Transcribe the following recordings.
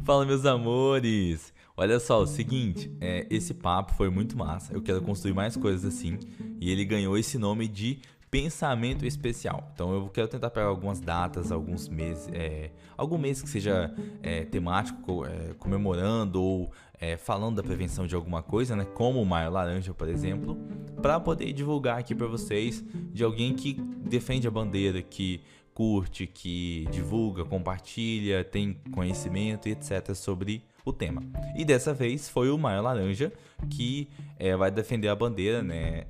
Fala, meus amores! Olha só, o seguinte, esse papo foi muito massa. Eu quero construir mais coisas assim. E ele ganhou esse nome de Pensamento Especial. Então eu quero tentar pegar algumas datas, alguns meses, algum mês que seja temático, comemorando ou falando da prevenção de alguma coisa, né? Como o Maio Laranja, por exemplo, para poder divulgar aqui para vocês de alguém que defende a bandeira, que curte, que divulga, compartilha, tem conhecimento e etc. sobre o tema. E dessa vez foi o Maio Laranja que vai defender a bandeira, né?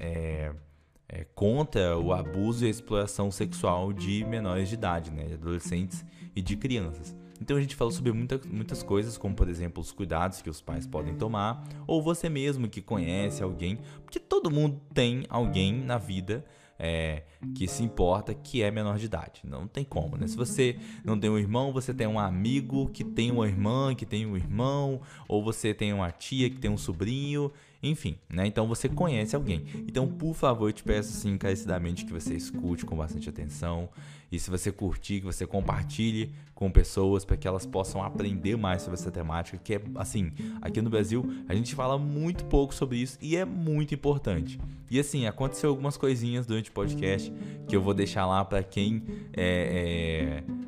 Contra o abuso e a exploração sexual de menores de idade, né? De adolescentes e de crianças. Então a gente falou sobre muitas coisas, como por exemplo os cuidados que os pais podem tomar, ou você mesmo que conhece alguém, porque todo mundo tem alguém na vida que se importa que é menor de idade. Não tem como, né? Se você não tem um irmão, você tem um amigo que tem uma irmã, que tem um irmão, ou você tem uma tia que tem um sobrinho, enfim, né? Então você conhece alguém. Então, por favor, eu te peço assim encarecidamente que você escute com bastante atenção. E se você curtir, que você compartilhe com pessoas para que elas possam aprender mais sobre essa temática, que é assim, aqui no Brasil a gente fala muito pouco sobre isso e é muito importante. E assim, aconteceu algumas coisinhas durante o podcast que eu vou deixar lá para quem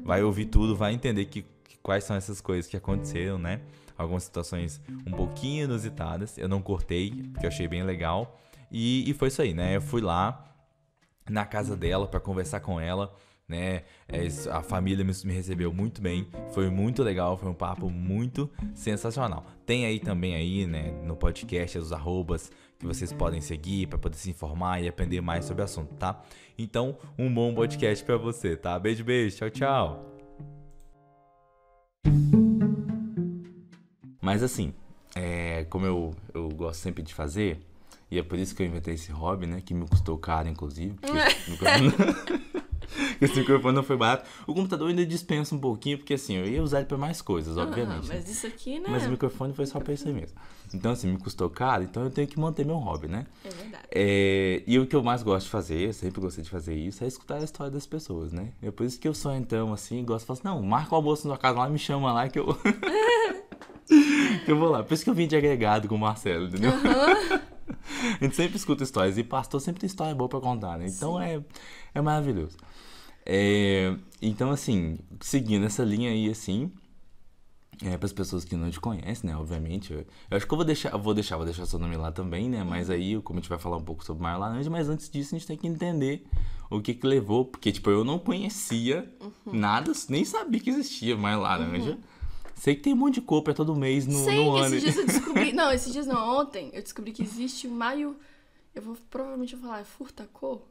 vai ouvir tudo, vai entender quais são essas coisas que aconteceram, né? Algumas situações um pouquinho inusitadas, eu não cortei, porque eu achei bem legal. E foi isso aí, né? Eu fui lá na casa dela para conversar com ela, né? A família me recebeu muito bem, foi muito legal, foi um papo muito sensacional. Tem aí também aí, né, no podcast os arrobas que vocês podem seguir para poder se informar e aprender mais sobre o assunto, tá? Então, um bom podcast para você, tá? Beijo, beijo, tchau, tchau. Mas assim, como eu gosto sempre de fazer, e é por isso que eu inventei esse hobby, né? Que me custou caro, inclusive. Esse microfone não foi barato. O computador ainda dispensa um pouquinho, porque assim, eu ia usar ele pra mais coisas, obviamente. Mas isso aqui, né? Mas o microfone foi só pra isso aí mesmo. Então assim, me custou caro, então eu tenho que manter meu hobby, né? É verdade. E o que eu mais gosto de fazer, eu sempre gostei de fazer isso, é escutar a história das pessoas, né? É por isso que eu sou então, assim, gosto de falar assim, não, marca o almoço na sua casa lá, me chama lá que eu... que eu vou lá. Por isso que eu vim de agregado com o Marcelo, entendeu? A gente sempre escuta histórias. E pastor sempre tem história boa pra contar, né? Então é maravilhoso. Então, assim, seguindo essa linha aí, assim, para as pessoas que não te conhecem, né? Obviamente. Eu acho que eu vou deixar seu nome lá também, né? Mas aí, como a gente vai falar um pouco sobre Maio Laranja, mas antes disso a gente tem que entender o que levou. Porque, tipo, eu não conhecia nada, nem sabia que existia Maio Laranja. Sei que tem um monte de cor pra todo mês no ano. Esses dias eu descobri... Não, esses dias não, ontem eu descobri que existe o maio... Provavelmente eu vou falar, é furtacô?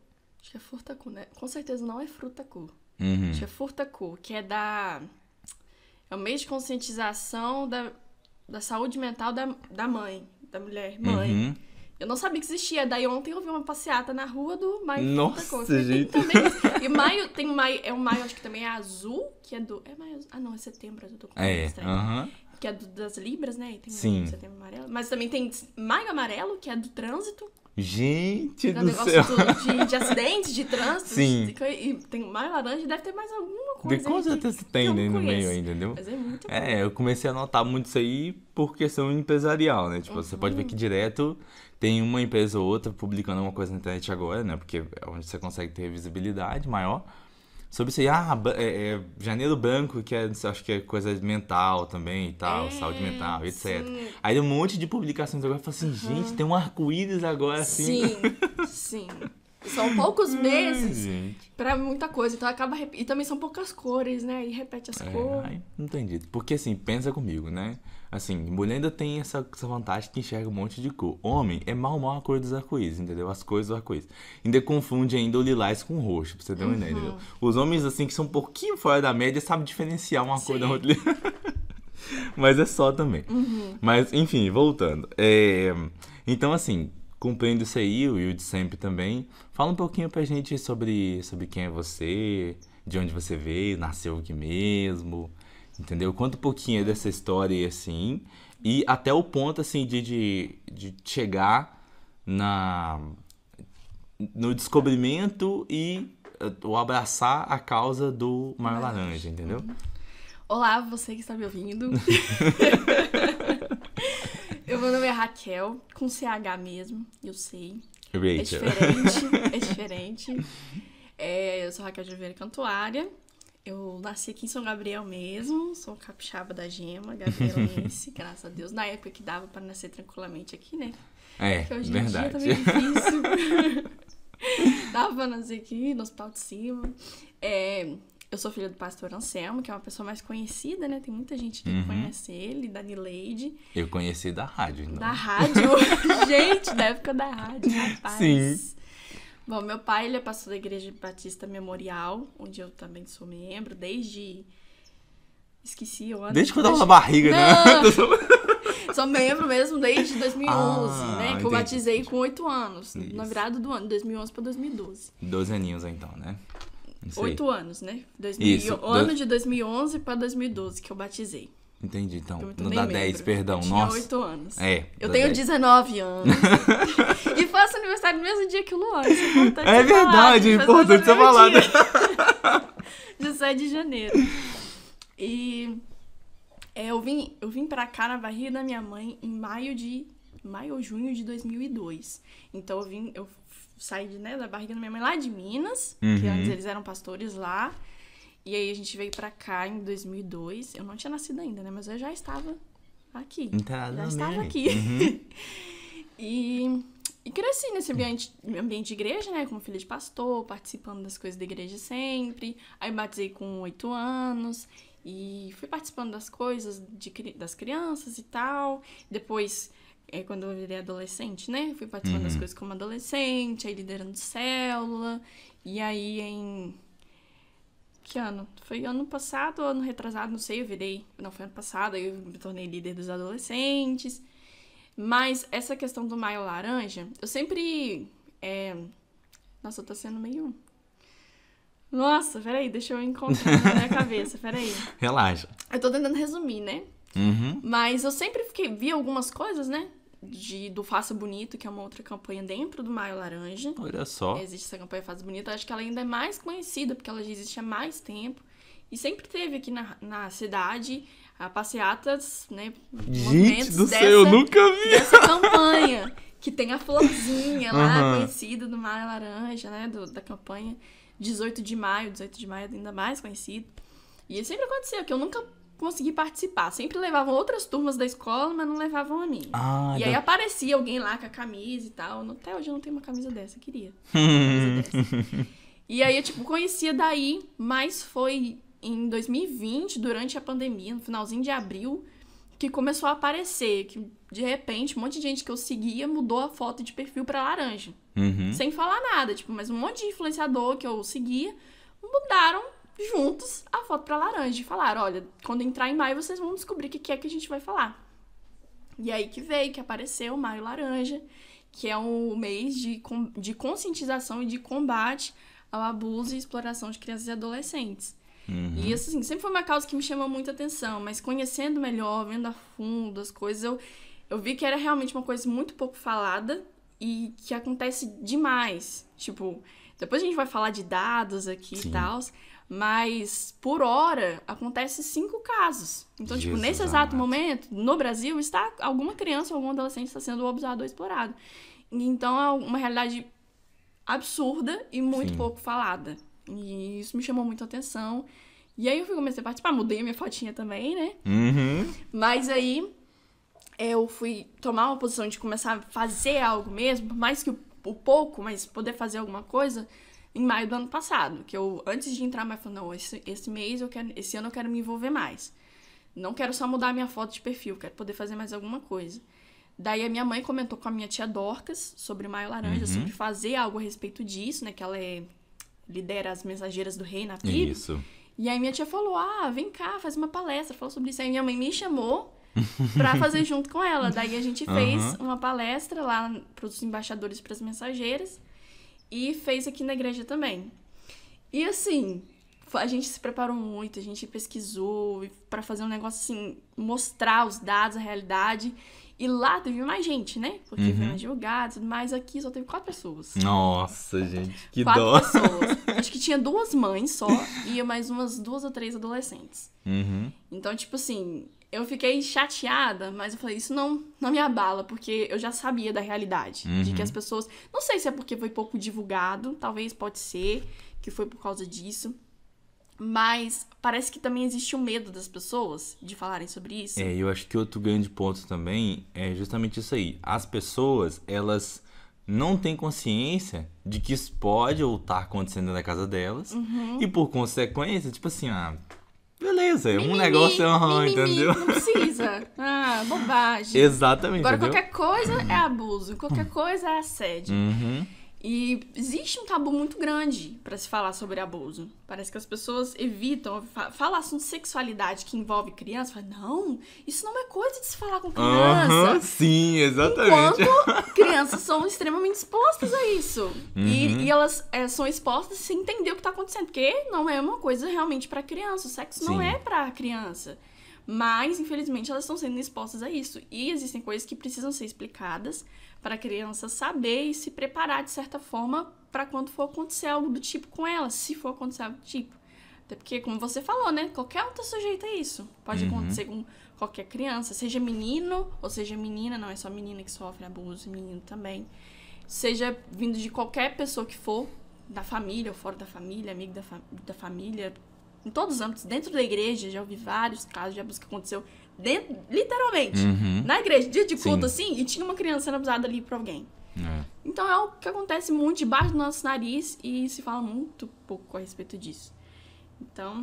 Acho que é furtacô, né? Com certeza não é frutacô. Acho que é furtacô, que é é o mês de conscientização da saúde mental da mãe, da mulher, mãe. Eu não sabia que existia. Daí ontem eu vi uma passeata na rua do Maio Furtacô. Nossa, gente. E maio, tem maio, maio, acho que também é azul, que é do... É maio azul. Ah, não, é setembro, eu tô com estranho. Que é das Libras, né? E tem Sim. setembro amarelo. Mas também tem maio amarelo, que é do trânsito. Gente É um do negócio céu. de acidentes, de trânsito. Sim. E tem maio laranja, deve ter mais alguma coisa. Com certeza tem, né, no meio aí, entendeu? Mas é muito bom. Eu comecei a notar muito isso aí por questão empresarial, né? Tipo, você pode ver que direto tem uma empresa ou outra publicando alguma coisa na internet agora, né? Porque é onde você consegue ter visibilidade maior. Sobre isso aí, janeiro branco, que acho que é coisa mental também e tal, saúde mental, etc. Sim. Aí um monte de publicações agora, eu falo assim, gente, tem um arco-íris agora, assim. Sim. São poucos meses Gente. pra muita coisa, então acaba... E também são poucas cores, né? E repete as cores. Ai, não tem jeito. Porque assim, pensa comigo, né? Assim, mulher ainda tem essa vantagem que enxerga um monte de cor. Homem é mal a cor dos arco-íris, entendeu? As cores do arco-íris. Ainda confunde ainda o lilás com o roxo, pra você ter uma ideia, entendeu? Os homens, assim, que são um pouquinho fora da média, sabem diferenciar uma cor da outra. Mas é só também. Mas, enfim, voltando. Então, assim, cumprindo isso aí, o Will de sempre também, fala um pouquinho pra gente sobre quem é você, de onde você veio, nasceu aqui mesmo, entendeu? Conta um pouquinho dessa história aí, assim, e até o ponto, assim, de chegar no descobrimento e o abraçar a causa do Maio Laranja, entendeu? Olá, você que está me ouvindo. Meu nome é Raquel, com CH mesmo, eu sei. Rachel. É diferente. Eu sou Raquel de Oliveira Cantuária. Eu nasci aqui em São Gabriel mesmo, sou capixaba da gema, gabrielense, graças a Deus. Na época que dava pra nascer tranquilamente aqui, né? Porque hoje verdade. em dia tá meio difícil. Dava pra nascer aqui, no Hospital de Cima. Eu sou filha do pastor Anselmo, que é uma pessoa mais conhecida, né? Tem muita gente que conhece ele, da Nileide. Eu conheci da rádio, então. Da rádio? Gente, da época da rádio, rapaz. Sim. Bom, meu pai, ele é pastor da Igreja Batista Memorial, onde eu também sou membro, desde... Esqueci o ano. Desde quando eu tava na barriga, né? Sou membro mesmo desde 2011, né? Que entendi. eu batizei com 8 anos, na virada do ano, 2011 pra 2012. 12 aninhos, então, né? 8 anos, né? Isso. Ano de 2011 pra 2012 que eu batizei. Entendi, então. Eu Não tornei dá membro. 10, perdão. Eu Nossa. tinha 8 anos. Eu tenho 10. 19 anos. E faço aniversário no mesmo dia que o Luan. Isso é importante É verdade, é importante ser falado. 17 de janeiro. E eu vim pra cá na barriga da minha mãe em maio ou junho de 2002. Então eu saí da barriga da minha mãe lá de Minas, que antes eles eram pastores lá. E aí a gente veio pra cá em 2002. Eu não tinha nascido ainda, né? Mas eu já estava aqui. Já estava aqui. E cresci nesse ambiente de igreja, né? Como filha de pastor, participando das coisas da igreja sempre. Aí batizei com 8 anos. E fui participando das coisas das crianças e tal. Depois, quando eu virei adolescente, né? Fui participando das coisas como adolescente, aí liderando célula. E aí Que ano? Foi ano passado ou ano retrasado? Não sei, Não, foi ano passado, aí eu me tornei líder dos adolescentes. Mas essa questão do Maio Laranja, eu sempre... Nossa, eu tô sendo meio... Nossa, peraí, deixa eu encontrar na minha cabeça, peraí. Relaxa. Eu tô tentando resumir, né? Mas eu sempre vi algumas coisas, né? Do Faça Bonito, que é uma outra campanha dentro do Maio Laranja. Olha só. Existe essa campanha Faça Bonito. Eu acho que ela ainda é mais conhecida, porque ela já existe há mais tempo. E sempre teve aqui na cidade passeatas, né? Gente do céu, eu nunca vi! Dessa campanha, que tem a florzinha lá, conhecida do Maio Laranja, né? Da campanha 18 de maio ainda mais conhecido. E sempre aconteceu que eu nunca consegui participar. Sempre levavam outras turmas da escola, mas não levavam a minha. Aí aparecia alguém lá com a camisa e tal. Até hoje eu não tenho uma camisa dessa, eu queria. Uma camisa dessa. E aí eu, conhecia daí, mas foi em 2020, durante a pandemia, no finalzinho de abril, que começou a aparecer. Que, de repente, um monte de gente que eu seguia mudou a foto de perfil pra laranja. Sem falar nada. Mas um monte de influenciador que eu seguia mudaram juntos a foto pra laranja e falaram, olha, quando entrar em maio vocês vão descobrir o que é que a gente vai falar. E aí que apareceu o Maio Laranja, que é um mês de conscientização e de combate ao abuso e exploração de crianças e adolescentes. E assim, sempre foi uma causa que me chamou muita atenção, mas conhecendo melhor, vendo a fundo as coisas, eu vi que era realmente uma coisa muito pouco falada e que acontece demais. Depois a gente vai falar de dados aqui e tal, mas por hora acontece 5 casos. Então, nesse exato momento, no Brasil, alguma criança ou algum adolescente está sendo abusado ou explorado. Então, é uma realidade absurda e muito pouco falada. E isso me chamou muito a atenção. E aí eu comecei a participar, mudei a minha fotinha também, né? Mas aí eu fui tomar uma posição de começar a fazer algo mesmo, por mais que o pouco, mas poder fazer alguma coisa em maio do ano passado. Que eu, antes de entrar, falei, não, esse ano eu quero me envolver mais. Não quero só mudar a minha foto de perfil, quero poder fazer mais alguma coisa. Daí a minha mãe comentou com a minha tia Dorcas sobre o Maio Laranja, sobre fazer algo a respeito disso, né? Que ela lidera as Mensageiras do Rei na PIB. Isso. E aí minha tia falou, vem cá, faz uma palestra, falou sobre isso. Aí minha mãe me chamou pra fazer junto com ela. Daí a gente fez uma palestra lá pros embaixadores e pras mensageiras. E fez aqui na igreja também. E assim, a gente se preparou muito, a gente pesquisou pra fazer um negócio assim, mostrar os dados, a realidade. E lá teve mais gente, né? Porque foi mais advogados, mas aqui só teve 4 pessoas. Nossa, gente, que 4 dó. pessoas. Acho que tinha 2 mães só e mais umas 2 ou 3 adolescentes. Então, tipo assim, eu fiquei chateada, mas eu falei, isso não me abala, porque eu já sabia da realidade. De que as pessoas... Não sei se é porque foi pouco divulgado, talvez pode ser que foi por causa disso. Mas parece que também existe o medo das pessoas de falarem sobre isso. Eu acho que outro grande ponto também é justamente isso aí. As pessoas, elas não têm consciência de que isso pode ou tá acontecendo na casa delas. E por consequência, tipo assim, beleza, um negócio entendeu? Não precisa. Bobagem. Exatamente. Agora, entendeu? qualquer coisa é abuso, qualquer coisa é assédio. E existe um tabu muito grande pra se falar sobre abuso. Parece que as pessoas evitam falar assunto de sexualidade que envolve criança. Falam, não, isso não é coisa de se falar com criança. Sim, exatamente. Enquanto crianças são extremamente expostas a isso. E elas são expostas sem entender o que tá acontecendo. Porque não é uma coisa realmente pra criança. O sexo não é pra criança. Mas, infelizmente, elas estão sendo expostas a isso. E existem coisas que precisam ser explicadas para a criança saber e se preparar, de certa forma, para quando for acontecer algo do tipo com ela, se for acontecer algo do tipo. Até porque, como você falou, né? Qualquer um tá sujeito a isso. Pode acontecer com qualquer criança, seja menino ou seja menina, não é só menina que sofre abuso, menino também. Seja vindo de qualquer pessoa que for, da família ou fora da família, amigo da família, em todos os âmbitos, dentro da igreja, já ouvi vários casos de abuso que aconteceu dentro, literalmente, na igreja, dia de culto, assim, e tinha uma criança sendo abusada ali por alguém. Então é o que acontece muito debaixo do nosso nariz e se fala muito pouco a respeito disso. Então,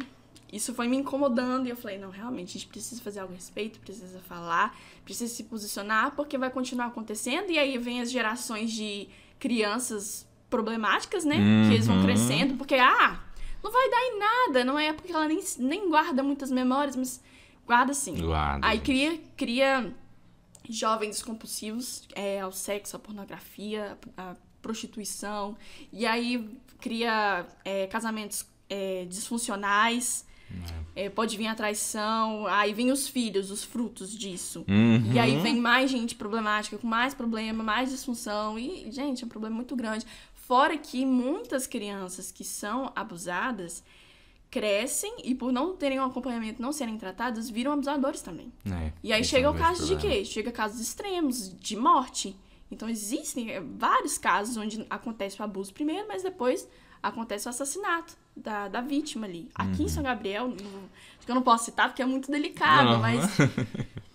isso foi me incomodando e eu falei, não, realmente, a gente precisa fazer algo a respeito, precisa falar, precisa se posicionar, porque vai continuar acontecendo, e aí vem as gerações de crianças problemáticas, né, que eles vão crescendo, porque, não vai dar em nada, não é porque ela nem guarda muitas memórias, mas guarda sim. Aí cria jovens compulsivos ao sexo, à pornografia, à prostituição, e aí cria casamentos disfuncionais, pode vir a traição, aí vem os filhos, os frutos disso. E aí vem mais gente problemática, com mais problema, mais disfunção, e, gente, é um problema muito grande. Fora que muitas crianças que são abusadas crescem e por não terem um acompanhamento, não serem tratadas, viram abusadores também. E aí chega o caso de quê? Chega casos extremos, de morte. Então existem vários casos onde acontece o abuso primeiro, mas depois acontece o assassinato da vítima ali. Aqui em São Gabriel, acho que eu não posso citar porque é muito delicado, mas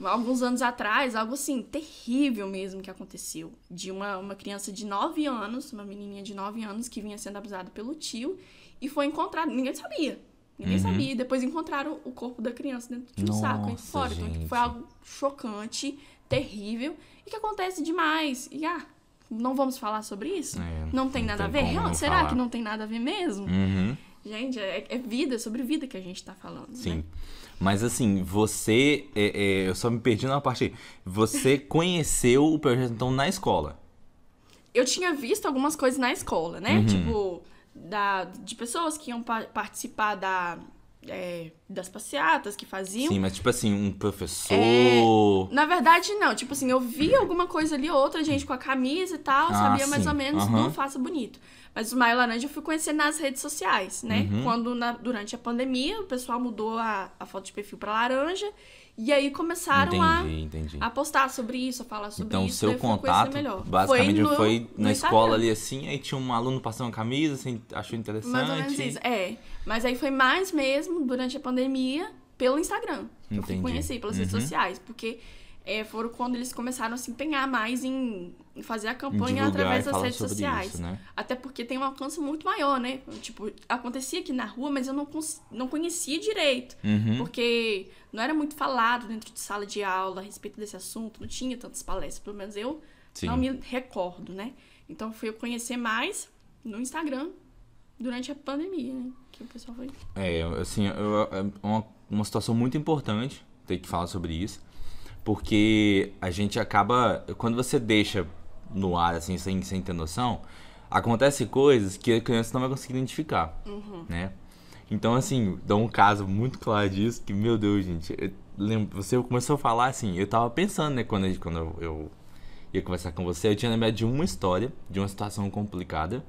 alguns anos atrás, algo assim, terrível mesmo que aconteceu. De uma criança de 9 anos, uma menininha de 9 anos que vinha sendo abusada pelo tio e foi encontrado, ninguém sabia. Ninguém sabia. E depois encontraram o corpo da criança dentro de um saco aí fora. Então foi algo chocante, terrível e que acontece demais. E não vamos falar sobre isso? Não tem nada a ver? Será que não tem nada a ver mesmo? Gente, é vida, sobre vida que a gente tá falando. Sim. Né? Mas assim, você... eu só me perdi numa parte aí. Você conheceu o projeto, então, na escola? Eu tinha visto algumas coisas na escola, né? Tipo, de pessoas que iam participar das passeatas que faziam. Sim, mas tipo assim, um professor... Na verdade, não. Tipo assim, eu vi alguma coisa ali, outra gente com a camisa e tal, sabia mais ou menos do Faça Bonito. Mas o Maio Laranja eu fui conhecer nas redes sociais, né? Quando, durante a pandemia, o pessoal mudou a foto de perfil pra laranja. E aí começaram a postar sobre isso, a falar sobre então, isso. Então, o seu contato, basicamente, foi na escola Instagram. ali assim, aí tinha um aluno passando camisa, assim, achou interessante. Mais ou menos isso, Mas aí foi mais mesmo, durante a pandemia, pelo Instagram. Eu fui conhecer pelas redes sociais, porque foram quando eles começaram a se empenhar mais em fazer a campanha através das redes sociais. Isso, né? Até porque tem um alcance muito maior, né? Tipo, acontecia aqui na rua, mas eu não conhecia direito. Porque não era muito falado dentro de sala de aula a respeito desse assunto, não tinha tantas palestras, pelo menos eu não me recordo, né? Então fui conhecer mais no Instagram durante a pandemia, né? Que o pessoal foi... assim, uma situação muito importante ter que falar sobre isso. Porque a gente acaba... Quando você deixa no ar, assim, sem ter noção, acontece coisas que a criança não vai conseguir identificar, né? Então, assim, dá um caso muito claro disso, que, meu Deus, gente, você começou a falar assim, eu tava pensando, né, quando eu ia conversar com você, eu tinha lembrado de uma história, de uma situação complicada,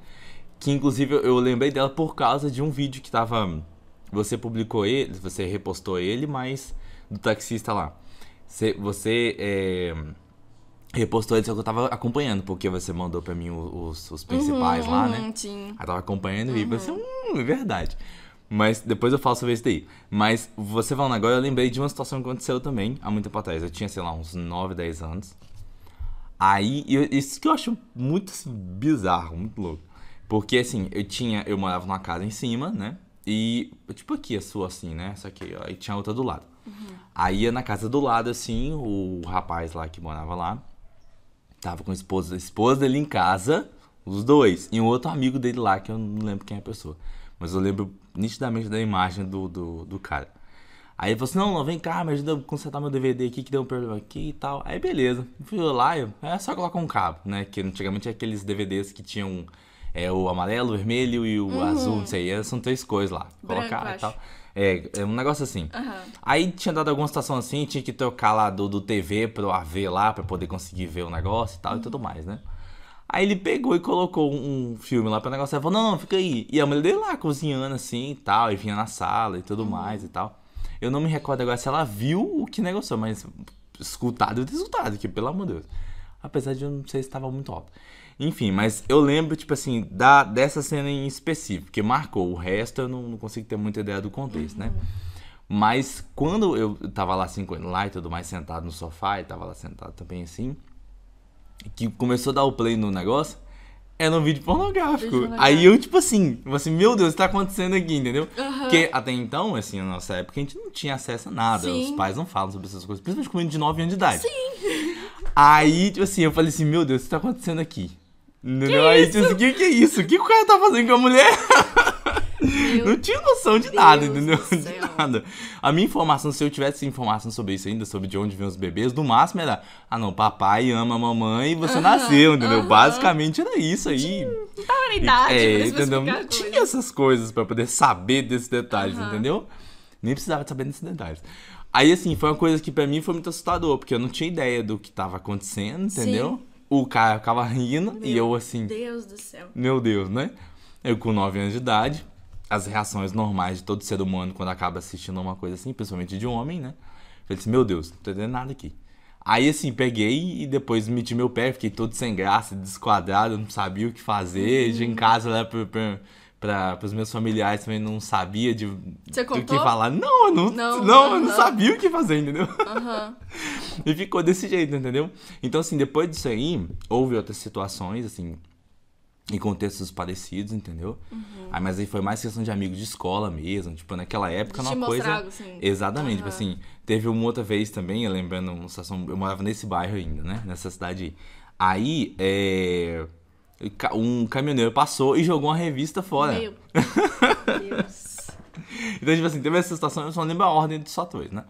que inclusive eu lembrei dela por causa de um vídeo que tava... Você publicou ele, você repostou ele, mas do taxista lá. Você repostou ele, só que eu tava acompanhando, porque você mandou pra mim os principais lá, né? Sim. Aí eu tava acompanhando e você, é verdade. Mas depois eu falo sobre isso daí. Mas você falando agora, eu lembrei de uma situação que aconteceu também, há muito tempo atrás. Eu tinha, sei lá, uns 9, 10 anos. Aí, isso que eu acho muito, assim, bizarro, muito louco. Porque, assim, eu morava numa casa em cima, né? E, tipo aqui, a sua, assim, né? Essa aqui, ó, e tinha outra do lado. Aí, ia na casa do lado, assim, o rapaz lá que morava lá, tava com a esposa dele em casa, os dois. E um outro amigo dele lá, que eu não lembro quem é a pessoa. Mas eu lembro nitidamente da imagem do cara. Aí ele falou assim, não, vem cá, me ajuda a consertar meu DVD aqui, que deu um problema aqui e tal. Aí beleza, fui lá, é só colocar um cabo, né? Que antigamente tinha aqueles DVDs que tinham o amarelo, o vermelho e o azul, não sei. São 3 cores lá. Colocar Branco, e tal. É um negócio assim. Aí tinha dado alguma situação assim, tinha que trocar lá do TV pro AV lá, pra poder conseguir ver o negócio e tal e tudo mais, né? Aí ele pegou e colocou um filme lá pro negócio. Ele falou, não, fica aí. E a mulher dele lá cozinhando assim e tal, e vinha na sala e tudo mais e tal. Eu não me recordo agora se ela viu o que negociou, mas escutado, que pelo amor de Deus. Apesar de eu não sei se estava muito alto. Enfim, mas eu lembro, tipo assim, dessa cena em específico, que marcou. O resto eu não consigo ter muita ideia do contexto, né? Mas quando eu tava lá assim, lá e tudo mais, sentado no sofá, e tava lá sentado também assim, que começou a dar o play no negócio, era um vídeo pornográfico. Aí eu, tipo assim, meu Deus, o que tá acontecendo aqui, entendeu? Porque até então, assim, na nossa época, a gente não tinha acesso a nada. Sim. Os pais não falam sobre essas coisas, principalmente com menino de 9 anos de idade. Sim. Aí, tipo assim, eu falei assim, meu Deus, o que tá acontecendo aqui? Entendeu? Aí, tipo assim, o que é isso? O que o cara tá fazendo com a mulher? Não tinha noção de nada, entendeu? De nada. A minha informação, se eu tivesse informação sobre isso ainda, sobre de onde vêm os bebês, no máximo era, não, papai ama a mamãe e você nasceu, entendeu? Basicamente era isso aí. Não tava na idade, entendeu? Não tinha essas coisas pra poder saber desses detalhes, entendeu? Nem precisava de saber desses detalhes. Aí, assim, foi uma coisa que pra mim foi muito assustador, porque eu não tinha ideia do que tava acontecendo, entendeu? Sim. O cara ficava rindo e eu assim... Meu Deus do céu. Meu Deus, né? Eu com 9 anos de idade, as reações normais de todo ser humano quando acaba assistindo uma coisa assim, principalmente de homem, né? Eu falei assim, meu Deus, não tô entendendo nada aqui. Aí, assim, peguei e depois meti meu pé, fiquei todo sem graça, desquadrado, não sabia o que fazer. Já em casa, lá pros meus familiares também não sabia do que falar. Não, eu não sabia o que fazer, entendeu? E ficou desse jeito, entendeu? Então, assim, depois disso aí, houve outras situações, assim, em contextos parecidos, entendeu? Aí, mas aí foi mais questão de amigos de escola mesmo, tipo, naquela época era uma coisa... Algo, assim. Exatamente, tipo assim, teve uma outra vez também, eu lembrando uma situação, eu morava nesse bairro ainda, né, nessa cidade aí, um caminhoneiro passou e jogou uma revista fora. Meu Deus. Então, tipo assim, teve essa situação, eu só não lembro a ordem dos fatores, né?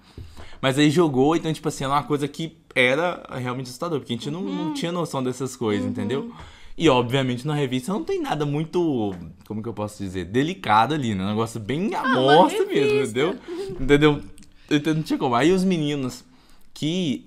Mas aí jogou, então, tipo assim, era uma coisa que era realmente assustador, porque a gente não tinha noção dessas coisas, entendeu? E, obviamente, na revista não tem nada muito, como que eu posso dizer, delicado ali, né? Um negócio bem amostra mesmo, entendeu? Então não tinha como. Aí os meninos que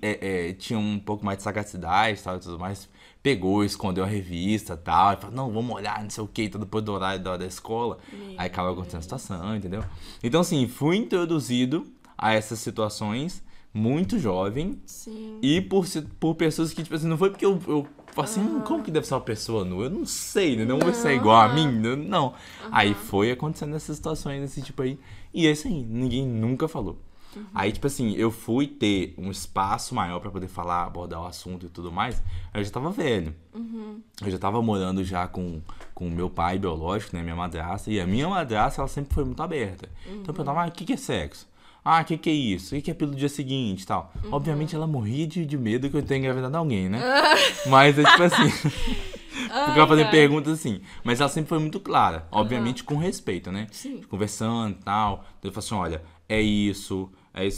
tinham um pouco mais de sagacidade tal, e tudo mais, pegou, escondeu a revista e tal, e falou, não, vamos olhar, não sei o que, depois do horário da escola. Aí acaba acontecendo a situação, entendeu? Então, assim, fui introduzido a essas situações muito jovem. Sim. E por pessoas que, tipo assim, não foi porque eu assim, como que deve ser uma pessoa nua? Eu não sei, né? Não vai ser igual a mim, não. Aí foi acontecendo essas situações desse tipo aí. E esse aí, ninguém nunca falou. Aí, tipo assim, eu fui ter um espaço maior pra poder falar, abordar o assunto e tudo mais. Aí eu já tava velho. Eu já tava morando já com o meu pai biológico, né? Minha madrasta. E a minha madrasta, ela sempre foi muito aberta. Então eu perguntava, o que é sexo? O que é isso? O que é pelo dia seguinte e tal? Obviamente ela morria de medo que eu tenha engravidado alguém, né? Mas é tipo assim... Ficava fazendo perguntas assim. Mas ela sempre foi muito clara. Obviamente com respeito, né? Sim. Conversando e tal. Eu falei assim, olha, é isso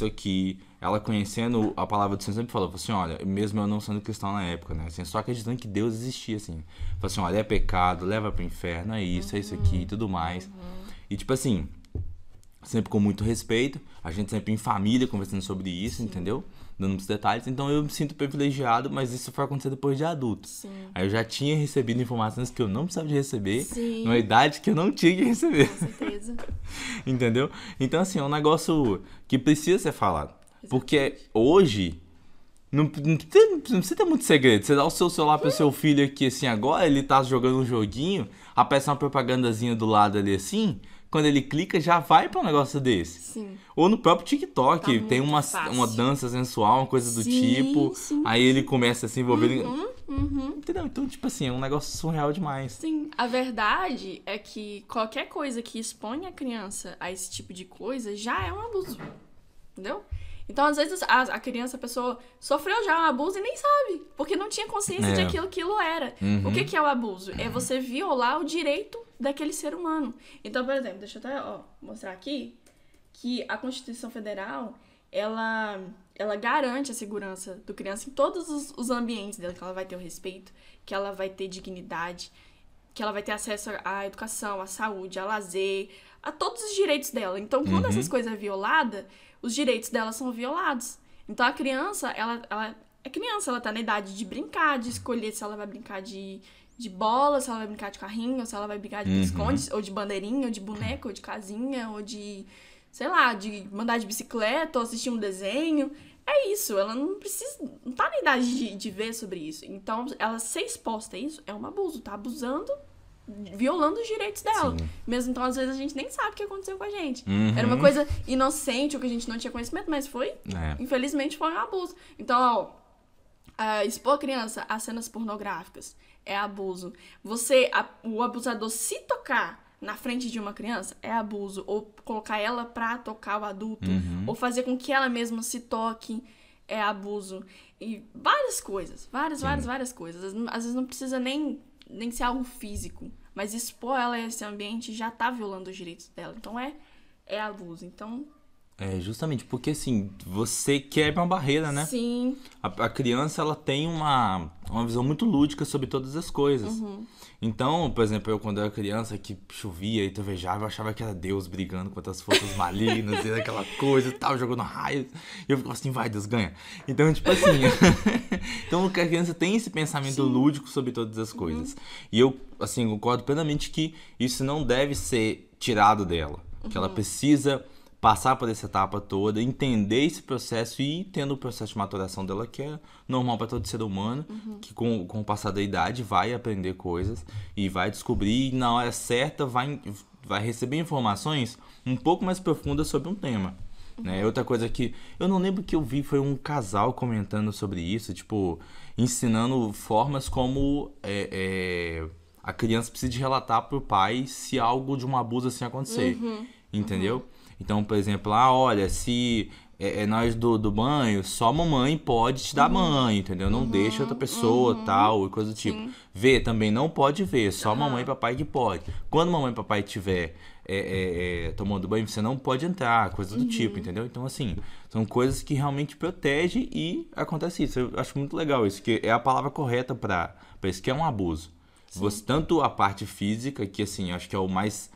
aqui. Ela conhecendo a palavra do Senhor sempre falou assim, olha, mesmo eu não sendo cristão na época, né? Assim, só acreditando que Deus existia, assim. Falou assim, olha, é pecado, leva pro inferno, é isso aqui e tudo mais. E tipo assim... sempre com muito respeito, a gente sempre em família conversando sobre isso, sim, entendeu? Dando muitos detalhes, então eu me sinto privilegiado, mas isso foi acontecer depois de adulto. Sim. Aí eu já tinha recebido informações que eu não precisava de receber, sim, numa idade que eu não tinha que receber. Com certeza. Entendeu? Então, assim, é um negócio que precisa ser falado. Exatamente. Porque hoje, não precisa ter muito segredo. Você dá o seu celular pro seu filho aqui, assim, agora, ele tá jogando um joguinho, aparece uma propagandazinha do lado ali, assim, quando ele clica, já vai pra um negócio desse. Sim. Ou no próprio TikTok, tá tem uma dança sensual, uma coisa do tipo, sim, aí ele começa a se envolver... Uhum. Entendeu? Então, tipo assim, é um negócio surreal demais. Sim, a verdade é que qualquer coisa que expõe a criança a esse tipo de coisa já é um abuso, entendeu? Então, às vezes, a criança, a pessoa sofreu já um abuso e nem sabe, porque não tinha consciência de aquilo era. Uhum. O que é o abuso? É você violar o direito daquele ser humano. Então, por exemplo, deixa eu até mostrar aqui que a Constituição Federal, ela garante a segurança do criança em todos os ambientes dela, que ela vai ter o respeito, que ela vai ter dignidade, que ela vai ter acesso à educação, à saúde, a lazer, a todos os direitos dela. Então, quando essas coisas é violada, os direitos dela são violados. Então, a criança, ela é criança, ela tá na idade de brincar, de escolher se ela vai brincar de bola, se ela vai brincar de carrinho, se ela vai brincar de esconde, ou de bandeirinha, ou de boneca, ou de casinha, ou de, sei lá, de mandar de bicicleta, ou assistir um desenho. É isso, ela não tá na idade de ver sobre isso. Então, ela ser exposta a isso é um abuso, tá abusando, violando os direitos dela. Sim. Mesmo então, às vezes, a gente nem sabe o que aconteceu com a gente. Era uma coisa inocente, ou que a gente não tinha conhecimento, mas infelizmente, foi um abuso. Então, expor a criança a cenas pornográficas é abuso. O abusador se tocar na frente de uma criança é abuso. Ou colocar ela pra tocar o adulto. Ou fazer com que ela mesma se toque é abuso. E várias coisas. Várias coisas. Às vezes não precisa nem ser algo físico. Mas expor ela a esse ambiente já tá violando os direitos dela. Então é abuso. Então... justamente, porque assim, você quebra uma barreira, né? Sim. A criança, ela tem uma visão muito lúdica sobre todas as coisas. Então, por exemplo, eu quando era criança, que chovia e trovejava, eu achava que era Deus brigando contra as forças malignas, e aquela coisa e tal, jogando raios. E eu ficava assim, vai, Deus ganha. Então, tipo assim... então, a criança tem esse pensamento lúdico sobre todas as coisas. E eu, assim, concordo plenamente que isso não deve ser tirado dela. Que ela precisa... passar por essa etapa toda, entender esse processo e tendo o processo de maturação dela, que é normal para todo ser humano, que com o passar da idade vai aprender coisas e vai descobrir, e na hora certa vai receber informações um pouco mais profundas sobre um tema. Né? Outra coisa que eu não lembro que eu vi foi um casal comentando sobre isso, tipo, ensinando formas como a criança precisa relatar pro pai se algo de um abuso assim acontecer. Entendeu? Então, por exemplo, olha, se nós do banho, só a mamãe pode te dar banho, entendeu? Não deixa outra pessoa, tal, e coisa do tipo. Ver também não pode ver, só mamãe e papai que pode. Quando mamãe e papai estiver tomando banho, você não pode entrar, coisa do tipo, entendeu? Então, assim, são coisas que realmente protegem e acontece isso. Eu acho muito legal isso, que é a palavra correta pra isso, que é um abuso. Tanto a parte física, que assim, acho que é o mais...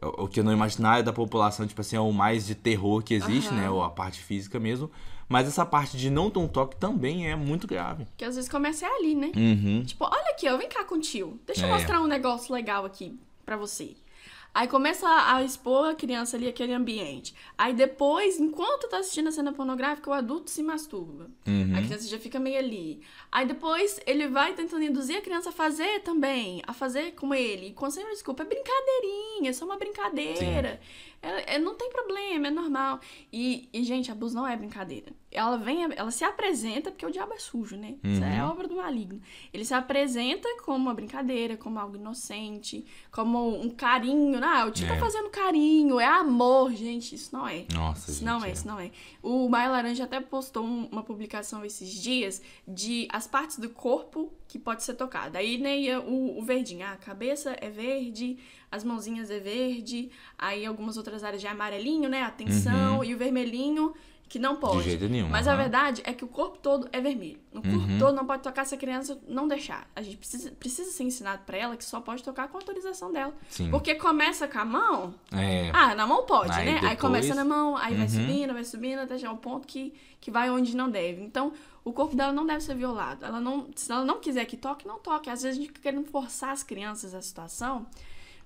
o que no imaginário da população, tipo assim, é o mais de terror que existe, né? Ou a parte física mesmo. Mas essa parte de não ter um toque também é muito grave. Que às vezes começa ali, né? Tipo, olha aqui, vem cá com o tio. Deixa eu mostrar um negócio legal aqui pra você. Aí começa a expor a criança ali, aquele ambiente. Aí depois, enquanto tá assistindo a cena pornográfica, o adulto se masturba. A criança já fica meio ali. Aí depois, ele vai tentando induzir a criança a fazer também. A fazer com ele. E com sempre desculpa, é brincadeirinha, é só uma brincadeira. Não tem problema, é normal. E, gente, abuso não é brincadeira. Ela se apresenta, porque o diabo é sujo, né? Isso é obra do maligno. Ele se apresenta como uma brincadeira, como algo inocente, como um carinho. O tio tá fazendo carinho, é amor, gente. Isso não é. Nossa, isso não é. O Maio Laranja até postou uma publicação esses dias de as partes do corpo que pode ser tocada. Aí, né, o verdinho. A cabeça é verde, as mãozinhas é verde, aí algumas outras áreas já é amarelinho, né? Atenção. E o vermelhinho que não pode. De jeito nenhum. Mas a verdade é que o corpo todo é vermelho. O corpo todo não pode tocar se a criança não deixar. A gente precisa ser ensinado pra ela que só pode tocar com a autorização dela. Sim. Porque começa com a mão... É. Na mão pode, Aí né? depois... Aí começa na mão, aí vai subindo, até chegar ao ponto que vai onde não deve. Então, o corpo dela não deve ser violado. Se ela não quiser que toque, não toque. Às vezes a gente fica querendo forçar as crianças a situação...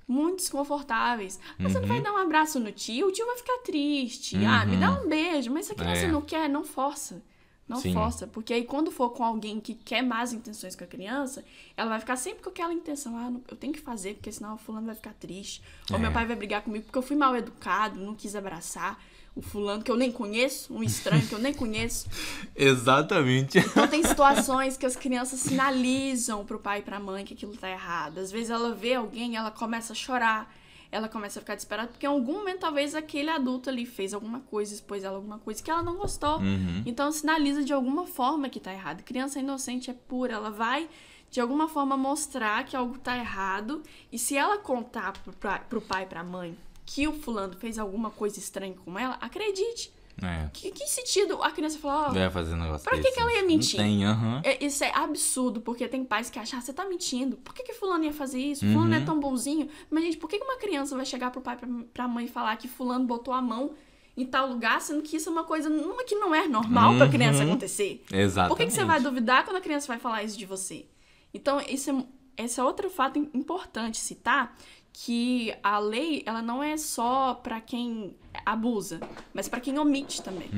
muito desconfortáveis. Você não vai dar um abraço no tio, o tio vai ficar triste. Me dá um beijo. Mas se a criança não quer, não força. Não força. Porque aí quando for com alguém que quer más intenções com a criança, ela vai ficar sempre com aquela intenção. Eu tenho que fazer, porque senão o fulano vai ficar triste. Ou meu pai vai brigar comigo porque eu fui mal educado, não quis abraçar o fulano que eu nem conheço, um estranho que eu nem conheço. Exatamente. Então tem situações que as crianças sinalizam pro pai e pra mãe que aquilo tá errado. Às vezes ela vê alguém, ela começa a chorar, ela começa a ficar desesperada, porque em algum momento talvez aquele adulto ali fez alguma coisa, expôs ela alguma coisa que ela não gostou. Então sinaliza de alguma forma que tá errado. Criança inocente é pura, ela vai de alguma forma mostrar que algo tá errado, e se ela contar pro pai e pra mãe que o fulano fez alguma coisa estranha com ela, acredite. Que sentido a criança falar, vai fazer um negócio pra que ela ia mentir? Não tem, Isso é absurdo, porque tem pais que acham, você tá mentindo, por que fulano ia fazer isso? Fulano é tão bonzinho. Mas, gente, por que uma criança vai chegar pro pai e pra mãe e falar que fulano botou a mão em tal lugar, sendo que isso é uma coisa que não é normal pra criança acontecer? Exatamente. Por que você vai duvidar quando a criança vai falar isso de você? Então, esse é outro fato importante citar, que a lei, ela não é só pra quem abusa, mas pra quem omite também.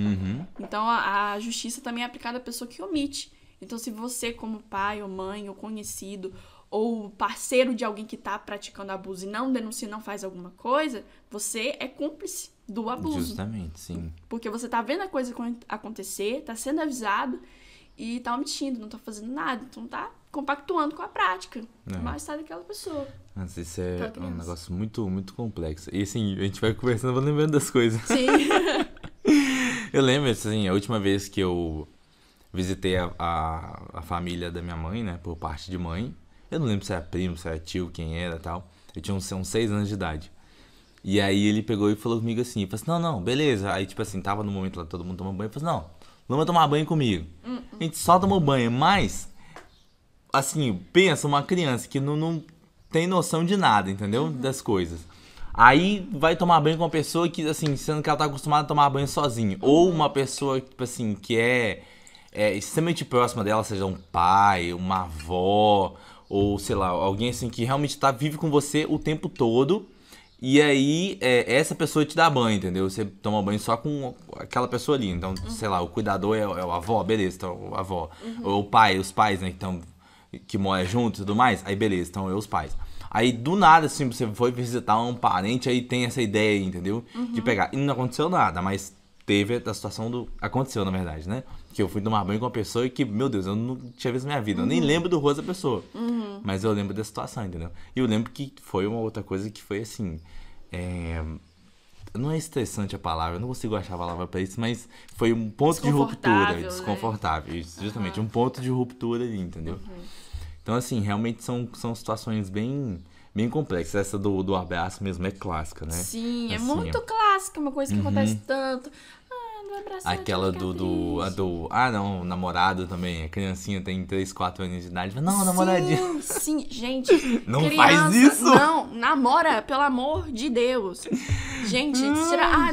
Então, a justiça também é aplicada à pessoa que omite. Então, se você, como pai ou mãe, ou conhecido, ou parceiro de alguém que tá praticando abuso e não denuncia, não faz alguma coisa, você é cúmplice do abuso. Justamente, sim. Porque você tá vendo a coisa acontecer, tá sendo avisado e tá omitindo, não tá fazendo nada. Então, tá compactuando com a prática. O mal-estar daquela pessoa. Mas isso é um negócio muito, muito complexo. E assim, a gente vai conversando, vou lembrando das coisas. Sim. Eu lembro, assim, a última vez que eu visitei a família da minha mãe, né, por parte de mãe. Eu não lembro se era primo, se era tio, quem era e tal. Eu tinha uns 6 anos de idade. E aí ele pegou e falou comigo assim, falou assim, não, beleza. Aí, tipo assim, tava no momento lá, todo mundo tomando banho. Eu falei assim, não, vamos tomar banho comigo. A gente só tomou banho, mas, assim, pensa uma criança que não tem noção de nada, entendeu? Das coisas. Aí vai tomar banho com uma pessoa que, assim, sendo que ela tá acostumada a tomar banho sozinha. Ou uma pessoa, tipo assim, que é extremamente próxima dela, seja um pai, uma avó, ou, sei lá, alguém assim que realmente vive com você o tempo todo. E aí, essa pessoa te dá banho, entendeu? Você toma banho só com aquela pessoa ali. Então, sei lá, o cuidador é o avó, beleza, então, a avó. Ou o pai, os pais, né, que moram juntos e tudo mais. Aí, beleza, então os pais. Aí, do nada, assim, você foi visitar um parente, aí tem essa ideia aí, entendeu? De pegar. E não aconteceu nada, mas teve a situação aconteceu, na verdade, né? Que eu fui tomar banho com uma pessoa que, meu Deus, eu não tinha visto na minha vida. Eu nem lembro do rosto da pessoa. Mas eu lembro da situação, entendeu? E eu lembro que foi uma outra coisa que foi assim... Não é estressante a palavra, eu não consigo achar a palavra pra isso, mas foi um ponto de ruptura. Desconfortável, né? Justamente, um ponto de ruptura ali, entendeu? Então, assim, realmente são situações bem complexas. Essa do abraço mesmo é clássica, né? Sim, assim, é muito clássica, uma coisa que acontece tanto. Do abraçar, aquela não, namorado também. A criancinha tem 3, 4 anos de idade. Não, namoradinho. Sim, gente. Não faz isso! Não, namora, pelo amor de Deus. Gente,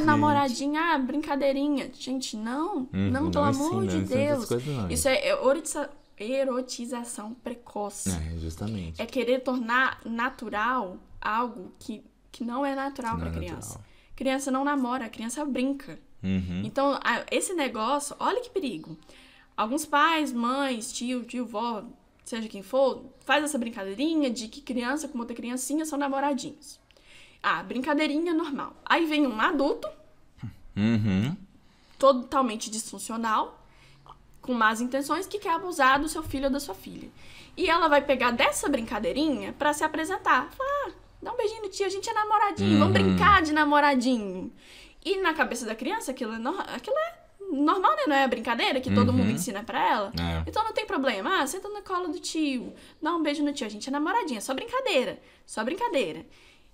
namoradinha, brincadeirinha. Gente, não, pelo amor de Deus. Isso é erotização precoce. Justamente. É querer tornar natural algo que não é natural pra criança. Natural. Criança não namora, a criança brinca. Então, esse negócio, olha que perigo. Alguns pais, mães, tio, vó, seja quem for, faz essa brincadeirinha de que criança com outra criancinha são namoradinhos. Brincadeirinha normal. Aí vem um adulto, totalmente disfuncional, com más intenções, que quer abusar do seu filho ou da sua filha. E ela vai pegar dessa brincadeirinha pra se apresentar. Falar, dá um beijinho no tio, a gente é namoradinho, vamos brincar de namoradinho. E na cabeça da criança, aquilo é normal, né? Não é a brincadeira que todo mundo ensina pra ela. Então não tem problema. Senta no colo do tio, dá um beijo no tio, a gente é namoradinha, só brincadeira.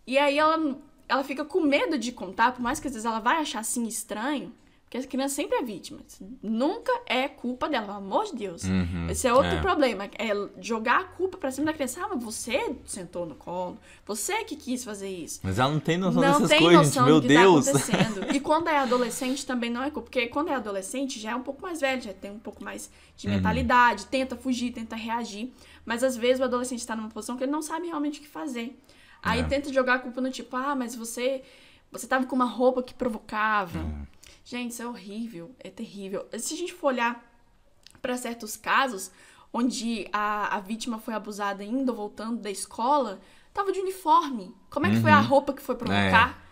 E aí ela fica com medo de contar, por mais que às vezes ela vai achar assim estranho, Porque a criança sempre é vítima. Nunca é culpa dela, pelo amor de Deus. Esse é outro problema. É jogar a culpa pra cima da criança. Ah, mas você sentou no colo. Você que quis fazer isso. Mas ela não tem noção dessas coisas, gente. Meu Deus. Tá acontecendo. E quando é adolescente também não é culpa. Porque quando é adolescente já é um pouco mais velho, já tem um pouco mais de mentalidade. Tenta fugir, tenta reagir. Mas às vezes o adolescente tá numa posição que ele não sabe realmente o que fazer. Aí tenta jogar a culpa no tipo, ah, mas você tava com uma roupa que provocava. Gente, isso é horrível, é terrível. Se a gente for olhar para certos casos, onde a vítima foi abusada indo ou voltando da escola, tava de uniforme. Como é que foi a roupa que foi provocar?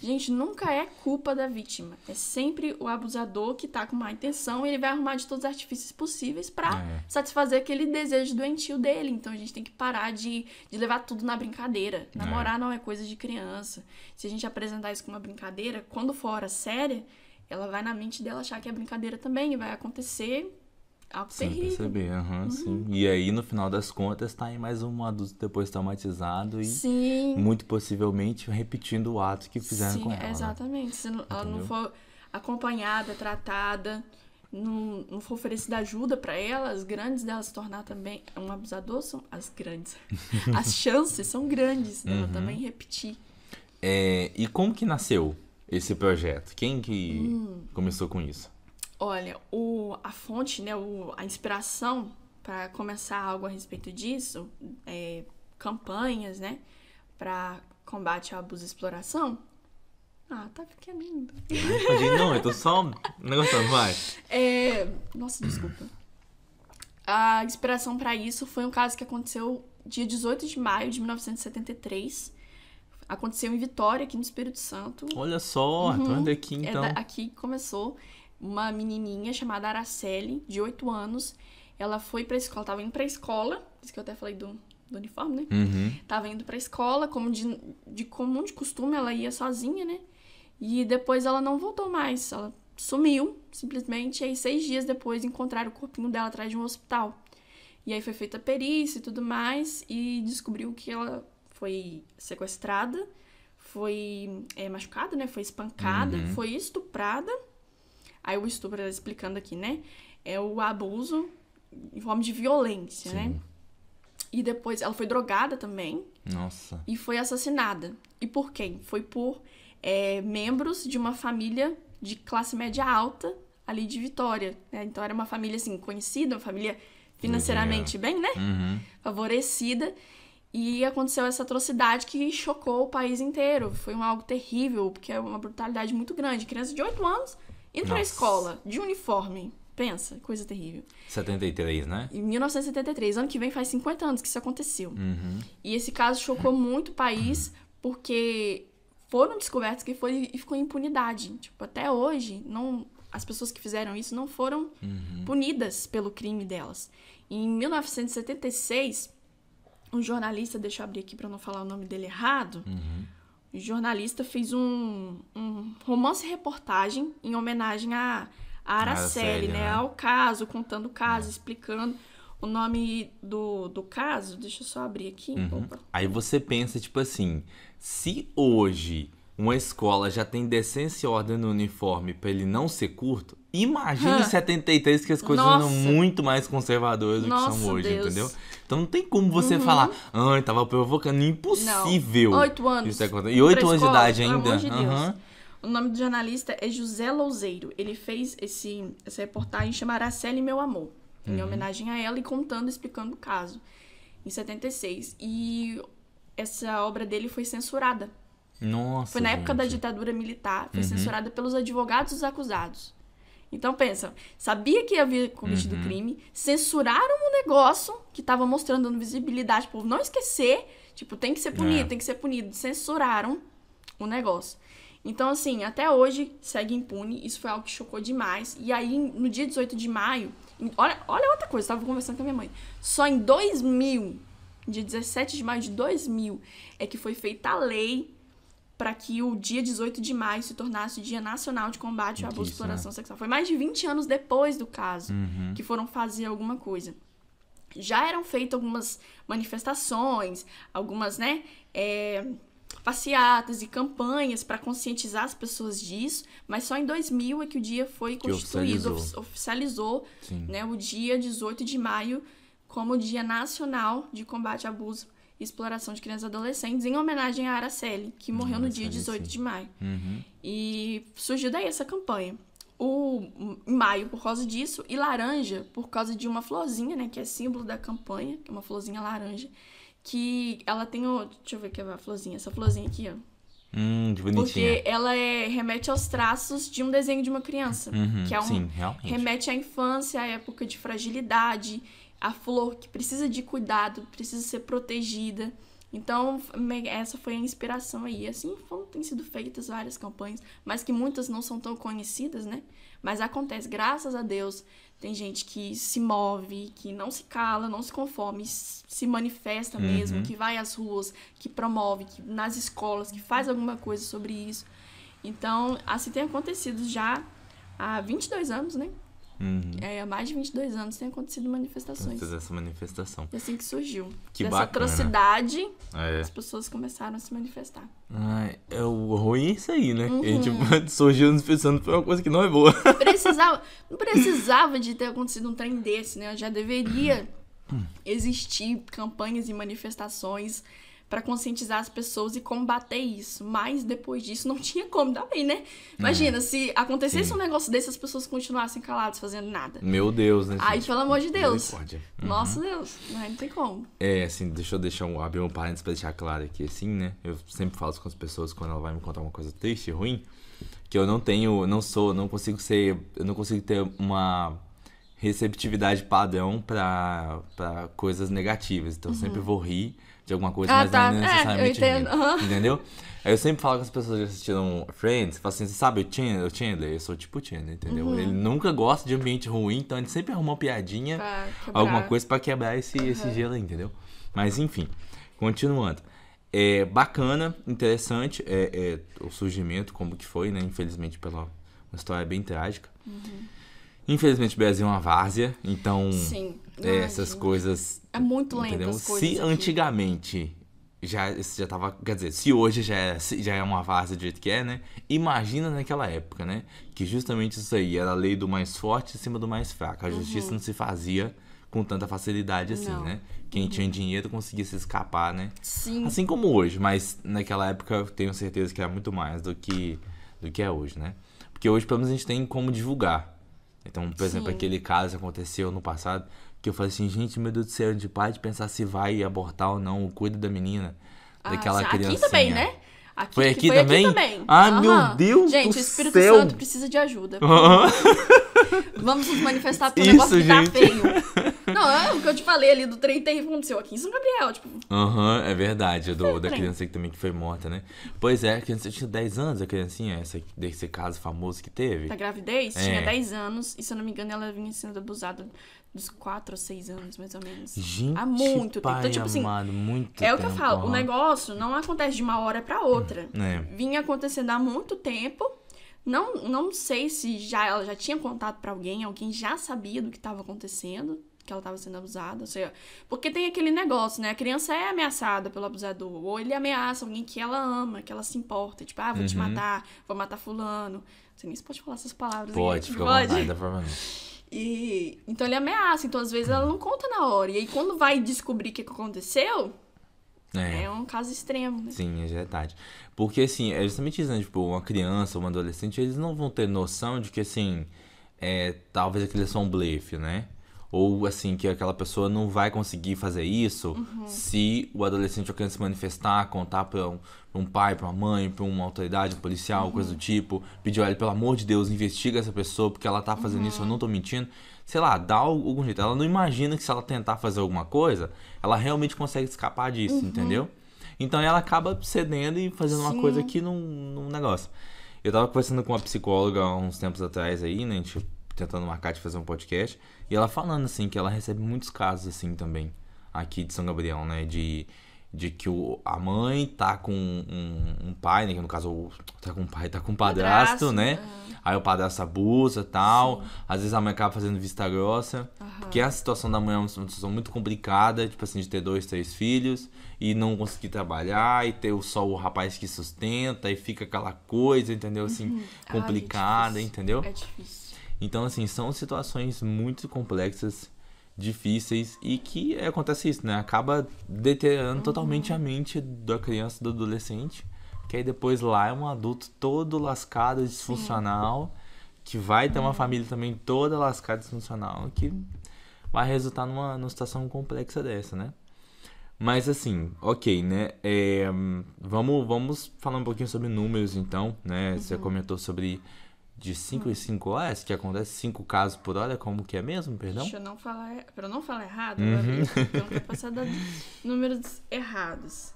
Gente, nunca é culpa da vítima. É sempre o abusador que tá com má intenção e ele vai arrumar de todos os artifícios possíveis pra satisfazer aquele desejo doentio dele. Então a gente tem que parar de levar tudo na brincadeira. Namorar não é coisa de criança. Se a gente apresentar isso como uma brincadeira, quando for hora séria, ela vai na mente dela achar que é brincadeira também e vai acontecer algo terrível. Sem perceber, sim. E aí, no final das contas, tá aí mais um adulto depois traumatizado e muito possivelmente repetindo o ato que fizeram com ela. Exatamente. Se ela não for acompanhada, tratada, não for oferecida ajuda pra ela, as grandes dela se tornar também um abusador são as grandes. As chances são grandes dela também repetir. E como que nasceu esse projeto? Quem que começou com isso? Olha, a fonte, né, a inspiração para começar algo a respeito disso, campanhas, né, para combate ao abuso e exploração. Ah, tá pequenino. Não, eu tô só negociando, vai. Nossa, desculpa. A inspiração para isso foi um caso que aconteceu dia 18 de maio de 1973. Aconteceu em Vitória, aqui no Espírito Santo. Olha só, tô indo aqui então. Aqui começou uma menininha chamada Araceli, de 8 anos. Ela foi pra escola, tava indo pra escola, por isso que eu até falei do uniforme, né? Tava indo pra escola, como de comum de costume, ela ia sozinha, né? E depois ela não voltou mais, ela sumiu, simplesmente. E aí 6 dias depois encontraram o corpinho dela atrás de um hospital. E aí foi feita a perícia e tudo mais, e descobriu que ela foi sequestrada, foi machucada, né? Foi espancada, foi estuprada. Aí o estupro, explicando aqui, né? É o abuso em forma de violência, né? E depois ela foi drogada também. Nossa. E foi assassinada. E por quem? Foi por membros de uma família de classe média alta ali de Vitória, né? Então era uma família, assim, conhecida, uma família financeiramente bem, né? Favorecida. E aconteceu essa atrocidade que chocou o país inteiro. Foi algo terrível, porque é uma brutalidade muito grande. Criança de 8 anos indo pra escola, de uniforme. Pensa, coisa terrível. 73, né? Em 1973. Ano que vem faz 50 anos que isso aconteceu. E esse caso chocou muito o país, porque foram descobertos que ficou em impunidade. Tipo, até hoje, as pessoas que fizeram isso não foram punidas pelo crime delas. Em 1976, um jornalista, deixa eu abrir aqui pra não falar o nome dele errado, o jornalista fez um romance-reportagem em homenagem a Araceli, né? Ao caso, contando o caso, explicando o nome do caso. Deixa eu só abrir aqui. Aí você pensa, tipo assim, se hoje uma escola já tem decência e ordem no uniforme pra ele não ser curto, imagina em 73 que as coisas eram muito mais conservadoras do que são hoje, entendeu? Então não tem como você falar, tava provocando, impossível. Não. 8 anos. E 8 anos de idade ainda. Pelo amor de Deus. O nome do jornalista é José Louzeiro. Ele fez essa reportagem chamada Araceli, Meu Amor, em homenagem a ela e contando, explicando o caso, em 76. E essa obra dele foi censurada. Nossa, foi na época da ditadura militar, foi censurada pelos advogados dos acusados. Então pensa, sabia que havia cometido crime, censuraram um negócio que estava mostrando, dando visibilidade pro povo não esquecer, tipo, tem que ser punido, tem que ser punido. Censuraram o negócio. Então, assim, até hoje segue impune, isso foi algo que chocou demais. E aí, no dia 18 de maio, olha outra coisa, eu tava conversando com a minha mãe, só em 2000, dia 17 de maio de 2000, é que foi feita a lei para que o dia 18 de maio se tornasse o Dia Nacional de Combate ao Abuso e Exploração Sexual. Foi mais de 20 anos depois do caso que foram fazer alguma coisa. Já eram feitas algumas manifestações, algumas, né, passeatas e campanhas para conscientizar as pessoas disso, mas só em 2000 é que o dia foi constituído, oficializou, né, o dia 18 de maio como o Dia Nacional de Combate ao Abuso e Exploração de Crianças e Adolescentes, em homenagem a Araceli, que morreu no dia 18 de maio. E surgiu daí essa campanha. Em maio, por causa disso, e laranja, por causa de uma florzinha, né, que é símbolo da campanha, que é uma florzinha laranja, que ela tem deixa eu ver que é a florzinha, essa florzinha aqui, ó. Que bonitinha. Porque ela remete aos traços de um desenho de uma criança. Que é sim, realmente. Remete à infância, à época de fragilidade, a flor que precisa de cuidado, precisa ser protegida. Então, essa foi a inspiração aí. Assim, têm sido feitas várias campanhas, mas que muitas não são tão conhecidas, né? Mas acontece, graças a Deus, tem gente que se move, que não se cala, não se conforme, se manifesta mesmo, que vai às ruas, que promove, que nas escolas, que faz alguma coisa sobre isso. Então, assim tem acontecido já há 22 anos, né? Há mais de 22 anos tem acontecido manifestações. Essa manifestação. É assim que surgiu. Que dessa bacana. Atrocidade, as pessoas começaram a se manifestar. O ruim é isso aí, né? A gente surgiu nos pensando que foi uma coisa que não é boa. Não precisava de ter acontecido um trem desse, né? Já deveria existir campanhas e manifestações para conscientizar as pessoas e combater isso. Mas depois disso não tinha como também, né? Imagina, se acontecesse um negócio desse, as pessoas continuassem caladas, fazendo nada. Meu Deus, né? Ai, pelo amor de Deus. Misericórdia. Nossa Deus, não tem como. Assim, deixa eu abrir um parênteses pra deixar claro aqui, assim, né? Eu sempre falo com as pessoas quando ela vai me contar uma coisa triste, ruim, que eu não consigo ter uma receptividade padrão pra coisas negativas. Então eu sempre vou rir de alguma coisa, mas não é necessariamente rir, entendeu? Aí eu sempre falo com as pessoas que assistiram Friends, falo assim, você sabe o Chandler? Eu sou tipo o Chandler, entendeu? Ele nunca gosta de ambiente ruim, então ele sempre arruma uma piadinha, alguma coisa pra quebrar esse gelo aí, entendeu? Mas enfim, continuando. Bacana, interessante o surgimento, como que foi, né? Infelizmente uma história bem trágica. Infelizmente o Brasil é uma várzea, então essas coisas... É muito lento, entendeu? as coisas Se antigamente já tava... Quer dizer, se hoje já é uma várzea do jeito que é, né? Imagina naquela época, né? Que justamente isso aí era a lei do mais forte em cima do mais fraco. A justiça não se fazia com tanta facilidade assim, né? Quem tinha dinheiro conseguia se escapar, né? Sim. Assim como hoje, mas naquela época eu tenho certeza que era muito mais do que é hoje, né? Porque hoje pelo menos a gente tem como divulgar. Então, por exemplo, aquele caso que aconteceu no passado, que eu falei assim, gente, meu Deus do céu, de pai de pensar se vai abortar ou não, cuida da menina, daquela criancinha. Aqui também, né? Foi aqui também? Meu Deus gente, do o Espírito céu. Santo precisa de ajuda. Vamos nos manifestar porque o negócio que tá feio. Não, é o que eu te falei ali do trem terrível que aconteceu aqui em São Gabriel, tipo... É verdade, da criança também que foi morta, né? Pois é, a criança tinha 10 anos, a criancinha, desse caso famoso que teve. Da gravidez, tinha 10 anos, e se eu não me engano ela vinha sendo abusada dos 4 ou 6 anos, mais ou menos. Gente, há muito pai tempo. Então, tipo assim, amado, muito é tempo, o que eu falo, o negócio não acontece de uma hora pra outra. Vinha acontecendo há muito tempo. Não sei se ela já tinha contado pra alguém já sabia do que estava acontecendo, que ela estava sendo abusada, ou seja, porque tem aquele negócio, né? A criança é ameaçada pelo abusador, ou ele ameaça alguém que ela ama, que ela se importa, tipo, vou te matar, vou matar fulano. Não sei nem se pode falar essas palavras. Pode, fica à vontade, dá pra mim. Então ele ameaça, então às vezes ela não conta na hora, e aí quando vai descobrir o que aconteceu... É um caso extremo, né? Sim, é verdade. Porque, assim, é justamente isso, né? Tipo, uma criança ou uma adolescente, eles não vão ter noção de que, assim, talvez aquilo é só um blefe, né? Ou, assim, que aquela pessoa não vai conseguir fazer isso se o adolescente ou criança se manifestar, contar pra um pai, pra uma mãe, pra uma autoridade, um policial, coisa do tipo, pedir, olha, pelo amor de Deus, investiga essa pessoa porque ela tá fazendo isso, eu não tô mentindo. Sei lá, dá algum jeito. Ela não imagina que se ela tentar fazer alguma coisa, ela realmente consegue escapar disso, entendeu? Então ela acaba cedendo e fazendo uma coisa aqui num negócio. Eu tava conversando com uma psicóloga há uns tempos atrás aí, né? A gente tentando marcar de fazer um podcast. E ela falando, assim, que ela recebe muitos casos, assim, também, aqui de São Gabriel, né? De de que a mãe tá com um pai, né? Que no caso tá com um pai, tá com um padrasto, né? Aí o padrasto abusa e tal. Sim. Às vezes a mãe acaba fazendo vista grossa. Porque a situação da mãe é uma situação muito complicada, tipo assim, de ter 2, 3 filhos e não conseguir trabalhar e ter só o rapaz que sustenta e fica aquela coisa, entendeu? Assim, complicada, entendeu? É difícil. Então, assim, são situações muito complexas, difíceis e que acontece isso, né? Acaba deteriorando totalmente a mente da criança, do adolescente, que aí depois lá é um adulto todo lascado, disfuncional, que vai ter uma família também toda lascada, disfuncional, que vai resultar numa situação complexa dessa, né? Mas assim, ok, né? Vamos falar um pouquinho sobre números, então, né? Você comentou sobre de 5 em 5 horas, que acontece 5 casos por hora, como que é mesmo, perdão? Deixa eu não falar, pra não falar errado, agora, porque eu não quero passar números errados.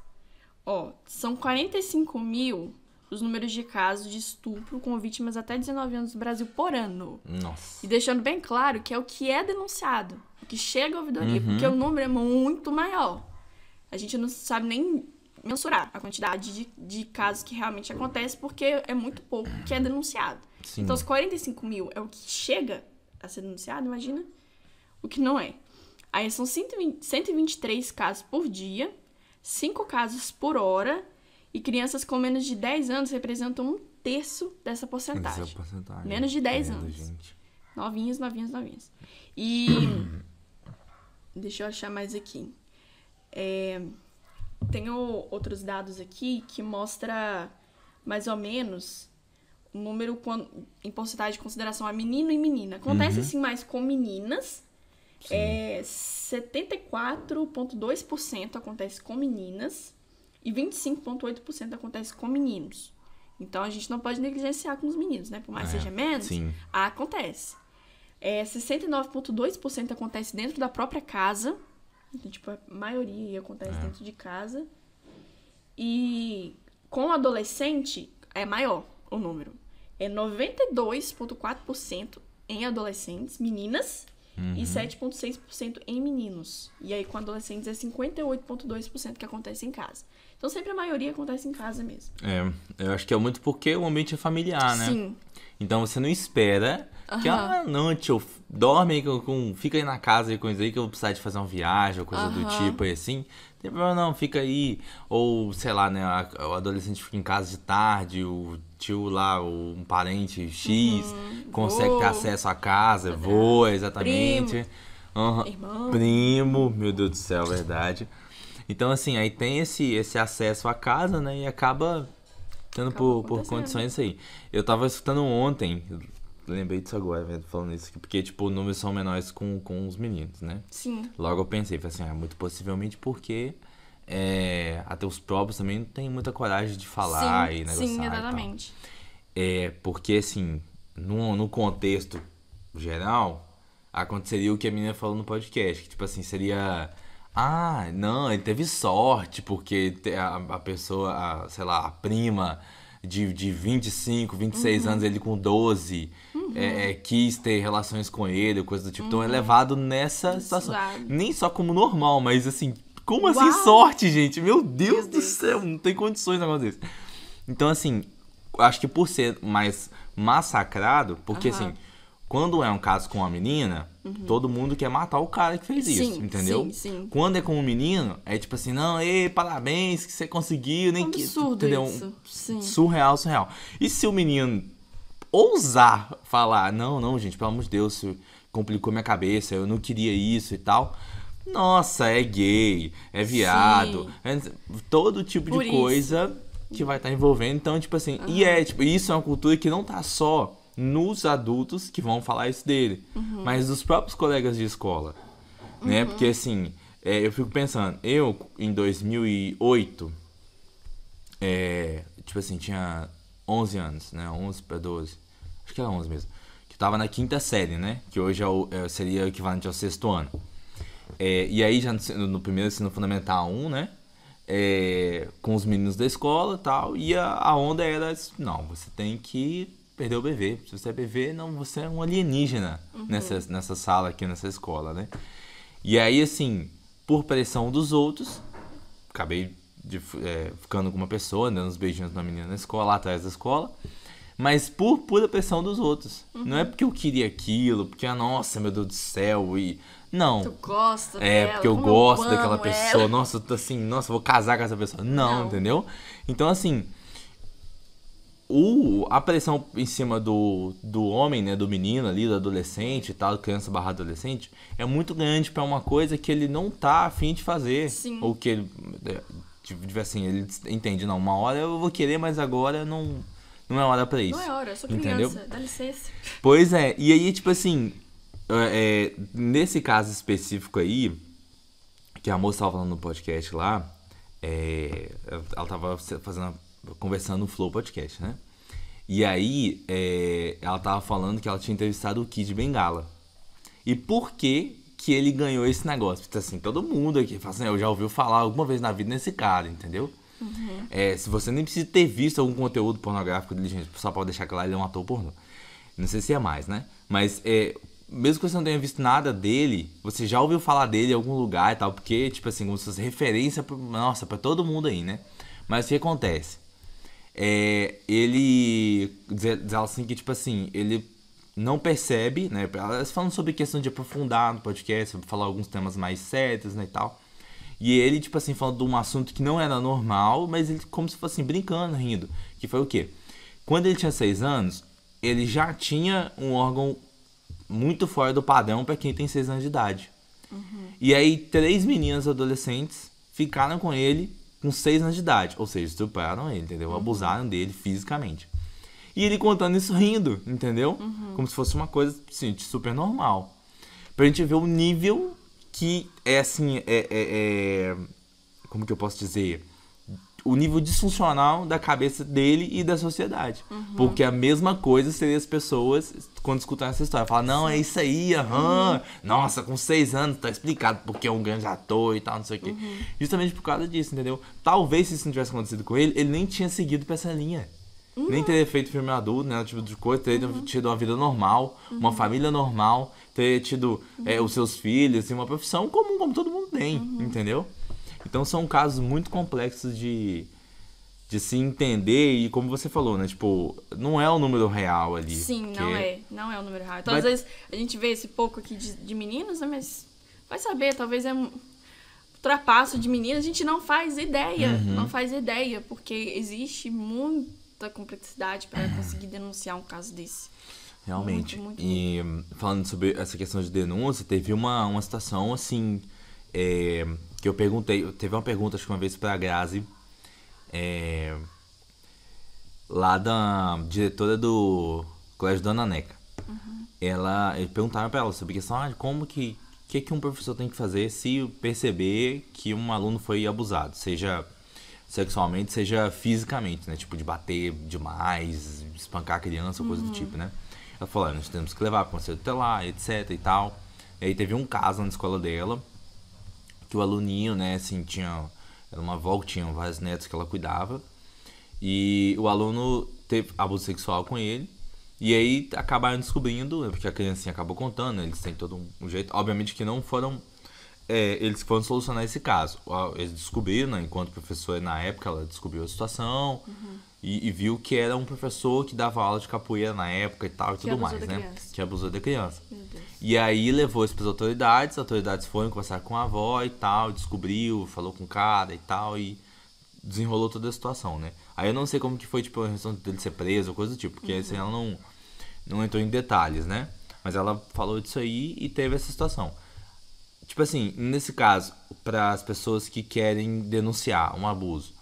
Ó, são 45 mil os números de casos de estupro com vítimas até 19 anos no Brasil por ano. Nossa. E deixando bem claro que é o que é denunciado, o que chega à ouvidoria, porque o número é muito maior. A gente não sabe nem mensurar a quantidade de casos que realmente acontecem, porque é muito pouco que é denunciado. Sim. Então, os 45 mil é o que chega a ser denunciado, imagina o que não é. Aí são 123 casos por dia, 5 casos por hora, e crianças com menos de 10 anos representam 1/3 dessa porcentagem. Essa porcentagem. Menos de 10 anos. Gente. Novinhas. E deixa eu achar mais aqui. Tenho outros dados aqui que mostra mais ou menos o número em porcentagem de consideração a menino e menina. Acontece assim mais com meninas. 74,2% acontece com meninas e 25,8% acontece com meninos. Então a gente não pode negligenciar com os meninos, né? Por mais que seja menos, acontece. 69,2% acontece dentro da própria casa. Então, tipo, a maioria acontece dentro de casa. E com adolescente é maior o número. É 92,4% em adolescentes, meninas, e 7,6% em meninos. E aí com adolescentes é 58,2% que acontece em casa. Então sempre a maioria acontece em casa mesmo. Eu acho que é muito porque o ambiente é familiar, né? Sim. Então você não espera que não, tio, dorme aí, fica aí na casa e coisa aí que eu vou precisar de fazer uma viagem ou coisa do tipo aí assim. Não tem problema não, fica aí. Ou, sei lá, né, o adolescente fica em casa de tarde, o tio lá, um parente X, consegue ter acesso à casa, voa, exatamente. Irmão. Primo, meu Deus do céu, verdade. Então, assim, aí tem esse acesso à casa, né, e acaba tendo por condições aí. Eu tava escutando ontem, lembrei disso agora, velho, falando isso aqui, porque, tipo, os números são menores com os meninos, né? Sim. Logo eu pensei, falei assim, muito possivelmente porque até os próprios também não tem muita coragem de falar e negociar. Sim, exatamente. Porque, assim, no contexto geral, aconteceria o que a menina falou no podcast, que, tipo assim, seria... não, ele teve sorte, porque a pessoa, sei lá, a prima de 25, 26 anos, ele com 12, quis ter relações com ele, coisa do tipo. Então é levado nessa situação. Nem só como normal, mas assim, como assim sorte, gente? Meu Deus do céu, não tem condições de negócio desse. Então, assim, acho que por ser mais massacrado, porque assim... Quando é um caso com uma menina, todo mundo quer matar o cara que fez isso, entendeu? Sim. Quando é com um menino, é tipo assim, não, parabéns que você conseguiu, nem que... Entendeu? Isso. Sim. Surreal. E se o menino ousar falar, não, gente, pelo amor de Deus, isso complicou minha cabeça, eu não queria isso e tal... Nossa, é gay, é viado, todo tipo de coisa que vai estar envolvendo. Então, tipo assim, isso é uma cultura que não tá só... nos adultos que vão falar isso dele, mas dos próprios colegas de escola, né? Porque assim, eu fico pensando, eu em 2008, tipo assim, tinha 11 anos, né? 11 para 12, acho que era 11 mesmo, que tava na 5ª série, né? Que hoje seria o equivalente ao 6º ano. E aí já no primeiro ensino fundamental 1, né? Com os meninos da escola e tal, e a onda era, não, você tem que perder o bebê. Se você é bebê, não, você é um alienígena nessa sala aqui, nessa escola, né? E aí, assim, por pressão dos outros, acabei ficando com uma pessoa, dando uns beijinhos na menina na escola, lá atrás da escola. Mas por pura pressão dos outros. Não é porque eu queria aquilo, porque, nossa, meu Deus do céu, e... Não. Tu gosta dela, porque eu gosto daquela pessoa. Ela. Nossa, assim, nossa, vou casar com essa pessoa. Não, entendeu? Então, assim, a pressão em cima do homem, né, do menino ali, do adolescente e tal, criança / adolescente, é muito grande pra uma coisa que ele não tá a fim de fazer. Sim. Ou que ele, assim, ele entende, não, uma hora eu vou querer, mas agora não é hora pra isso. Não é hora, eu sou criança, entendeu? Dá licença. Pois é, e aí, tipo assim, nesse caso específico aí, que a moça tava falando no podcast lá, ela tava conversando no Flow Podcast, né? E aí, ela tava falando que ela tinha entrevistado o Kid Bengala. E por que ele ganhou esse negócio? Porque assim, todo mundo aqui fala assim, eu já ouviu falar alguma vez na vida nesse cara, entendeu? Uhum. Se você nem precisa ter visto algum conteúdo pornográfico dele, gente, só pode deixar claro, ele é um ator pornô. Não sei se é mais, né? Mas mesmo que você não tenha visto nada dele, você já ouviu falar dele em algum lugar e tal, porque, tipo assim, como se fosse referência pra todo mundo aí, né? Mas o que acontece? Ele diz assim que, tipo assim, ele não percebe, né? Elas falando sobre questão de aprofundar no podcast, sobre falar alguns temas mais sérios, né, e tal. E ele, tipo assim, falando de um assunto que não era normal, mas ele como se fosse assim, brincando, rindo. Que foi o quê? Quando ele tinha 6 anos, ele já tinha um órgão muito fora do padrão pra quem tem 6 anos de idade. Uhum. E aí, 3 meninas adolescentes ficaram com ele com 6 anos de idade. Ou seja, estupraram ele, entendeu? Abusaram dele fisicamente. E ele contando isso rindo, entendeu? Uhum. Como se fosse uma coisa, assim, super normal. Pra gente ver o nível que assim, como que eu posso dizer? O nível disfuncional da cabeça dele e da sociedade. Uhum. Porque a mesma coisa seria as pessoas, quando escutarem essa história, falar, não, é isso aí, nossa, com 6 anos tá explicado porque é um grande ator e tal, não sei o quê. Justamente por causa disso, entendeu? Talvez se isso não tivesse acontecido com ele, ele nem tinha seguido pra essa linha. Nem teria feito filme adulto, né? Tipo de coisa, teria tido uma vida normal, uma família normal, teria tido os seus filhos, assim, uma profissão comum, como todo mundo tem, entendeu? Então são casos muito complexos de se entender e, como você falou, né? Tipo, não é o número real ali. Sim, não é o número real. Então, às vezes, a gente vê esse pouco aqui de meninos, né? Mas vai saber, talvez é um ultrapasso de meninas, a gente não faz ideia. Não faz ideia, porque existe muita complexidade para conseguir denunciar um caso desse. Realmente. Muito. E falando sobre essa questão de denúncia, teve uma situação assim, que eu perguntei, teve uma pergunta acho que uma vez pra Grazi, lá da diretora do Colégio Dona Neca. Eles perguntaram pra ela sobre a questão de como que um professor tem que fazer se perceber que um aluno foi abusado, seja sexualmente, seja fisicamente, né? Tipo, de bater demais, espancar a criança, coisa do tipo, né? Ela falou, nós temos que levar para o conselho tutelar, etc e tal. E aí teve um caso na escola dela, que o aluninho, né, assim, era uma avó que tinha vários netos que ela cuidava, e o aluno teve abuso sexual com ele, e aí acabaram descobrindo, porque a criancinha acabou contando, eles têm todo um jeito, obviamente que não foram... eles foram solucionar esse caso. Eles descobriram, né, enquanto professora na época, ela descobriu a situação e viu que era um professor que dava aula de capoeira na época e tal e tudo mais, né? Que abusou da criança. E aí levou isso para as autoridades foram conversar com a avó e tal, descobriu, falou com o cara e tal e desenrolou toda a situação, né? Aí eu não sei como que foi, tipo, a questão dele ser preso ou coisa do tipo, porque assim, ela não entrou em detalhes, né? Mas ela falou disso aí e teve essa situação. Tipo assim, nesse caso, para as pessoas que querem denunciar um abuso,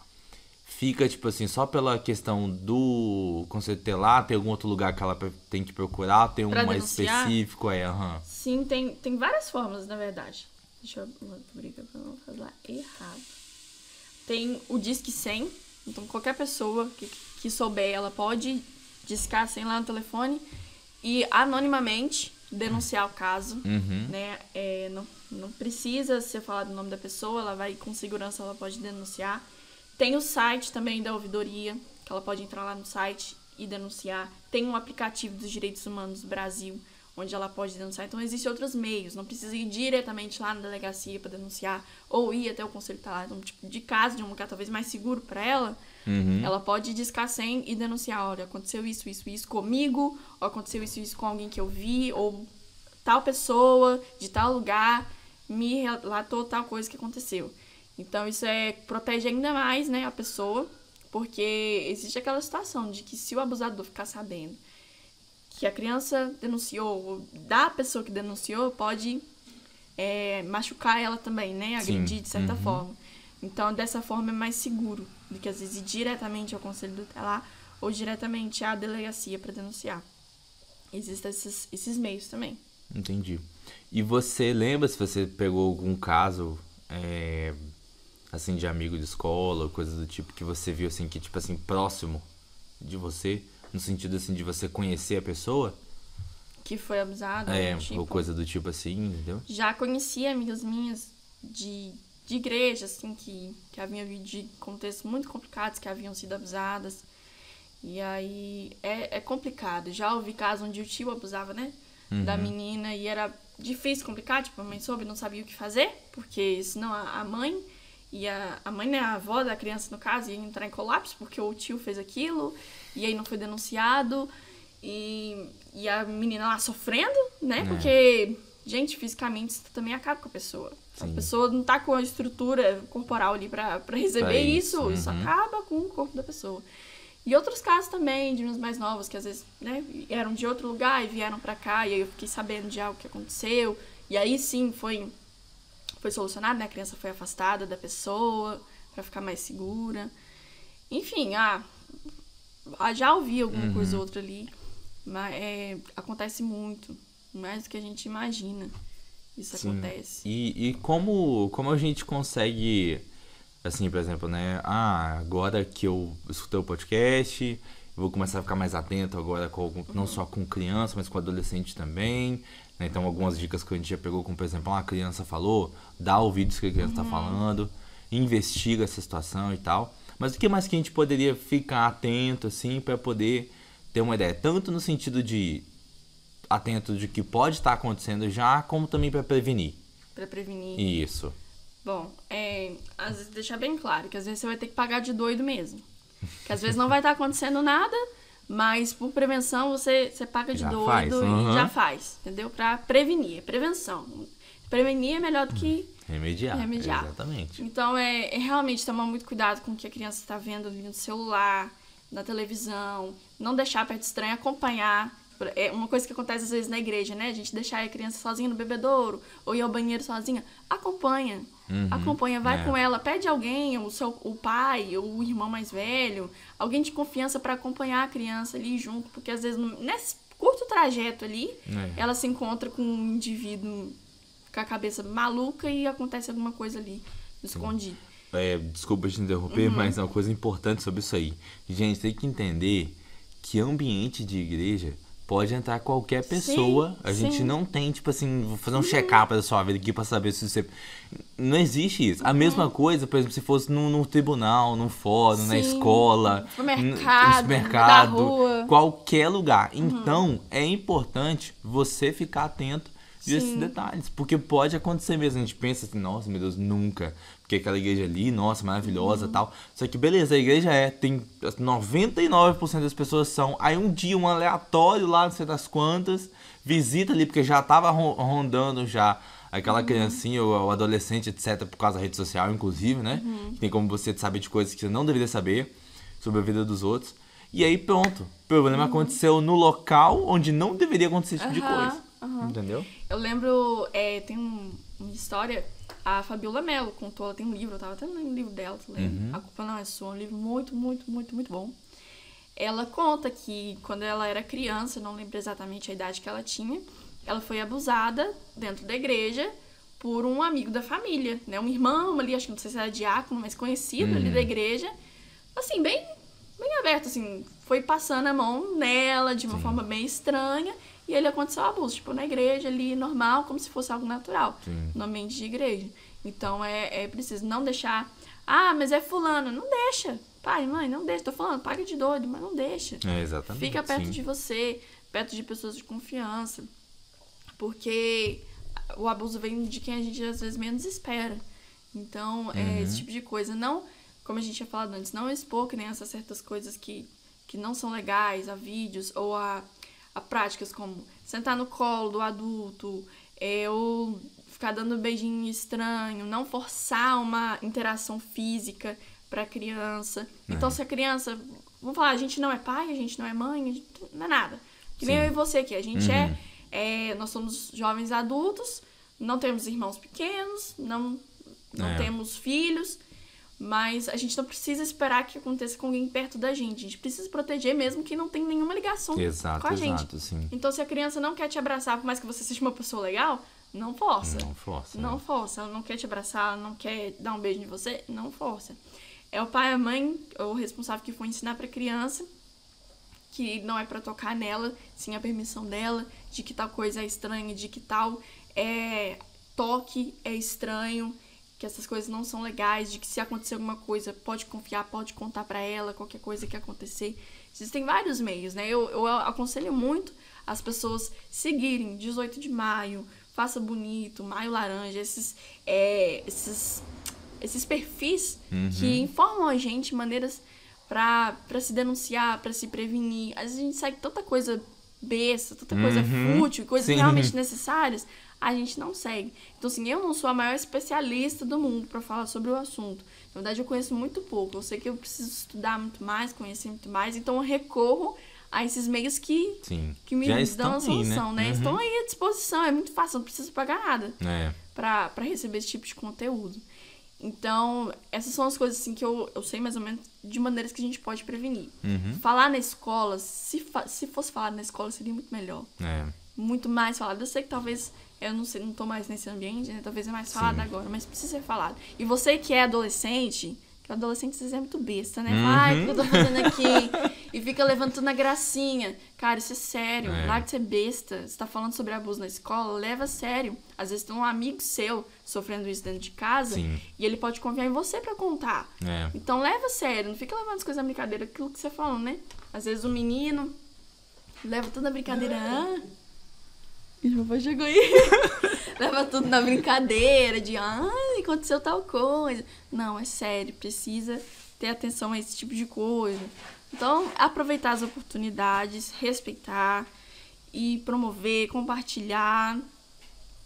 fica, tipo assim, só pela questão do conselho tutelar, tem algum outro lugar que ela tem que procurar, tem um mais específico aí, Sim, tem várias formas, na verdade. Deixa eu abrir pra não falar errado. Tem o Disque 100, então qualquer pessoa que souber, ela pode discar 100 lá no telefone e anonimamente denunciar o caso, né? Não precisa ser falado o nome da pessoa, ela vai com segurança, ela pode denunciar. Tem o site também da ouvidoria, que ela pode entrar lá no site e denunciar. Tem um aplicativo dos Direitos Humanos do Brasil, onde ela pode denunciar. Então, existem outros meios. Não precisa ir diretamente lá na delegacia para denunciar ou ir até o conselho tutelar. Então, tipo, de casa, de um lugar talvez mais seguro para ela, ela pode discar sem e denunciar. Olha, aconteceu isso, isso, isso comigo, ou aconteceu isso, isso com alguém que eu vi, ou tal pessoa de tal lugar me relatou tal coisa que aconteceu. Então, isso protege ainda mais, né, a pessoa, porque existe aquela situação de que se o abusador ficar sabendo que a criança denunciou, ou da pessoa que denunciou, pode machucar ela também, né, agredir de certa forma. Então, dessa forma é mais seguro do que às vezes ir diretamente ao conselho tutelar ou diretamente à delegacia para denunciar. Existem esses meios também. Entendi. E você lembra se você pegou algum caso, assim, de amigo de escola, coisa do tipo, que você viu, assim, que, tipo assim, próximo de você, no sentido, assim, de você conhecer a pessoa? Que foi abusada, tipo, ou coisa do tipo assim, entendeu? Já conheci amigas minhas de igreja, assim, que haviam vindo de contextos muito complicados, que haviam sido abusadas. E aí é complicado. Já ouvi casos onde o tio abusava, né, da menina, e era difícil, complicado, tipo, a mãe soube, não sabia o que fazer, porque senão a mãe e a mãe, né, a avó da criança, no caso, ia entrar em colapso, porque o tio fez aquilo, e aí não foi denunciado, e a menina lá sofrendo, né, porque, gente, fisicamente isso também acaba com a pessoa. Sim. A pessoa não tá com a estrutura corporal ali pra receber isso acaba com o corpo da pessoa. E outros casos também, de uns mais novos, que às vezes, né, eram de outro lugar e vieram pra cá, e aí eu fiquei sabendo de algo que aconteceu, e aí sim foi solucionado, né, a criança foi afastada da pessoa pra ficar mais segura. Enfim, já ouvi alguma coisa ou outra ali, mas acontece muito, mais do que a gente imagina, isso acontece. E como a gente consegue... Assim, por exemplo, né? Agora que eu escutei o podcast, eu vou começar a ficar mais atento agora, não só com criança, mas com adolescente também. Né? Então, algumas dicas que a gente já pegou, como, por exemplo, a criança falou, dá ouvidos que a criança está falando, investiga essa situação e tal. Mas o que mais que a gente poderia ficar atento, assim, para poder ter uma ideia? Tanto no sentido de atento de que pode estar acontecendo já, como também para prevenir. Para prevenir. Isso. Bom, às vezes deixar bem claro que às vezes você vai ter que pagar de doido mesmo. Que às vezes não vai estar acontecendo nada, mas por prevenção você paga de doido e já faz, entendeu? Pra prevenir, é prevenção. Prevenir é melhor do que remediar. Exatamente. Então é realmente tomar muito cuidado com o que a criança está vendo ali no celular, na televisão, não deixar perto estranho, acompanhar. É uma coisa que acontece às vezes na igreja, né? A gente deixar a criança sozinha no bebedouro ou ir ao banheiro sozinha. Acompanha, vai com ela, pede alguém, o pai ou o irmão mais velho, alguém de confiança para acompanhar a criança ali junto, porque às vezes nesse curto trajeto ali, ela se encontra com um indivíduo com a cabeça maluca e acontece alguma coisa ali, escondido. Desculpa te interromper, mas é uma coisa importante sobre isso aí. Gente, tem que entender que ambiente de igreja pode entrar qualquer pessoa. Sim, a gente não tem, tipo assim, vou fazer um check-up da sua vida aqui pra saber se você... Não existe isso. A mesma coisa, por exemplo, se fosse num tribunal, num fórum, na escola, no supermercado, na rua. qualquer lugar. Então, é importante você ficar atento desses detalhes. Porque pode acontecer mesmo. A gente pensa assim, nossa, meu Deus, nunca. Porque aquela igreja ali, nossa, maravilhosa e tal. Só que beleza, a igreja tem 99% das pessoas são. Aí um dia, um aleatório lá, não sei das quantas, visita ali, porque já tava rondando já aquela criancinha ou adolescente, etc., por causa da rede social, inclusive, né? Que tem como você saber de coisas que você não deveria saber sobre a vida dos outros. E aí pronto, o problema aconteceu no local onde não deveria acontecer esse tipo de coisa. Entendeu? Eu lembro, tem uma história, a Fabiola Mello contou, ela tem um livro, eu tava até lendo o livro dela, tu lembra? A Culpa Não É Sua, um livro muito, muito, muito, muito bom. Ela conta que quando ela era criança, não lembro exatamente a idade que ela tinha, ela foi abusada dentro da igreja por um amigo da família, né? Um irmão ali, acho que não sei se era diácono, mas conhecido ali da igreja, assim, bem aberto, assim, foi passando a mão nela de uma forma bem estranha. E ele aconteceu o abuso, tipo, na igreja ali, normal, como se fosse algo natural, no ambiente de igreja. Então, é preciso não deixar, mas é fulano, não deixa. Pai, mãe, não deixa, tô falando, paga de doido, mas não deixa. Exatamente. Fica perto de você, perto de pessoas de confiança. Porque o abuso vem de quem a gente às vezes menos espera. Então, esse tipo de coisa. Não, como a gente tinha falado antes, não expor crianças a certas coisas que não são legais, a vídeos ou a práticas como sentar no colo do adulto, ou ficar dando beijinho estranho, não forçar uma interação física pra criança. Então, se a criança... Vamos falar, a gente não é pai, a gente não é mãe, a gente não é nada. Que nem eu e você aqui. A gente nós somos jovens adultos, não temos irmãos pequenos, não temos filhos, mas a gente não precisa esperar que aconteça com alguém perto da gente. A gente precisa proteger mesmo que não tem nenhuma ligação com a gente. Sim. Então, se a criança não quer te abraçar, por mais que você seja uma pessoa legal, não força. Não força. Ela não quer te abraçar, ela não quer dar um beijo em você, não força. É o pai e a mãe, o responsável que for ensinar pra criança que não é pra tocar nela, sem a permissão dela, de que tal coisa é estranha, de que tal toque é estranho, que essas coisas não são legais, de que se acontecer alguma coisa, pode confiar, pode contar pra ela, qualquer coisa que acontecer. Existem vários meios, né? Eu aconselho muito as pessoas seguirem 18 de maio, Faça Bonito, Maio Laranja, esses perfis que informam a gente maneiras pra se denunciar, pra se prevenir. Às vezes a gente segue tanta coisa besta, tanta coisa fútil, coisas realmente necessárias, a gente não segue. Então, assim, eu não sou a maior especialista do mundo pra falar sobre o assunto. Na verdade, eu conheço muito pouco. Eu sei que eu preciso estudar muito mais, conhecer muito mais, então eu recorro a esses meios que me dão a solução, né? Estão aí à disposição, é muito fácil, não preciso pagar nada pra receber esse tipo de conteúdo. Então, essas são as coisas assim que eu sei mais ou menos de maneiras que a gente pode prevenir. Falar na escola, se fosse falar na escola, seria muito melhor. Muito mais falado. Eu sei que talvez, eu não sei, não tô mais nesse ambiente, né? Talvez é mais falado agora, mas precisa ser falado. E você que é adolescente, que o adolescente às vezes é muito besta, né? Ai, o que eu tô fazendo aqui? E fica levantando na gracinha. Cara, isso é sério. Larga de ser besta. Você tá falando sobre abuso na escola, leva a sério. Às vezes tem um amigo seu sofrendo isso dentro de casa e ele pode confiar em você pra contar. Então leva a sério. Não fica levando as coisas na brincadeira. Aquilo que você falou, né? Às vezes o menino leva tudo na brincadeira. Meu pai chegou aí. Leva tudo na brincadeira de aconteceu tal coisa. Não, é sério, precisa ter atenção a esse tipo de coisa. Então, aproveitar as oportunidades, respeitar e promover, compartilhar.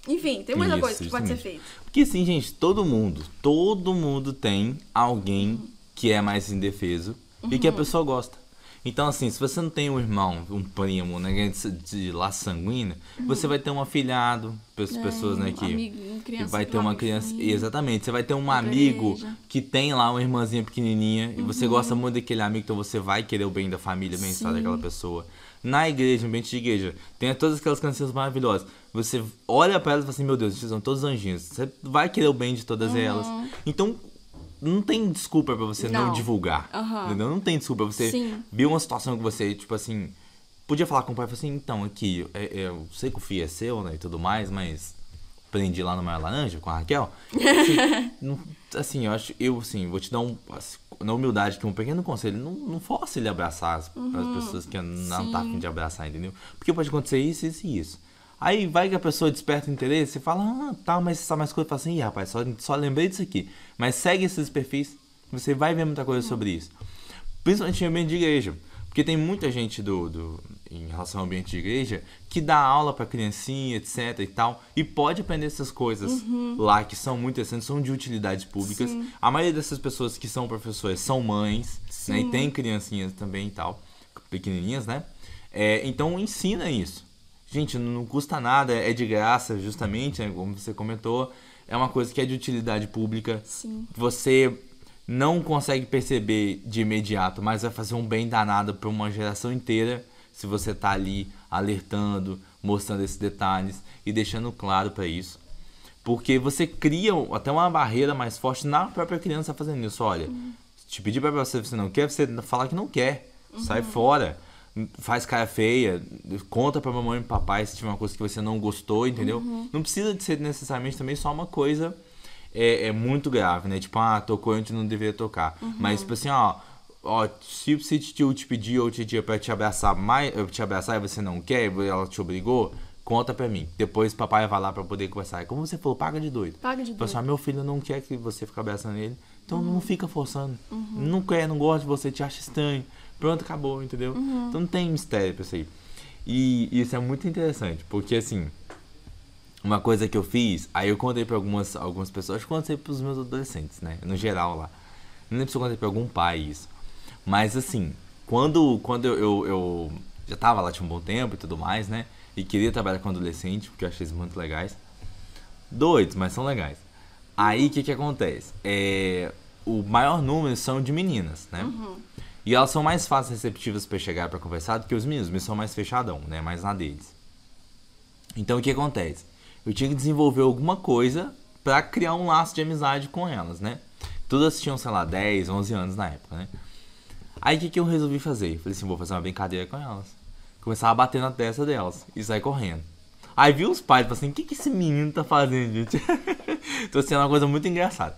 Enfim, tem muita coisa que pode ser feita. Porque assim, gente, todo mundo tem alguém que é mais indefeso e que a pessoa gosta. Então, assim, se você não tem um irmão, um primo, né, de laço sanguíneo, você vai ter um afilhado, pessoas, né, que vai ter uma criança, exatamente, você vai ter um amigo que tem lá uma irmãzinha pequenininha e você gosta muito daquele amigo, então você vai querer o bem da família, o bem-estar daquela pessoa. Na igreja, no ambiente de igreja, tem todas aquelas canções maravilhosas. Você olha pra elas e fala assim, meu Deus, eles são todos anjinhos. Você vai querer o bem de todas elas. Então, não tem desculpa pra você não divulgar, entendeu? Não tem desculpa pra você ver uma situação que você, tipo assim, podia falar com o pai e falar assim, então, aqui, eu sei que o filho é seu, né, e tudo mais, mas aprendi lá no Maio Laranja com a Raquel. Assim, eu vou te dar na humildade, que um pequeno conselho, não force ele a abraçar as pessoas que não tá afim de abraçar, entendeu? Porque pode acontecer isso, isso e isso. Aí vai que a pessoa desperta o interesse e fala, mas você sabe mais coisa. Fala assim, rapaz, só lembrei disso aqui. Mas segue esses perfis, você vai ver muita coisa sobre isso. Principalmente em ambiente de igreja. Porque tem muita gente em relação ao ambiente de igreja que dá aula pra criancinha, etc e tal. E pode aprender essas coisas lá que são muito interessantes, são de utilidades públicas. A maioria dessas pessoas que são professores são mães, né? E tem criancinhas também e tal, pequenininhas, né? Então ensina isso. Gente, não custa nada, é de graça, justamente, né, como você comentou. É uma coisa que é de utilidade pública. Você não consegue perceber de imediato, mas vai fazer um bem danado para uma geração inteira se você tá ali alertando, mostrando esses detalhes e deixando claro para isso. Porque você cria até uma barreira mais forte na própria criança fazendo isso. Olha, te pedir para você não quer, você falar que não quer. Sai fora. Faz cara feia, conta pra mamãe e papai se tiver uma coisa que você não gostou, entendeu? Não precisa de ser necessariamente também só uma coisa muito grave, né? Tipo, tocou onde não deveria tocar. Mas, tipo assim, se tio te pedir ou te pra te abraçar e você não quer, ela te obrigou, conta pra mim. Depois papai vai lá pra poder conversar. Como você falou, paga de doido. Paga de doido. Meu filho não quer que você fique abraçando ele, então não fica forçando. Não quer, não gosta de você, te acha estranho. Pronto, acabou, entendeu? Então não tem mistério pra isso aí. E isso é muito interessante, porque assim, uma coisa que eu fiz, aí eu contei pra algumas pessoas, eu contei pros meus adolescentes, né? No geral lá. Não lembro se eu contei pra algum pai isso. Mas assim, quando eu já tava lá tinha um bom tempo e tudo mais, né? E queria trabalhar com adolescente, porque eu achei eles muito legais. Doidos, mas são legais. Aí o que acontece? O maior número são de meninas, né? E elas são mais fáceis receptivas pra chegar pra conversar do que os meninos. Os meninos são mais fechadão, né? Mais na deles. Então o que acontece? Eu tinha que desenvolver alguma coisa pra criar um laço de amizade com elas, né? Todas tinham, sei lá, 10, 11 anos na época, né? Aí o que eu resolvi fazer? Falei assim, vou fazer uma brincadeira com elas. Começava a bater na testa delas e sair correndo. Aí vi os pais, assim, o que esse menino tá fazendo, gente? Tô sendo uma coisa muito engraçada.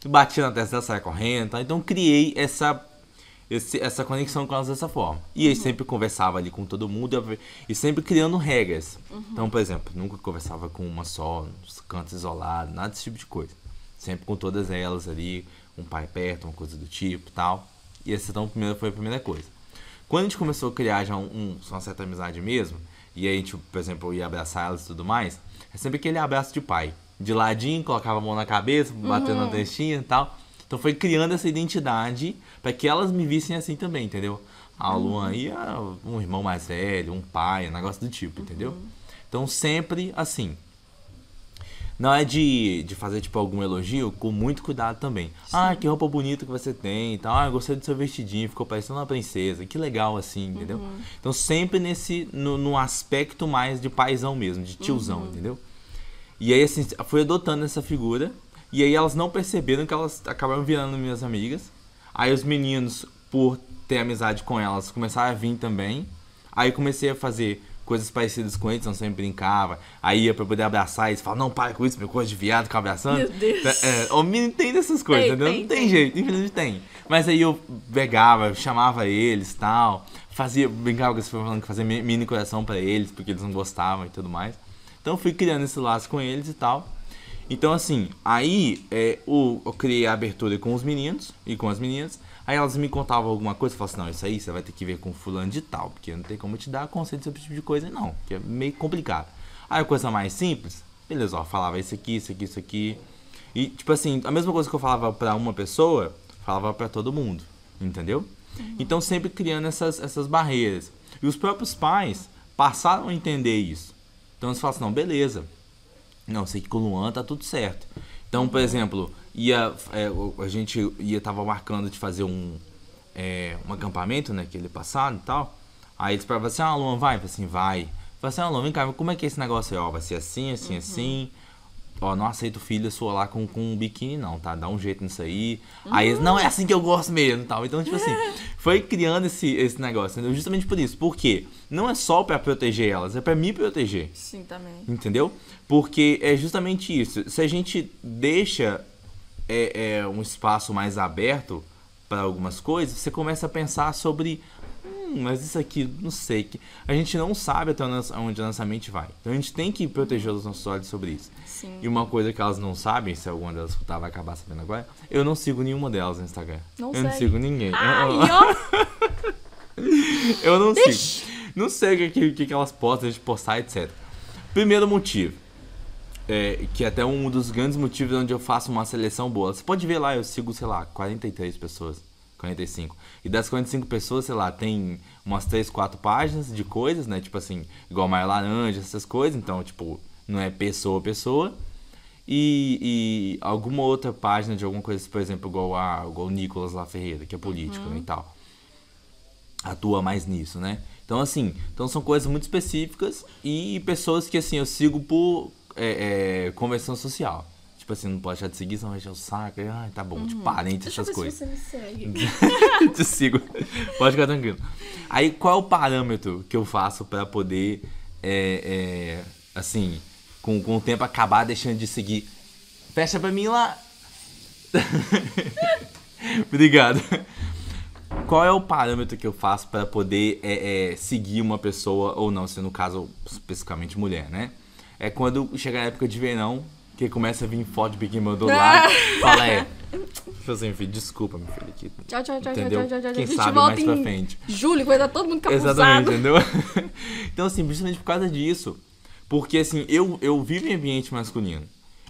Batia na testa delas, saia correndo, tá? Então criei essa conexão com elas dessa forma. E aí sempre conversava ali com todo mundo e sempre criando regras. Então, por exemplo, nunca conversava com uma só, nos cantos isolados, nada desse tipo de coisa. Sempre com todas elas ali, um pai perto, uma coisa do tipo e tal. E essa então foi a primeira coisa. Quando a gente começou a criar já uma certa amizade mesmo, e aí a gente, por exemplo, ia abraçar elas e tudo mais, é sempre aquele abraço de pai. De ladinho, colocava a mão na cabeça, batendo na testinha e tal. Então foi criando essa identidade para que elas me vissem assim também, entendeu? A Luan aí é um irmão mais velho, um pai, um negócio do tipo, entendeu? Então sempre assim. Não é de fazer, tipo, algum elogio, com muito cuidado também. Sim. Ah, que roupa bonita que você tem e tal. Ah, eu gostei do seu vestidinho, ficou parecendo uma princesa. Que legal, assim, entendeu? Então, sempre no aspecto mais de paizão mesmo, de tiozão, entendeu? E aí, assim, fui adotando essa figura. E aí, elas não perceberam que elas acabaram virando minhas amigas. Aí, os meninos, por ter amizade com elas, começaram a vir também. Aí, comecei a fazer coisas parecidas com eles, então sempre brincava. Aí ia pra poder abraçar eles, falava, não, para com isso, meu coisa de viado, ficar abraçando. Meu Deus. O menino tem dessas coisas, entendeu? Não tem jeito, infelizmente tem. Mas aí eu pegava, chamava eles e tal, brincava com eles, falando que fazia mini coração pra eles, porque eles não gostavam e tudo mais. Então fui criando esse laço com eles e tal. Então assim, aí eu criei a abertura com os meninos e com as meninas. Aí elas me contavam alguma coisa, eu falava assim, não, isso aí você vai ter que ver com fulano de tal, porque não tem como eu te dar conceito sobre esse tipo de coisa não, que é meio complicado. Aí a coisa mais simples, beleza, ó, falava isso aqui, isso aqui, isso aqui. E tipo assim, a mesma coisa que eu falava pra uma pessoa, falava pra todo mundo, entendeu? Então sempre criando essas barreiras. E os próprios pais passaram a entender isso. Então eles falam assim, não, beleza, não, sei que com o Luan tá tudo certo. Então, por exemplo, a gente tava marcando de fazer um acampamento, né, aquele passado e tal. Aí eles falavam assim, Luan, vai? Eu falei assim, vai. Eu falei assim, Luan, vem cá, como é que é esse negócio aí? Ó, vai ser assim, assim, assim. Ó, não aceito filha sua lá com um biquíni não, tá? Dá um jeito nisso aí. Aí eles, não, é assim que eu gosto mesmo, tal. Então, tipo assim, foi criando esse negócio, entendeu? Justamente por isso. Por quê? Não é só pra proteger elas, é pra me proteger. Sim, também. Entendeu? Porque é justamente isso. Se a gente deixa um espaço mais aberto para algumas coisas, você começa a pensar sobre mas isso aqui, não sei. A gente não sabe até onde a nossa mente vai. Então a gente tem que proteger os nossos olhos sobre isso. Sim. E uma coisa que elas não sabem, se alguma delas escutar vai acabar sabendo agora, eu não sigo nenhuma delas no Instagram. Não sigo ninguém. Ai, ó. Eu não sigo. Não sei o que elas postam, de postar, etc. Primeiro motivo. Que é até um dos grandes motivos onde eu faço uma seleção boa. Você pode ver lá, eu sigo, sei lá, 43 pessoas. 45. E das 45 pessoas, sei lá, tem umas 3, 4 páginas de coisas, né? Tipo assim, igual Maio Laranja, essas coisas. Então, tipo, não é pessoa a pessoa. E alguma outra página de alguma coisa, por exemplo, igual o Nicolas lá Ferreira, que é político, né, e tal. Atua mais nisso, né? Então, assim, são coisas muito específicas e pessoas que, assim, eu sigo por conversão social. Tipo assim, não pode deixar de seguir, senão vai encher o saco. Ai, tá bom, tipo, parente, essas coisas. Deixa eu ver se você me segue. Te sigo. Pode ficar tranquilo. Aí, qual é o parâmetro que eu faço pra poder, assim, com o tempo acabar deixando de seguir? Fecha pra mim lá. Obrigado. qual é o parâmetro que eu faço para poder seguir uma pessoa ou não, se no caso especificamente mulher, né? É quando chega a época de verão, que começa a vir foto de biquíni do lado, fala, tipo assim, filho, desculpa, meu filho, aqui. Tchau. Entendeu? Quem sabe mais pra frente. Julho, vai dar todo mundo capuzado. Exatamente, entendeu? Então, assim, principalmente por causa disso. Porque, assim, eu vivo em ambiente masculino.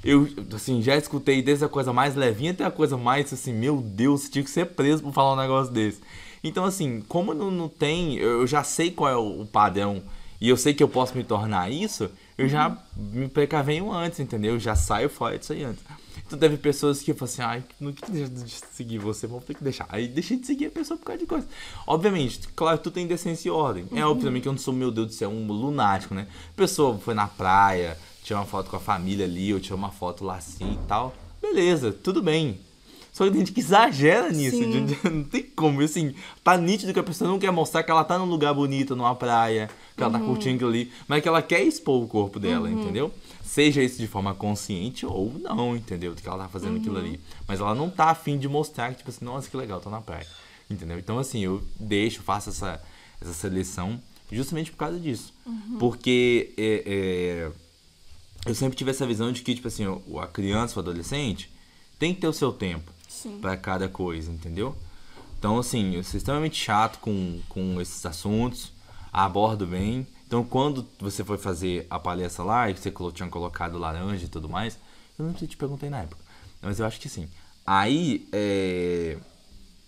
Eu, assim, já escutei desde a coisa mais levinha até a coisa mais, assim, meu Deus, tinha que ser preso por falar um negócio desse. Então, assim, como não tem, eu já sei qual é o padrão e eu sei que eu posso me tornar isso, eu já me precavenho antes, entendeu? Eu já saio fora disso aí antes. Então, teve pessoas que falam assim, ai, não quero deixar de seguir você, vou ter que deixar. Aí, deixei de seguir a pessoa por causa de coisa. Obviamente, claro, tudo tem decência e ordem. É óbvio também que eu não sou, meu Deus do céu, um lunático, né? A pessoa foi na praia, tirou uma foto com a família ali, ou tirou uma foto lá assim e tal. Beleza, tudo bem. Só que tem gente que exagera nisso. Não tem como. Assim, tá nítido que a pessoa não quer mostrar que ela tá num lugar bonito, numa praia, que ela tá curtindo aquilo ali, mas que ela quer expor o corpo dela, entendeu? Seja isso de forma consciente ou não, entendeu? Que ela tá fazendo aquilo ali. Mas ela não tá afim de mostrar que, tipo assim, nossa, que legal, tô na praia. Entendeu? Então, assim, eu faço essa seleção justamente por causa disso. Porque eu sempre tive essa visão de que, tipo assim, a criança, o adolescente, tem que ter o seu tempo para cada coisa, entendeu? Então, assim, eu sou extremamente chato com esses assuntos, abordo bem. Então, quando você foi fazer a palestra lá e você tinha colocado laranja e tudo mais, eu não te perguntei na época, mas eu acho que sim. Aí,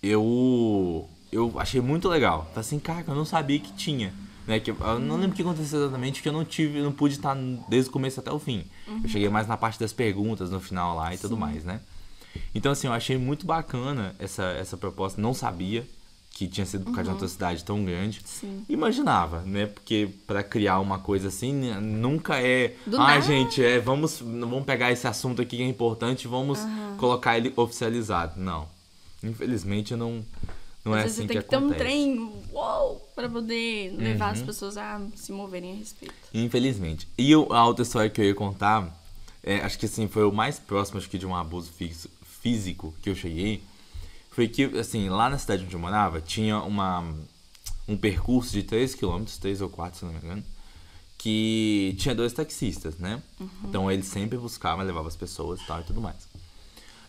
eu achei muito legal. Falei assim, cara, eu não sabia que tinha. Né, que eu não lembro o que aconteceu exatamente, que eu não pude estar desde o começo até o fim. Eu cheguei mais na parte das perguntas no final lá e tudo mais, né? Então, assim, eu achei muito bacana essa proposta. Não sabia que tinha sido por causa de uma cidade tão grande. Imaginava, né? Porque para criar uma coisa assim, nunca é... gente, vamos pegar esse assunto aqui que é importante e vamos colocar ele oficializado. Não. Infelizmente, não é assim que acontece. Você tem que ter um trem, pra poder levar as pessoas a se moverem a respeito. Infelizmente. E a outra história que eu ia contar, acho que assim, foi o mais próximo acho que de um abuso físico que eu cheguei, foi que, assim, lá na cidade onde eu morava, tinha um percurso de 3 km, 3 ou 4, se não me engano, que tinha 2 taxistas, né? Então, eles sempre buscavam, levavam as pessoas e tal e tudo mais.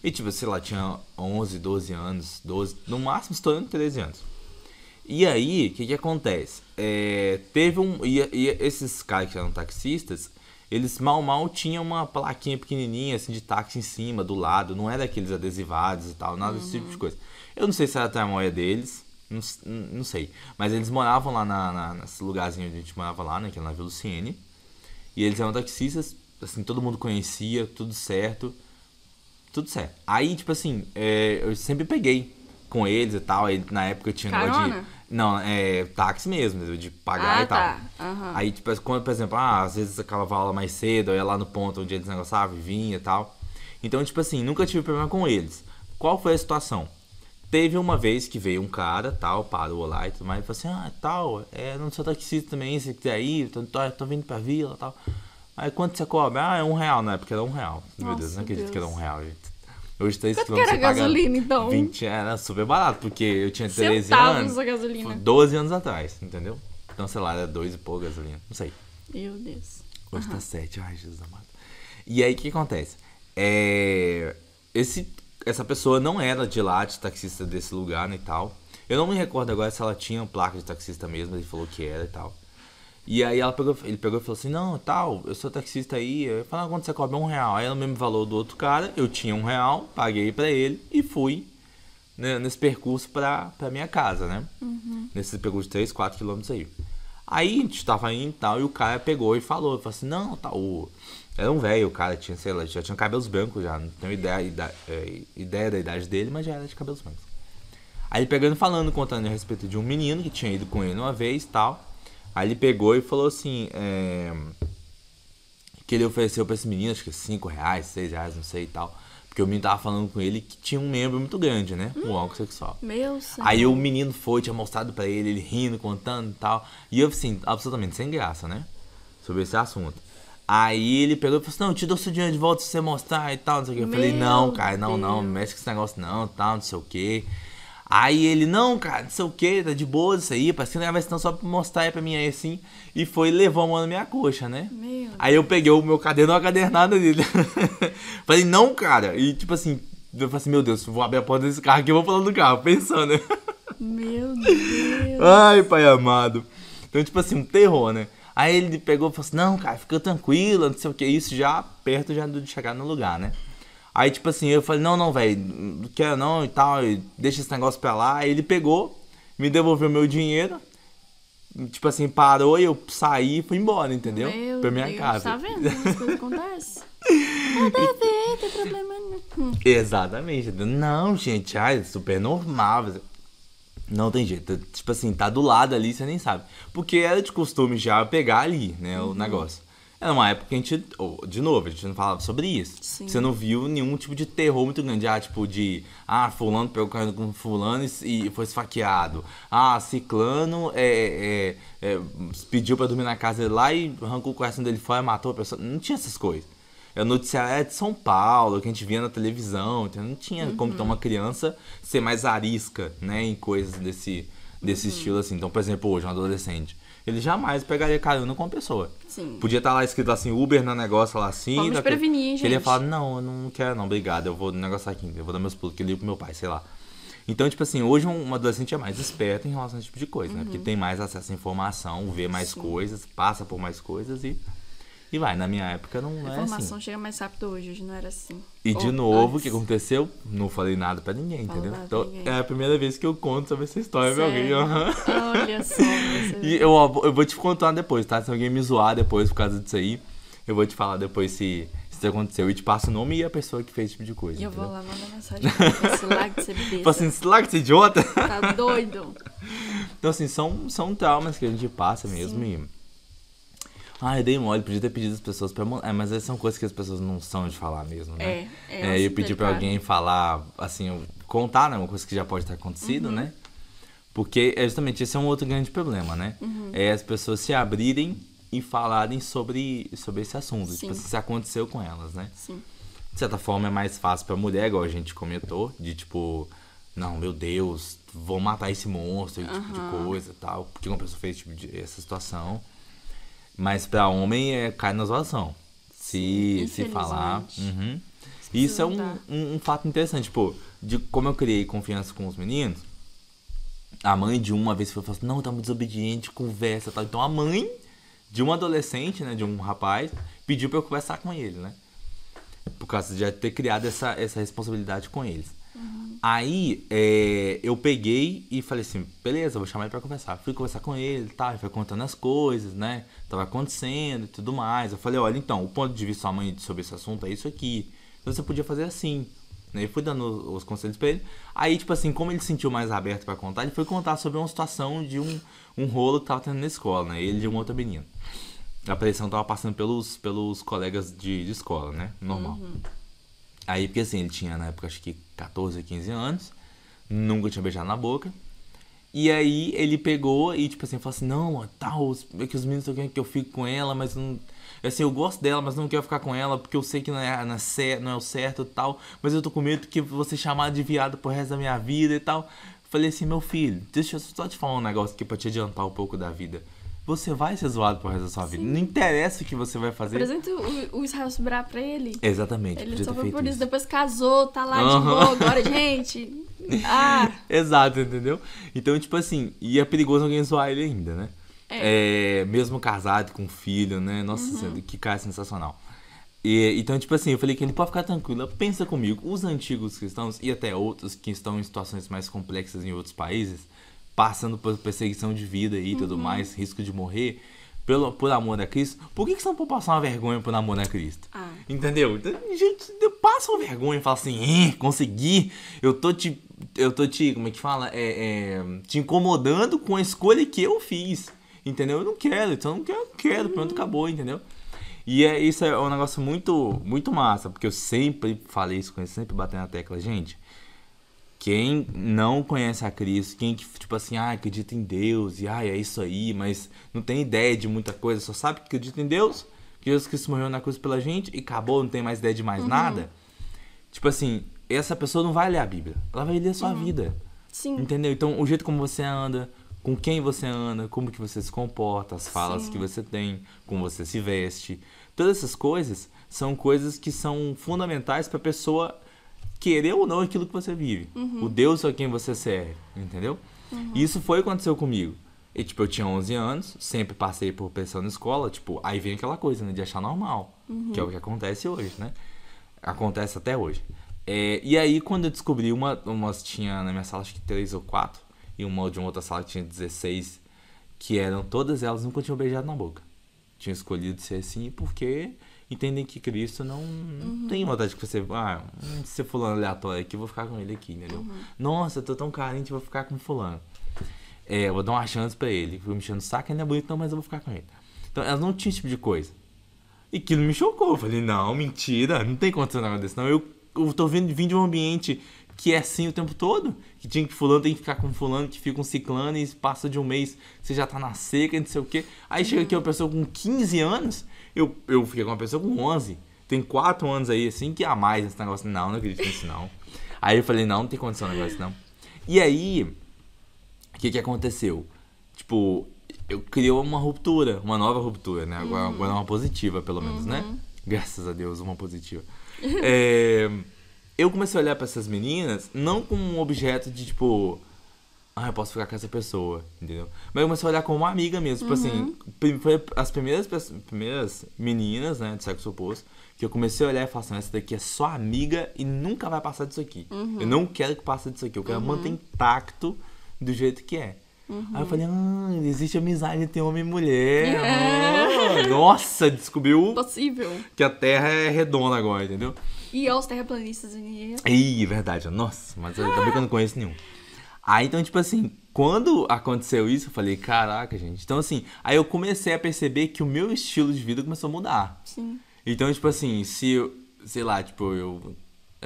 E, tipo, sei lá, tinha 11, 12 anos, 12, no máximo estourando 13 anos. E aí, o que acontece? Teve e esses caras que eram taxistas, eles mal tinham uma plaquinha pequenininha, assim, de táxi em cima, do lado. Não era aqueles adesivados e tal, nada desse tipo de coisa. Eu não sei se era a tramóia deles, não sei. Mas eles moravam lá nesse lugarzinho onde a gente morava lá, né, que era na Vila Luciene. E eles eram taxistas, assim, todo mundo conhecia, tudo certo. Aí, tipo assim, eu sempre peguei com eles e tal. Aí, na época eu tinha negócio de... Não, táxi mesmo, de pagar e tal. Tá. Aí, tipo, quando, por exemplo, às vezes acabava a aula mais cedo, eu ia lá no ponto onde eles negociavam e vinha e tal. Então, tipo assim, nunca tive problema com eles. Qual foi a situação? Teve uma vez que veio um cara, tal, parou lá e tudo mais, e falou assim, não sou taxista também, se quiser ir, tô vindo pra vila e tal. Aí, quanto você cobra? É R$1, na época era R$1. Meu Deus, não acredito que era R$1, gente. Hoje 3 km você paga gasolina, então? 20, era super barato, porque eu tinha 13 centavos anos. A gasolina. 12 anos atrás, entendeu? Então, sei lá, era 2 e pouco gasolina. Não sei. Meu Deus. Hoje tá 7. Ai, Jesus amado. E aí, o que acontece? Essa pessoa não era de lá, de taxista desse lugar, né, e tal. Eu não me recordo agora se ela tinha placa de taxista mesmo, ele falou que era e tal. E aí ele pegou e falou assim, não, tal, eu sou taxista aí, eu falei, quanto você cobra? R$1. Aí ela mesmo valor do outro cara, eu tinha R$1, paguei pra ele e fui, né, nesse percurso pra minha casa, né? Nesse percurso de 3, 4 quilômetros aí. Aí a gente tava indo e tal, e o cara pegou e falou assim, não, tal, era um velho, o cara tinha, sei lá, já tinha cabelos brancos já, não tenho ideia da idade dele, mas já era de cabelos brancos. Aí ele pegando e falando, contando a respeito de um menino que tinha ido com ele uma vez e tal. Aí ele pegou e falou assim, que ele ofereceu pra esse menino, acho que R$5, R$6, não sei e tal. Porque o menino tava falando com ele que tinha um membro muito grande, né? Um órgão sexual. Meu Senhor. Aí o menino tinha mostrado pra ele rindo, contando e tal. E eu, assim, absolutamente sem graça, né? Sobre esse assunto. Aí ele pegou e falou assim, não, eu te dou seu dinheiro de volta se você mostrar e tal, não sei o que. Eu falei, não, cara, não, mexe com esse negócio não, tal, não sei o que. Aí ele, não, cara, não sei o que, tá de boa isso aí, parece que não vai senão só pra mostrar aí pra mim aí assim. E foi e levou a mão na minha coxa, né? Aí eu peguei o meu caderno, uma cadernada dele. Falei, não, cara. E tipo assim, eu falei assim, meu Deus, vou abrir a porta desse carro aqui e vou falando do carro, pensando, né? Meu Deus. Ai, pai amado. Então, tipo assim, um terror, né? Aí ele pegou e falou assim, não, cara, fica tranquilo, não sei o que, isso já perto já de chegar no lugar, né? Aí, tipo assim, eu falei, não, velho, não quero não e tal, deixa esse negócio pra lá. Aí ele pegou, me devolveu meu dinheiro, tipo assim, parou e eu saí e fui embora, entendeu? Pra minha casa. Tá vendo? As coisas acontecem. Nada a ver, tem problema não. Exatamente. Não, gente, é super normal. Não tem jeito. Tipo assim, tá do lado ali, você nem sabe. Porque era de costume já pegar ali, né, o negócio. Era uma época que a gente, de novo, a gente não falava sobre isso. Sim. Você não viu nenhum tipo de terror muito grande. Tipo de, fulano pegou carro com fulano e foi esfaqueado. Ciclano pediu pra dormir na casa dele lá e arrancou o coração dele fora e matou a pessoa. Não tinha essas coisas. O noticiário de São Paulo, que a gente via na televisão. Então não tinha como ter uma criança ser mais arisca, né, em coisas desse estilo assim. Então, por exemplo, hoje, um adolescente, ele jamais pegaria carona com uma pessoa. Sim. Podia estar lá escrito assim, Uber no negócio lá assim. Vamos prevenir, gente. Ele ia falar, não, eu não quero não, obrigado, eu vou no negócio aqui, eu vou dar meus pulos, que eu ligo pro meu pai, sei lá. Então, tipo assim, hoje um adolescente é mais esperto em relação a esse tipo de coisa, né? Porque tem mais acesso à informação, vê mais coisas, passa por mais coisas e vai. Na minha época não é assim. A informação chega mais rápido hoje não era assim. E de novo, o que aconteceu? Não falei nada pra ninguém, entendeu? Então, é a primeira vez que eu conto sobre essa história pra alguém. Olha só. E eu vou te contar depois, tá? Se alguém me zoar depois por causa disso aí, eu vou te falar depois se isso aconteceu. E te passo o nome e a pessoa que fez esse tipo de coisa. E eu entendeu? vou lá mandar mensagem pra esse larga de ser besta. Tipo assim, larga de ser idiota. Tá doido? Então, assim, são traumas que a gente passa mesmo. E eu dei mole, podia ter pedido as pessoas pra... mas essas são coisas que as pessoas não são de falar mesmo, né? Eu pedi pra alguém falar, assim, contar, né? Uma coisa que já pode ter acontecido, né? Porque, justamente, esse é um outro grande problema, né? É as pessoas se abrirem e falarem sobre esse assunto. Sim. Tipo, se aconteceu com elas, né? Sim. De certa forma, é mais fácil pra mulher, igual a gente comentou, de tipo... Não, meu Deus, vou matar esse monstro, esse tipo de coisa e tal. Porque uma pessoa fez essa situação... Mas pra homem cai na zoação. Se falar. Isso é um fato interessante. Tipo, de como eu criei confiança com os meninos, a mãe de uma vez falou assim, não, tá muito desobediente, conversa e tal. Então a mãe de um adolescente, né, de um rapaz, pediu pra eu conversar com ele, né? Por causa de já ter criado essa responsabilidade com eles. Aí, eu peguei e falei assim, beleza, vou chamar ele pra conversar. Fui conversar com ele, tá? Ele foi contando as coisas, né? Tava acontecendo e tudo mais. Eu falei, olha, então, o ponto de vista da sua mãe sobre esse assunto é isso aqui. Então você podia fazer assim. Né? E fui dando os conselhos pra ele. Aí, tipo assim, como ele se sentiu mais aberto pra contar, ele foi contar sobre uma situação de um rolo que tava tendo na escola, né? Ele e uma outra menina. A pressão tava passando pelos colegas de escola, né? Normal. Aí, porque assim, ele tinha na época acho que 14, 15 anos, nunca tinha beijado na boca. E aí ele pegou e tipo assim, falou assim, não, tal, é que os meninos estão querendo que eu fique com ela, mas não. Assim, eu gosto dela, mas não quero ficar com ela, porque eu sei que não é o certo e tal, mas eu tô com medo que você chamar de viado pro resto da minha vida e tal. Falei assim, meu filho, deixa eu só te falar um negócio aqui pra te adiantar um pouco da vida. Você vai ser zoado pro resto da sua vida. Não interessa o que você vai fazer. Por exemplo, o Israel sobrar pra ele. Exatamente. Ele só foi por isso. Depois casou, tá lá de boa agora, gente. Exato, entendeu? Então, tipo assim, e é perigoso alguém zoar ele ainda, né? Mesmo casado com filho, né? Nossa, que cara sensacional. Então, tipo assim, eu falei que ele pode ficar tranquilo. Pensa comigo, os antigos cristãos e até outros que estão em situações mais complexas em outros países, passando por perseguição de vida e tudo mais, risco de morrer, por amor a Cristo, por que vocês não podem passar uma vergonha por amor a Cristo? Entendeu? Então, gente, passa uma vergonha e fala assim, consegui, eu tô te, como é que fala? Te incomodando com a escolha que eu fiz, entendeu? Eu não quero, então eu não quero, pronto, acabou, entendeu? E isso é um negócio muito, muito massa, porque eu sempre falei isso com ele, sempre batendo na tecla, gente. Quem não conhece a Cristo, quem que, tipo assim, acredita em Deus, e é isso aí, mas não tem ideia de muita coisa, só sabe que acredita em Deus, que Jesus Cristo morreu na cruz pela gente e acabou, não tem mais ideia de mais nada. Tipo assim, essa pessoa não vai ler a Bíblia, ela vai ler a sua vida. Sim. Entendeu? Então, o jeito como você anda, com quem você anda, como que você se comporta, as falas que você tem, como você se veste. Todas essas coisas são coisas que são fundamentais pra pessoa querer ou não aquilo que você vive. O Deus a quem você serve, entendeu? E isso foi o que aconteceu comigo. E, tipo, eu tinha 11 anos, sempre passei por pressão na escola, tipo, aí vem aquela coisa, né, de achar normal, que é o que acontece hoje, né? Acontece até hoje. E aí, quando eu descobri umas tinha na minha sala, acho que 3 ou 4, e uma de uma outra sala que tinha 16, que eram todas elas nunca tinham beijado na boca. Tinham escolhido ser assim porque entendem que Cristo não tem vontade que você... se fulano aleatório aqui, eu vou ficar com ele aqui, entendeu? Nossa, eu tô tão carente, eu vou ficar com fulano. Eu vou dar uma chance pra ele. Fui me enchendo o saco, ele não é bonito não, mas eu vou ficar com ele. Então, elas não tinham esse tipo de coisa. E aquilo me chocou. Eu falei, não, mentira, não tem condição de um negócio desse, não. Eu tô vindo de um ambiente que é assim o tempo todo. Que tinha que fulano tem que ficar com fulano, que fica um ciclano e passa de um mês, você já tá na seca, não sei o quê. Aí chega aqui uma pessoa com 15 anos, eu fiquei com uma pessoa com 11. Tem 4 anos aí, assim, que a mais esse negócio. Não acredito nisso, não. Aí eu falei, não tem condição de um negócio, não. E aí, o que aconteceu? Tipo, eu criei uma ruptura, uma nova ruptura, né? Agora uma positiva, pelo menos, né? Graças a Deus, uma positiva. Eu comecei a olhar pra essas meninas, não como um objeto de, tipo... eu posso ficar com essa pessoa, entendeu? Mas eu comecei a olhar como uma amiga mesmo. Tipo assim, foi as primeiras meninas, né, de sexo oposto, que eu comecei a olhar e falar assim, essa daqui é só amiga e nunca vai passar disso aqui. Eu não quero que passe disso aqui, eu quero manter intacto do jeito que é. Aí eu falei, existe amizade entre homem e mulher. Nossa, descobriu Possível. que a Terra é redonda agora, entendeu? E aos terraplanistas aí. Ih, verdade. Nossa, mas também que eu não conheço nenhum. Aí, então, tipo assim, quando aconteceu isso, eu falei, caraca, gente. Então, assim, aí eu comecei a perceber que o meu estilo de vida começou a mudar. Sim. Então, tipo assim, se eu, sei lá, tipo, eu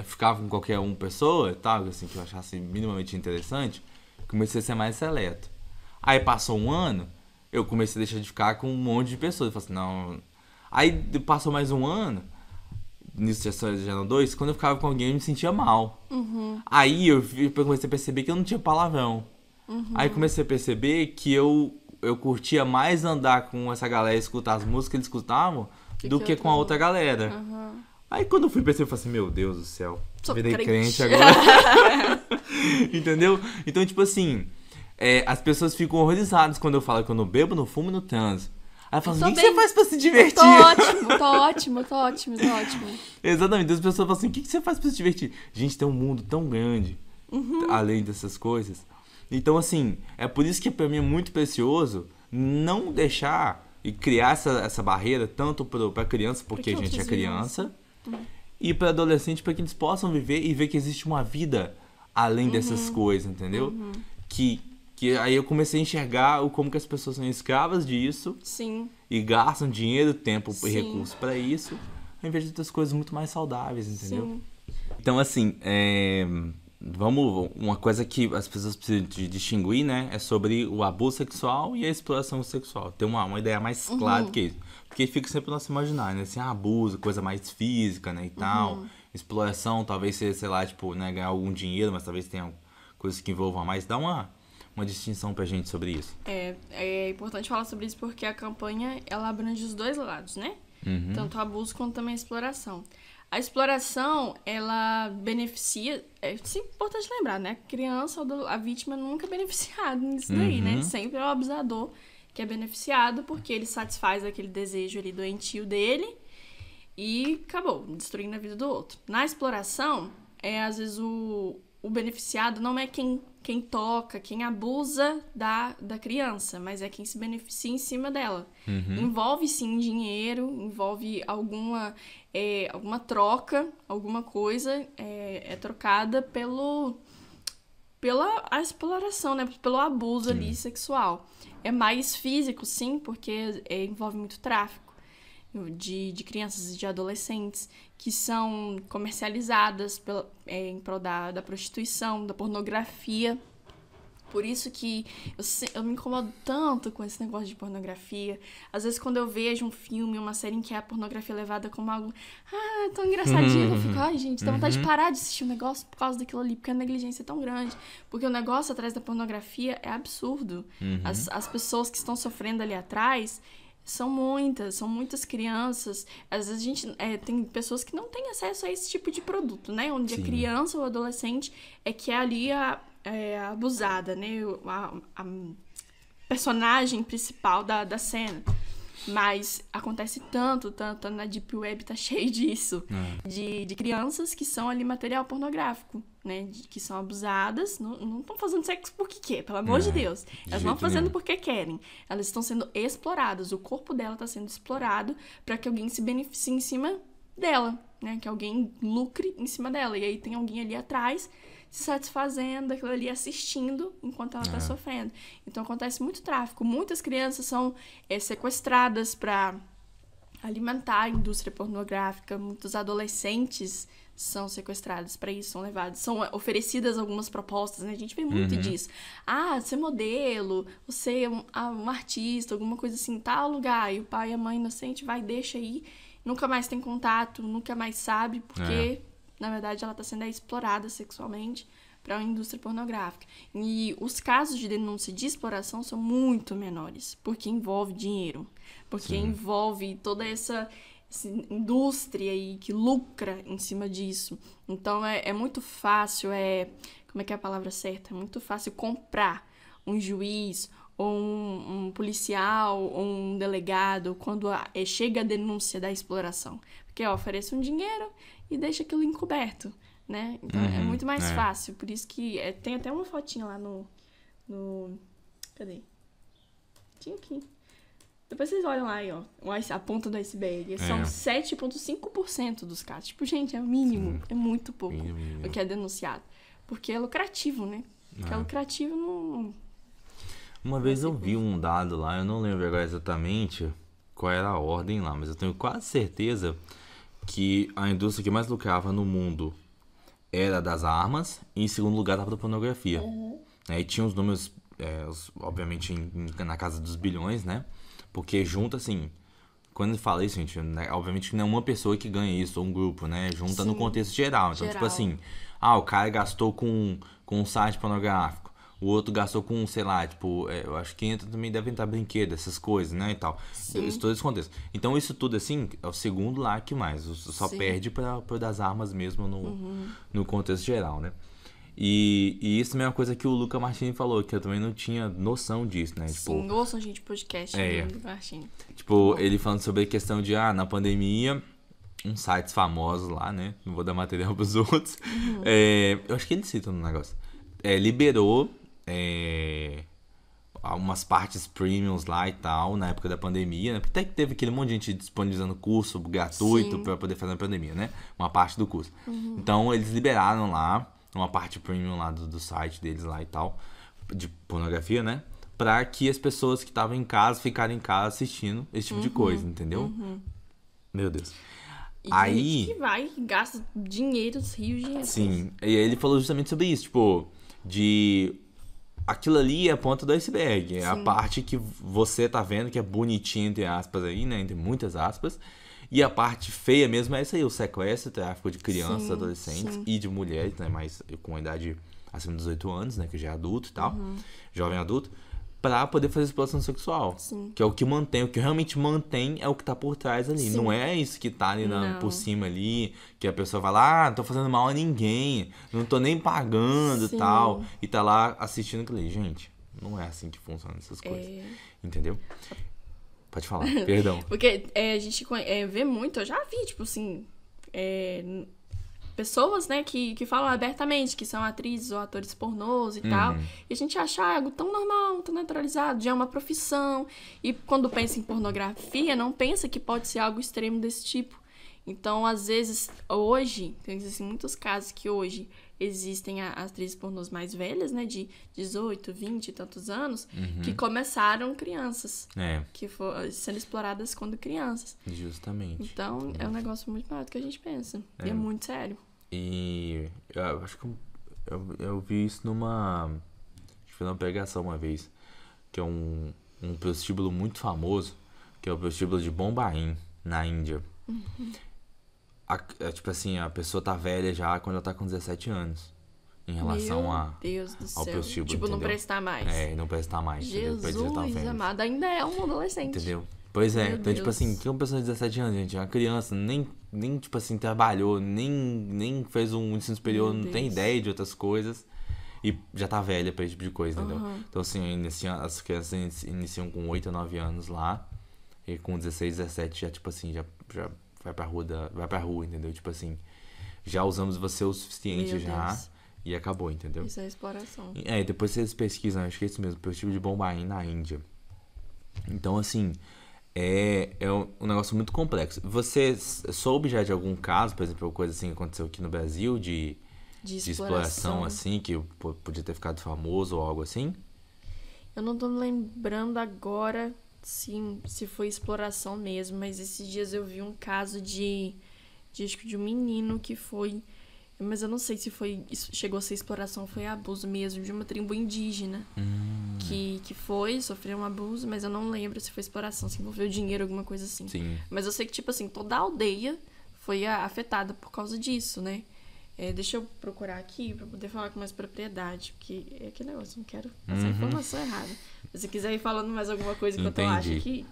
ficava com qualquer pessoa, tal, assim, que eu achasse minimamente interessante, comecei a ser mais seleto. Aí passou um ano, eu comecei a deixar de ficar com um monte de pessoas. Eu falei assim, não... Aí passou mais um ano, nisso já eram 2, quando eu ficava com alguém eu me sentia mal. Aí eu comecei a perceber que eu não tinha palavrão. Aí comecei a perceber que eu curtia mais andar com essa galera e escutar as músicas que eles escutavam do que com a outra galera. Aí quando eu fui perceber, eu falei assim, meu Deus do céu, virei crente agora. Entendeu? Então, tipo assim, as pessoas ficam horrorizadas quando eu falo que eu não bebo, não fumo e não transo. Aí eu falo assim, o que você faz pra se divertir? Tô ótimo. Exatamente, as pessoas falam assim, o que você faz pra se divertir? Gente, tem um mundo tão grande, além dessas coisas. Então, assim, é por isso que pra mim é muito precioso não deixar e criar essa barreira, tanto pra criança, porque a gente é criança, e pra adolescente, pra que eles possam viver e ver que existe uma vida além dessas coisas, entendeu? Que aí eu comecei a enxergar como que as pessoas são escravas disso. Sim. E gastam dinheiro, tempo e recursos pra isso, ao invés de outras coisas muito mais saudáveis, entendeu? Sim. Então, assim, uma coisa que as pessoas precisam de distinguir, né? É sobre o abuso sexual e a exploração sexual. Ter uma ideia mais clara do que isso. Porque fica sempre no nosso imaginário, né? Assim, abuso, coisa mais física, né? E tal. Exploração, talvez seja, sei lá, tipo, né? Ganhar algum dinheiro, mas talvez tenha coisas que envolvam mais. Dá uma distinção pra gente sobre isso. É importante falar sobre isso porque a campanha, ela abrange os dois lados, né? Tanto o abuso quanto também a exploração. A exploração, ela beneficia... É importante lembrar, né? A criança, a vítima nunca é beneficiada nisso daí, né? Sempre é o abusador que é beneficiado porque ele satisfaz aquele desejo ali doentio dele e acabou, destruindo a vida do outro. Na exploração, às vezes o beneficiado não é quem toca, quem abusa da criança, mas é quem se beneficia em cima dela. Envolve, sim, dinheiro, envolve alguma troca, alguma coisa é trocada pela a exploração, né? Pelo abuso ali sexual. É mais físico, sim, porque envolve muito tráfico de crianças e de adolescentes que são comercializadas em prol da prostituição, da pornografia. Por isso que eu me incomodo tanto com esse negócio de pornografia. Às vezes, quando eu vejo um filme, uma série em que a pornografia é levada como algo... tão engraçadinho. Eu fico, ai, gente, dá vontade de parar de assistir um negócio por causa daquilo ali, porque a negligência é tão grande. Porque o negócio atrás da pornografia é absurdo. As pessoas que estão sofrendo ali atrás... São muitas crianças. Às vezes a gente tem pessoas que não têm acesso a esse tipo de produto, né? Onde a criança ou adolescente é que é ali abusada, né? A personagem principal da cena. Mas acontece tanto na Deep Web tá cheio disso. De crianças que são ali material pornográfico, né? Que são abusadas, não estão fazendo sexo porque quer, pelo amor de Deus. Elas não estão fazendo porque querem. Elas estão sendo exploradas. O corpo dela está sendo explorado para que alguém se beneficie em cima dela, né? Que alguém lucre em cima dela. E aí tem alguém ali atrás se satisfazendo daquilo ali, assistindo enquanto ela está sofrendo. Então acontece muito tráfico. Muitas crianças são sequestradas para alimentar a indústria pornográfica. Muitos adolescentes são sequestrados para isso, são levados. São oferecidas algumas propostas, né? A gente vê muito disso. Ser modelo, você um artista, alguma coisa assim, tal lugar. E o pai e a mãe inocente deixa aí, nunca mais tem contato, nunca mais sabe, porque... Na verdade, ela está sendo explorada sexualmente para a indústria pornográfica. E os casos de denúncia de exploração são muito menores, porque envolve dinheiro, porque envolve toda essa indústria aí que lucra em cima disso. Então, é muito fácil, como é que é a palavra certa? É muito fácil comprar um juiz ou um policial ou um delegado quando chega a denúncia da exploração. Porque oferece um dinheiro e deixa aquilo encoberto, né? Então é muito mais fácil. Por isso que tem até uma fotinha lá no... Cadê? Tinha aqui. Depois vocês olham lá aí, ó. A ponta do iceberg. São 7,5% dos casos. Tipo, gente, é o mínimo. É muito pouco o que é denunciado. Porque é lucrativo, né? Porque é lucrativo não... Uma vez eu vi um dado lá, eu não lembro agora exatamente qual era a ordem lá, mas eu tenho quase certeza que a indústria que mais lucrava no mundo era das armas e em segundo lugar estava da pornografia. E tinha os números, obviamente, na casa dos bilhões, né? Porque junta, assim, quando fala isso, gente, né, obviamente que não é uma pessoa que ganha isso, ou um grupo, né? Junta no contexto geral. Então, tipo assim, o cara gastou com um site pornográfico. O outro gastou com, sei lá, tipo, eu acho que entra também, deve entrar brinquedo, essas coisas, né, e tal. Isso, todo esse contexto. Então, isso tudo, assim, é o segundo lá que mais. Só perde por das armas mesmo no contexto geral, né? E isso é uma coisa que o Luca Martini falou, que eu também não tinha noção disso, né? Tipo, sim, ouçam, gente, podcast do Luca Martini. Tipo, ele falando sobre a questão de, na pandemia... uns sites famosos lá, né? Não vou dar material pros outros. Eu acho que ele cita no negócio. Liberou umas partes premiums lá e tal, na época da pandemia, né? Porque até que teve aquele monte de gente disponibilizando curso gratuito pra poder fazer na pandemia, né? Uma parte do curso. Então, eles liberaram lá uma parte premium lá do site deles lá e tal, de pornografia, né? Pra que as pessoas que estavam em casa ficarem em casa assistindo esse tipo de coisa, entendeu? Meu Deus. E aí que vai e gasta dinheiro, rios de dinheiro. Sim, e aí ele falou justamente sobre isso, tipo, de... Aquilo ali é a ponta do iceberg, é a parte que você tá vendo que é bonitinha, entre aspas aí, né, entre muitas aspas, e a parte feia mesmo é isso aí, o sequestro, o tráfico de crianças, adolescentes e de mulheres, né, mas com idade acima dos 18 anos, né, que já é adulto e tal, jovem adulto, pra poder fazer exploração sexual. Que é o que mantém, o que realmente mantém é o que tá por trás ali. Não é isso que tá ali por cima ali, que a pessoa vai lá, não tô fazendo mal a ninguém, não tô nem pagando e tal, e tá lá assistindo aquilo ali. Gente, não é assim que funcionam essas coisas. Entendeu? Pode falar, perdão. Porque a gente vê muito, eu já vi, tipo assim, pessoas, né, que falam abertamente que são atrizes ou atores pornôs e tal. E a gente acha algo tão normal, tão naturalizado, já é uma profissão. E quando pensa em pornografia, não pensa que pode ser algo extremo desse tipo. Então, às vezes, hoje, tem assim, muitos casos que hoje existem atrizes pornôs mais velhas, né, de 18, 20 e tantos anos, que começaram crianças. Que foram sendo exploradas quando crianças. Justamente. Então, é um negócio muito maior do que a gente pensa. E é muito sério. E eu acho que eu vi isso numa... fiz uma pregação uma vez, que é um prostíbulo muito famoso, que é o prostíbulo de Bombaim, na Índia. Tipo assim, a pessoa tá velha já quando ela tá com 17 anos. Em relação Deus do ao céu. prostíbulo, Tipo, entendeu? não prestar mais. Não prestar mais. Jesus amado, ainda é um adolescente. Entendeu? Pois é. Meu Então, tipo Deus. assim, que uma pessoa de 17 anos, gente, é uma criança, nem tipo assim, trabalhou, nem fez um ensino superior, Meu não tem Deus. ideia de outras coisas. E já tá velha pra esse tipo de coisa, entendeu? Então, assim, as crianças iniciam com 8 a 9 anos lá. E com 16, 17 já, tipo assim, já vai pra rua, entendeu? Tipo assim, já usamos você o suficiente Meu já. Deus. E acabou, entendeu? Isso é exploração. E depois vocês pesquisam, acho que é isso mesmo, prostíbulo de Bombaim na Índia. Então, assim, é um negócio muito complexo. Você soube já de algum caso, por exemplo, coisa assim que aconteceu aqui no Brasil, de exploração, assim, que podia ter ficado famoso ou algo assim? Eu não tô me lembrando agora se foi exploração mesmo, mas esses dias eu vi um caso acho que de um menino que foi... Mas eu não sei se chegou a ser exploração, foi abuso mesmo, de uma tribo indígena. Que sofreu um abuso, mas eu não lembro se foi exploração, se envolveu dinheiro, alguma coisa assim. Sim. Mas eu sei que, tipo assim, toda a aldeia foi afetada por causa disso, né? Deixa eu procurar aqui pra poder falar com mais propriedade, porque é aquele negócio, não quero passar informação errada. Mas se quiser ir falando mais alguma coisa enquanto eu acho aqui...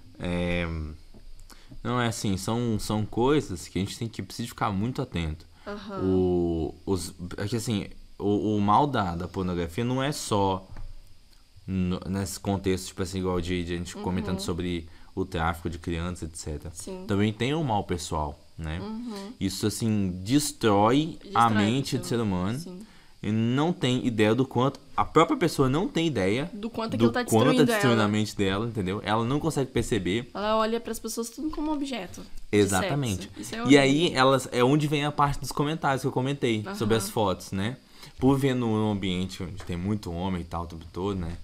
Não, é assim, são coisas que a gente precisa ficar muito atento. É que assim, o mal da pornografia não é só nesse contexto, tipo assim, igual de a gente comentando sobre o tráfico de crianças, etc. Sim. Também tem o mal pessoal, né? Isso, assim, destrói a mente do ser humano. Sim. E não tem ideia do quanto... A própria pessoa não tem ideia Do quanto aquilo tá destruindo a ela. mente dela, entendeu? Ela não consegue perceber. Ela olha pras pessoas tudo como objeto. Exatamente. De sexo. Isso é E horrível. aí, é onde vem a parte dos comentários que eu comentei sobre as fotos, né? Por ver num ambiente onde tem muito homem e tal, o tempo todo, né?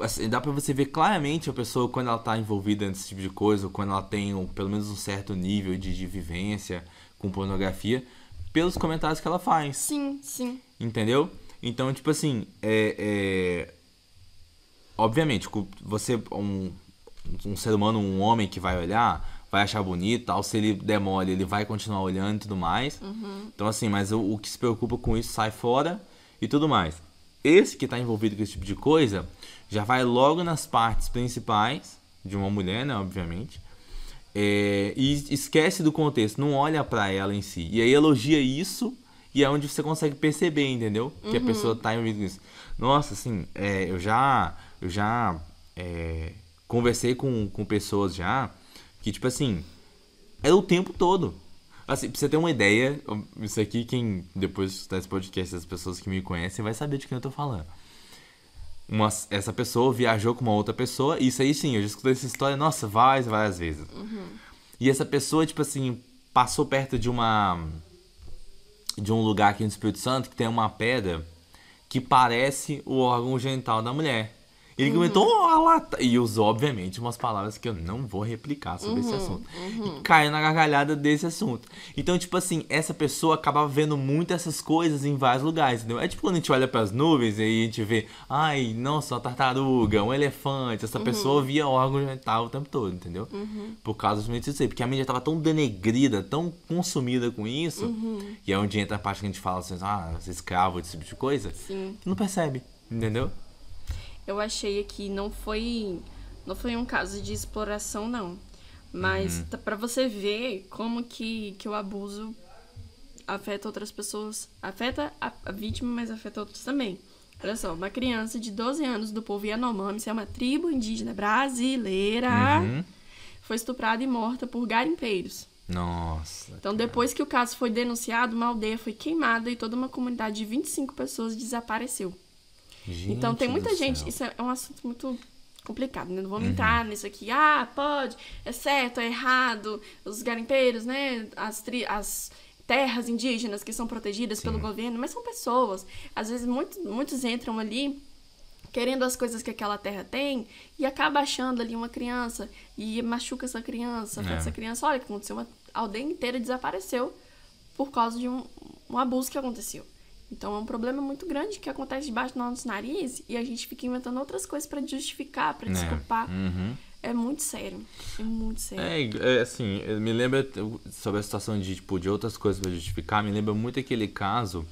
Assim, dá pra você ver claramente a pessoa quando ela tá envolvida nesse tipo de coisa, ou quando ela tem pelo menos um certo nível de vivência com pornografia, pelos comentários que ela faz. Sim, sim. Entendeu? Então, tipo assim, obviamente, você, um ser humano, um homem que vai olhar, vai achar bonito, tal, se ele der mole, ele vai continuar olhando e tudo mais. Então, assim, mas o que se preocupa com isso sai fora e tudo mais. Esse que tá envolvido com esse tipo de coisa, já vai logo nas partes principais de uma mulher, né, obviamente. E esquece do contexto, não olha pra ela em si. E aí elogia isso, e é onde você consegue perceber, entendeu? Que a pessoa tá envolvida nisso. Nossa, assim, eu já conversei com pessoas já, que tipo assim, é o tempo todo. Assim, pra você ter uma ideia, isso aqui, quem depois escutar esse podcast, as pessoas que me conhecem, vai saber de quem eu tô falando. Essa pessoa viajou com uma outra pessoa, e isso aí sim, eu já escutei essa história, nossa, várias vezes. E essa pessoa, tipo assim, passou perto de um lugar aqui no Espírito Santo que tem uma pedra que parece o órgão genital da mulher. Ele comentou, e usou, obviamente, umas palavras que eu não vou replicar sobre esse assunto. E caiu na gargalhada desse assunto. Então, tipo assim, essa pessoa acabava vendo muito essas coisas em vários lugares, entendeu? É tipo quando a gente olha pras nuvens e aí a gente vê, ai, nossa, uma tartaruga, um elefante. Essa pessoa via órgão genital o tempo todo, entendeu? Por causa disso aí. Porque a mídia tava tão denegrida, tão consumida com isso, e é onde entra a parte que a gente fala assim, você é escravo desse tipo de coisa, Sim. que não percebe, entendeu? Eu achei aqui, não foi um caso de exploração, não. Mas pra você ver como que o abuso afeta outras pessoas. Afeta a vítima, mas afeta outros também. Olha só, uma criança de 12 anos do povo Yanomami, isso é uma tribo indígena brasileira, foi estuprada e morta por garimpeiros. Nossa. Então, depois que o caso foi denunciado, uma aldeia foi queimada e toda uma comunidade de 25 pessoas desapareceu. Então, tem muita gente... Isso é um assunto muito complicado, né? Não vamos entrar nisso aqui. Pode, é certo, é errado. Os garimpeiros, né? As terras indígenas que são protegidas pelo governo. Mas são pessoas. Às vezes, muitos entram ali querendo as coisas que aquela terra tem e acaba achando ali uma criança e machuca essa criança. Afeta essa criança. Olha o que aconteceu. Uma aldeia inteira desapareceu por causa de um abuso que aconteceu. Então é um problema muito grande que acontece debaixo do nosso nariz e a gente fica inventando outras coisas pra justificar, pra desculpar. É muito sério. É muito sério. Assim, me lembra sobre a situação de, tipo, de outras coisas pra justificar, me lembra muito aquele caso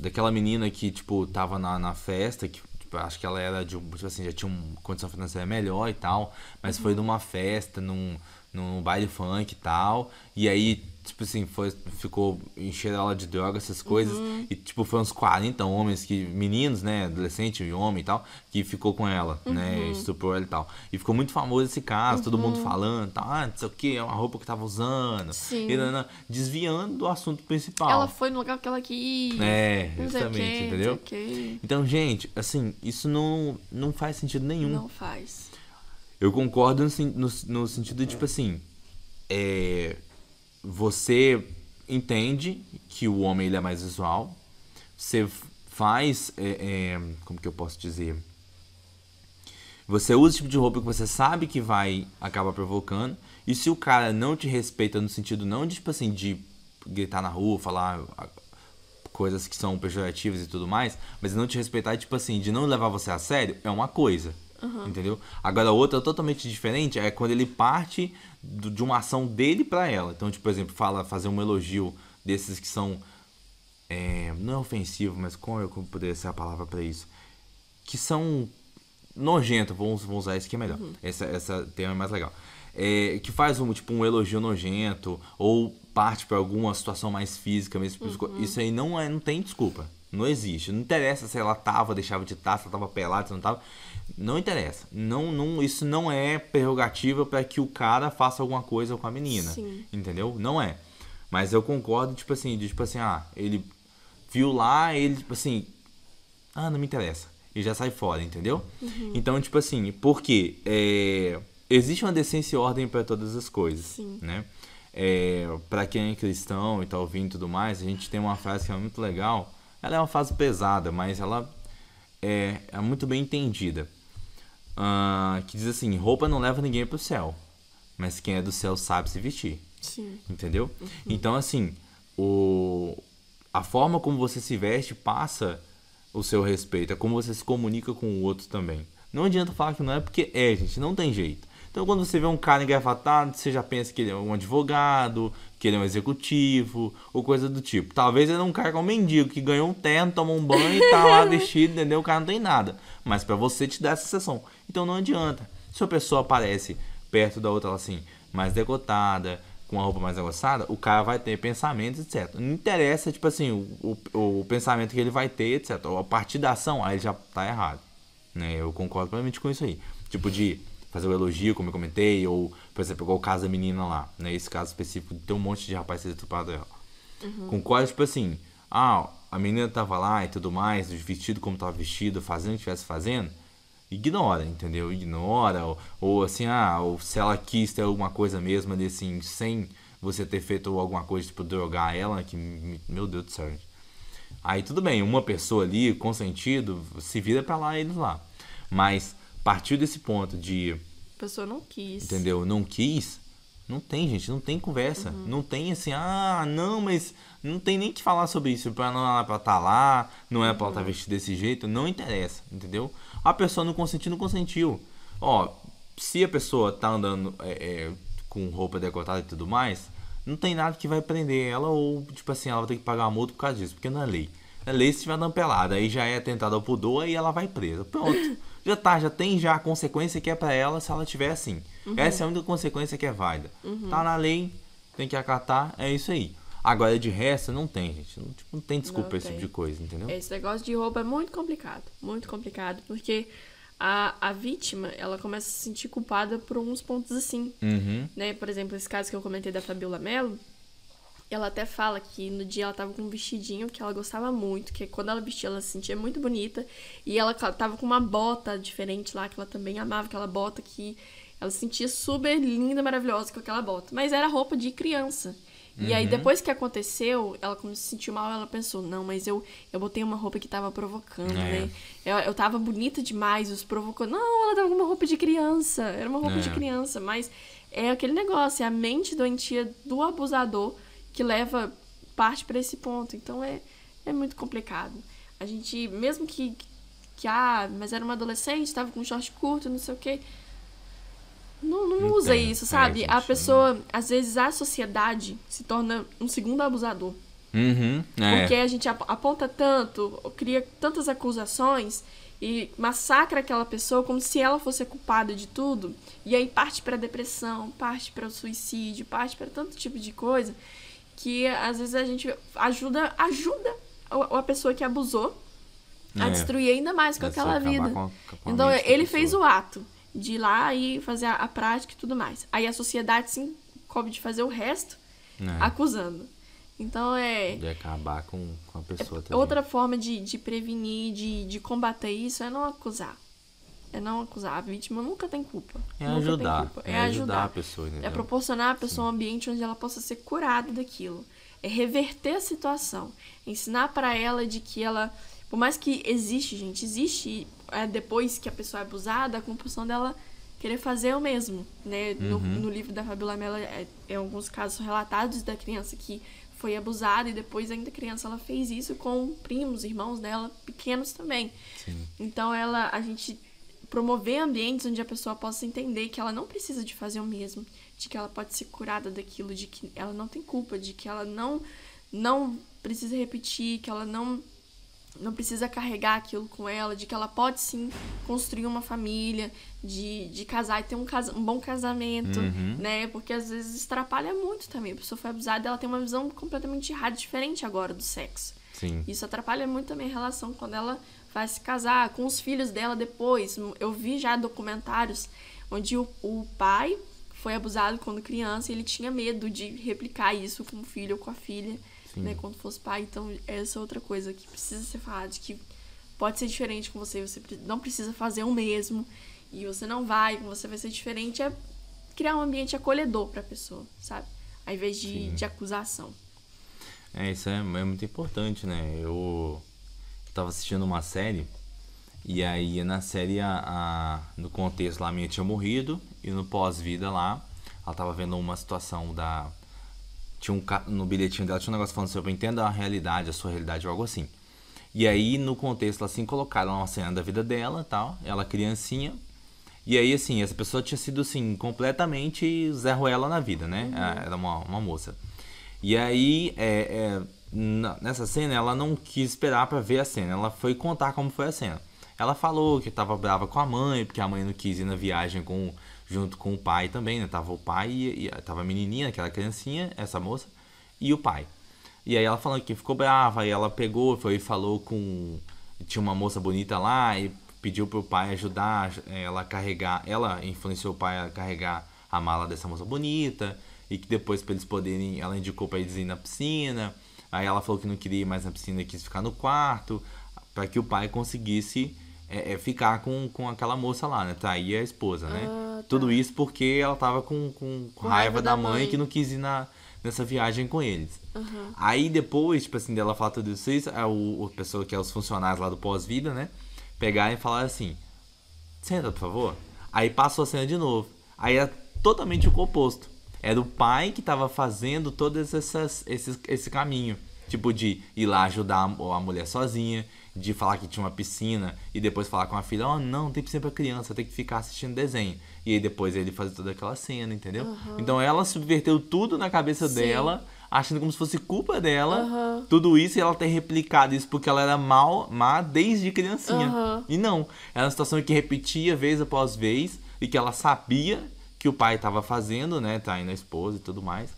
daquela menina que, tipo, tava na festa, que tipo, acho que ela era de, tipo assim, já tinha uma condição financeira melhor e tal, mas foi numa festa, num baile funk e tal, e aí, tipo assim, ficou enchendo ela de droga, essas coisas, e tipo, foi uns 40 homens, meninos, né, adolescente e homem e tal, que ficou com ela, né, estuprou ela e tal. E ficou muito famoso esse caso, todo mundo falando, tal, não sei o que, é uma roupa que tava usando, desviando do assunto principal. Ela foi no lugar que ela quis. Justamente, entendeu? Então, gente, assim, isso não faz sentido nenhum. Não faz. Eu concordo no sentido de, tipo assim, você entende que o homem ele é mais visual, você faz, como que eu posso dizer? Você usa o tipo de roupa que você sabe que vai acabar provocando, e se o cara não te respeita no sentido não de, tipo assim, de gritar na rua, falar coisas que são pejorativas e tudo mais, mas não te respeitar, tipo assim, de não levar você a sério, é uma coisa. Entendeu? Agora a outra totalmente diferente é quando ele parte de uma ação dele pra ela. Então, tipo, por exemplo, fazer um elogio desses que são não é ofensivo, mas como poderia ser a palavra pra isso? Que são nojento, vamos usar isso que é melhor. Essa tema é mais legal. Que faz um elogio nojento ou parte pra alguma situação mais física mesmo. Isso aí não tem desculpa. Não existe. Não interessa se ela deixava de estar, se ela tava pelada, se não tava. Não interessa. Isso não é prerrogativa para que o cara faça alguma coisa com a menina. Sim. Entendeu? Não é. Mas eu concordo, ele viu lá, ele, tipo assim, não me interessa. E já sai fora, entendeu? Então, tipo assim, porque existe uma decência e ordem para todas as coisas. Sim. Né? Para quem é cristão e tá ouvindo e tudo mais, a gente tem uma frase que é muito legal. Ela é uma frase pesada, mas ela é muito bem entendida. Que diz assim: roupa não leva ninguém pro céu, mas quem é do céu sabe se vestir. Sim. Entendeu? Então, assim, a forma como você se veste passa o seu respeito, é como você se comunica com o outro também. Não adianta falar que não é, porque gente, não tem jeito. Então, quando você vê um cara engravatado, você já pensa que ele é um advogado, que ele é um executivo, ou coisa do tipo. Talvez ele é um cara com um mendigo, que ganhou um terno, tomou um banho e tá lá vestido, entendeu? O cara não tem nada. Mas pra você te dá essa sensação. Então não adianta. Se a pessoa aparece perto da outra, assim, mais decotada, com uma roupa mais aguçada, o cara vai ter pensamentos, etc. Não interessa, tipo assim, o pensamento que ele vai ter, etc. A partir da ação, aí ele já tá errado. Né? Eu concordo plenamente com isso aí. Tipo de fazer o elogio, como eu comentei, ou, por exemplo, igual o caso da menina lá, né? Esse caso específico, tem um monte de rapaz sendo estuprado ela. Concordo, tipo assim, a menina tava lá e tudo mais, vestido como tava vestido, fazendo o que estivesse fazendo, ignora, entendeu? Ignora, ou assim, ou se ela quis ter alguma coisa mesmo ali, assim, sem você ter feito alguma coisa, tipo, drogar ela, que, meu Deus do céu, gente. Aí tudo bem, uma pessoa ali, consentido, se vira pra lá, eles lá. Mas, partiu desse ponto de... A pessoa não quis. Entendeu? Não quis. Não tem, gente. Não tem conversa. Não tem assim, não, mas não tem nem que falar sobre isso. Não é pra estar lá, não é pra ela estar vestida desse jeito. Não interessa, entendeu? A pessoa não consentiu, não consentiu. Se a pessoa tá andando com roupa decotada e tudo mais, não tem nada que vai prender ela ou, tipo assim, ela vai ter que pagar uma multa por causa disso. Porque não é lei. É lei se estiver dando pelada. Aí já é atentado ao pudor, aí ela vai presa. Pronto. Já tem a consequência que é pra ela se ela tiver assim. Essa é a única consequência que é válida. Tá na lei, tem que acatar, é isso aí. Agora, de resto, não tem, gente. Não tem desculpa pra esse tipo de coisa, entendeu? Esse negócio de roupa é muito complicado, porque a vítima, ela começa a se sentir culpada por uns pontos assim, né? Por exemplo, esse caso que eu comentei da Fabiola Mello, ela até fala que no dia ela tava com um vestidinho que ela gostava muito, que quando ela vestia ela se sentia muito bonita, e ela tava com uma bota diferente lá, que ela também amava aquela bota, que ela se sentia super linda, maravilhosa com aquela bota, mas era roupa de criança. E aí depois que aconteceu, ela quando se sentiu mal, ela pensou, não, mas eu botei uma roupa que tava provocando, né? Eu tava bonita demais, os provocou. Não, ela tava com uma roupa de criança, era uma roupa de criança, mas é aquele negócio, é a mente doentia do abusador que leva parte para esse ponto. Então é muito complicado. A gente, mesmo que mas era uma adolescente, estava com short curto, não sei o quê. Não usa isso, sabe? A pessoa, às vezes, a sociedade se torna um segundo abusador. Porque a gente aponta tanto, cria tantas acusações e massacra aquela pessoa como se ela fosse a culpada de tudo. E aí parte para depressão, parte para o suicídio, parte para tanto tipo de coisa que, às vezes, a gente ajuda a pessoa que abusou a destruir ainda mais com aquela vida. Então, ele fez o ato de ir lá e fazer a prática e tudo mais. Aí a sociedade se encobre de fazer o resto, acusando. Então de acabar com a pessoa também. Outra forma de prevenir, de combater isso é não acusar. A vítima nunca tem culpa. É ajudar a pessoa. Entendeu? É proporcionar a pessoa um ambiente onde ela possa ser curada daquilo. É reverter a situação. Ensinar para ela de que ela... Por mais que existe depois que a pessoa é abusada, a compulsão dela querer fazer o mesmo, né? No livro da Fabiola Mello, em alguns casos relatados da criança que foi abusada e depois ainda criança ela fez isso com primos, irmãos dela, pequenos também. Sim. Então a gente promover ambientes onde a pessoa possa entender que ela não precisa de fazer o mesmo, de que ela pode ser curada daquilo, de que ela não tem culpa, de que ela não precisa repetir, que ela não precisa carregar aquilo com ela, de que ela pode sim construir uma família, de casar e ter um bom casamento, né? Porque às vezes atrapalha muito também. A pessoa foi abusada, ela tem uma visão completamente errada, diferente agora do sexo. Sim. Isso atrapalha muito também a relação quando ela vai se casar com os filhos dela depois. Eu vi já documentários onde o pai foi abusado quando criança e ele tinha medo de replicar isso com o filho ou com a filha. Né, quando fosse pai. Então essa é outra coisa que precisa ser falada, de que pode ser diferente com você não precisa fazer o mesmo e você não vai, você vai ser diferente, é criar um ambiente acolhedor pra pessoa, sabe? Ao invés de acusação. Isso é muito importante, né? Eu tava assistindo uma série e aí na série no contexto lá a minha tinha morrido e no pós-vida lá ela tava vendo uma situação no bilhetinho dela tinha um negócio falando sobre entenda a realidade, a sua realidade ou algo assim. E aí no contexto assim colocaram uma cena da vida dela, tal, ela criancinha. E aí assim, essa pessoa tinha sido assim completamente Zé Ruela na vida, né? Era uma moça. E aí nessa cena ela não quis esperar pra ver a cena, ela foi contar como foi a cena. Ela falou que tava brava com a mãe, porque a mãe não quis ir na viagem junto com o pai também, né? Tava o pai e tava a menininha, aquela criancinha, essa moça, e o pai. E aí ela falando que ficou brava, e ela pegou, foi e falou tinha uma moça bonita lá, e pediu pro pai ajudar ela a carregar, ela influenciou o pai a carregar a mala dessa moça bonita, e que depois pra eles poderem, ela indicou pra eles ir na piscina, aí ela falou que não queria ir mais na piscina e quis ficar no quarto, para que o pai conseguisse ficar com aquela moça lá, né? Trair a esposa, né? Tá. Tudo isso porque ela tava com raiva da mãe que não quis ir nessa viagem com eles. Aí depois, tipo assim, dela falar tudo isso, o pessoa que é os funcionários lá do pós-vida, né? Pegaram e falaram assim, senta, por favor. Aí passou a cena de novo. Aí era totalmente o oposto. Era o pai que tava fazendo todo esse caminho. Tipo, de ir lá ajudar a mulher sozinha, de falar que tinha uma piscina e depois falar com a filha, não tem piscina pra criança, tem que ficar assistindo desenho. E aí depois ele fazer toda aquela cena, entendeu? Então ela subverteu tudo na cabeça dela, achando como se fosse culpa dela, tudo isso, e ela ter replicado isso porque ela era má desde criancinha. E não, era uma situação que repetia vez após vez e que ela sabia que o pai estava fazendo, né, traindo a esposa e tudo mais.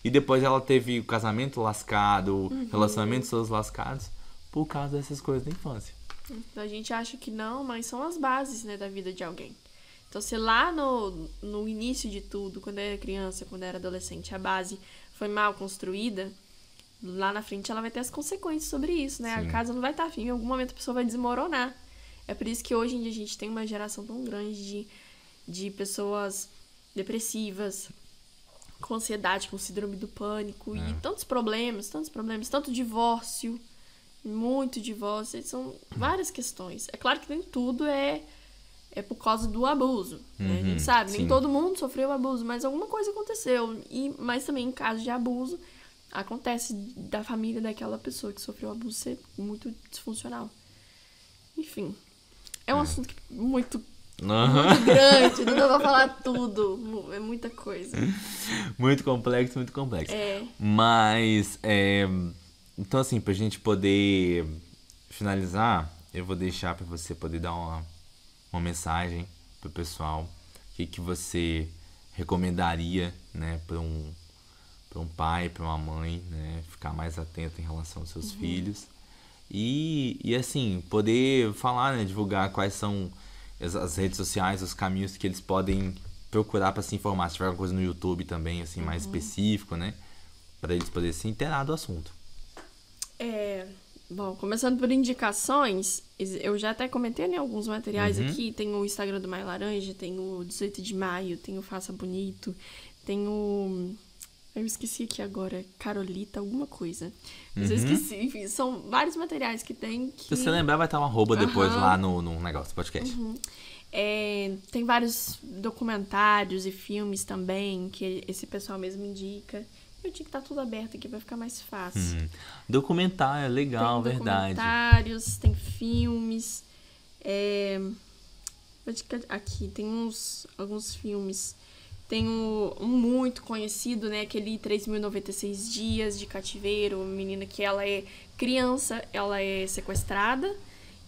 E depois ela teve o casamento lascado, relacionamentos todos lascados, por causa dessas coisas da infância. Então a gente acha que não, mas são as bases, né, da vida de alguém. Então se lá no início de tudo, quando era criança, quando era adolescente, a base foi mal construída, lá na frente ela vai ter as consequências sobre isso, né? Sim. A casa não vai estar firme, em algum momento a pessoa vai desmoronar. É por isso que hoje em dia a gente tem uma geração tão grande de pessoas depressivas, com ansiedade, com síndrome do pânico e tantos problemas, tanto divórcio, muito divórcio, são várias questões. É claro que nem tudo é por causa do abuso, né? A gente sabe, nem todo mundo sofreu abuso, mas alguma coisa aconteceu. Mas também em caso de abuso, acontece da família daquela pessoa que sofreu abuso ser muito disfuncional. Enfim, é um assunto muito grande, não dá pra falar tudo, é muita coisa. Muito complexo, muito complexo. É. Mas, então assim, pra gente poder finalizar, eu vou deixar pra você poder dar uma mensagem pro pessoal. O que você recomendaria, né, pra um pai, pra uma mãe, né, ficar mais atento em relação aos seus filhos. E assim, poder falar, né, divulgar quais são as redes sociais, os caminhos que eles podem procurar para se informar. Se tiver alguma coisa no YouTube também, assim, mais específico, né, para eles poderem se inteirar do assunto. Bom, começando por indicações, eu já até comentei, né, alguns materiais aqui. Tem o Instagram do Maio Laranja, tem o 18 de Maio, tem o Faça Bonito, tem o... Eu esqueci aqui agora, Carolita, alguma coisa. Mas eu esqueci, enfim, são vários materiais que tem que... Se você lembrar, vai estar uma arroba depois lá no negócio, podcast. Tem vários documentários e filmes também que esse pessoal mesmo indica. Eu tinha que estar tudo aberto aqui pra ficar mais fácil. Documentário, legal, tem verdade. Documentários, tem filmes. Aqui, tem alguns filmes. Tem um muito conhecido, né? Aquele 3.096 Dias de Cativeiro. Uma menina que ela é criança, ela é sequestrada.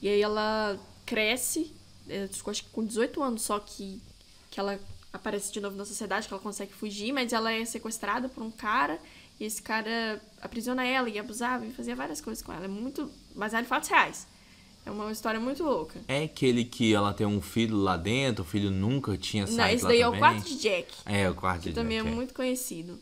E aí ela cresce, acho que com 18 anos só que ela aparece de novo na sociedade, que ela consegue fugir. Mas ela é sequestrada por um cara. E esse cara aprisiona ela e abusava e fazia várias coisas com ela. É muito baseado em fatos reais. É uma história muito louca. É aquele que ela tem um filho lá dentro, o filho nunca tinha saído lá também? Não, esse daí é o Quarto de Jack. O Quarto de Jack. Que também é muito conhecido.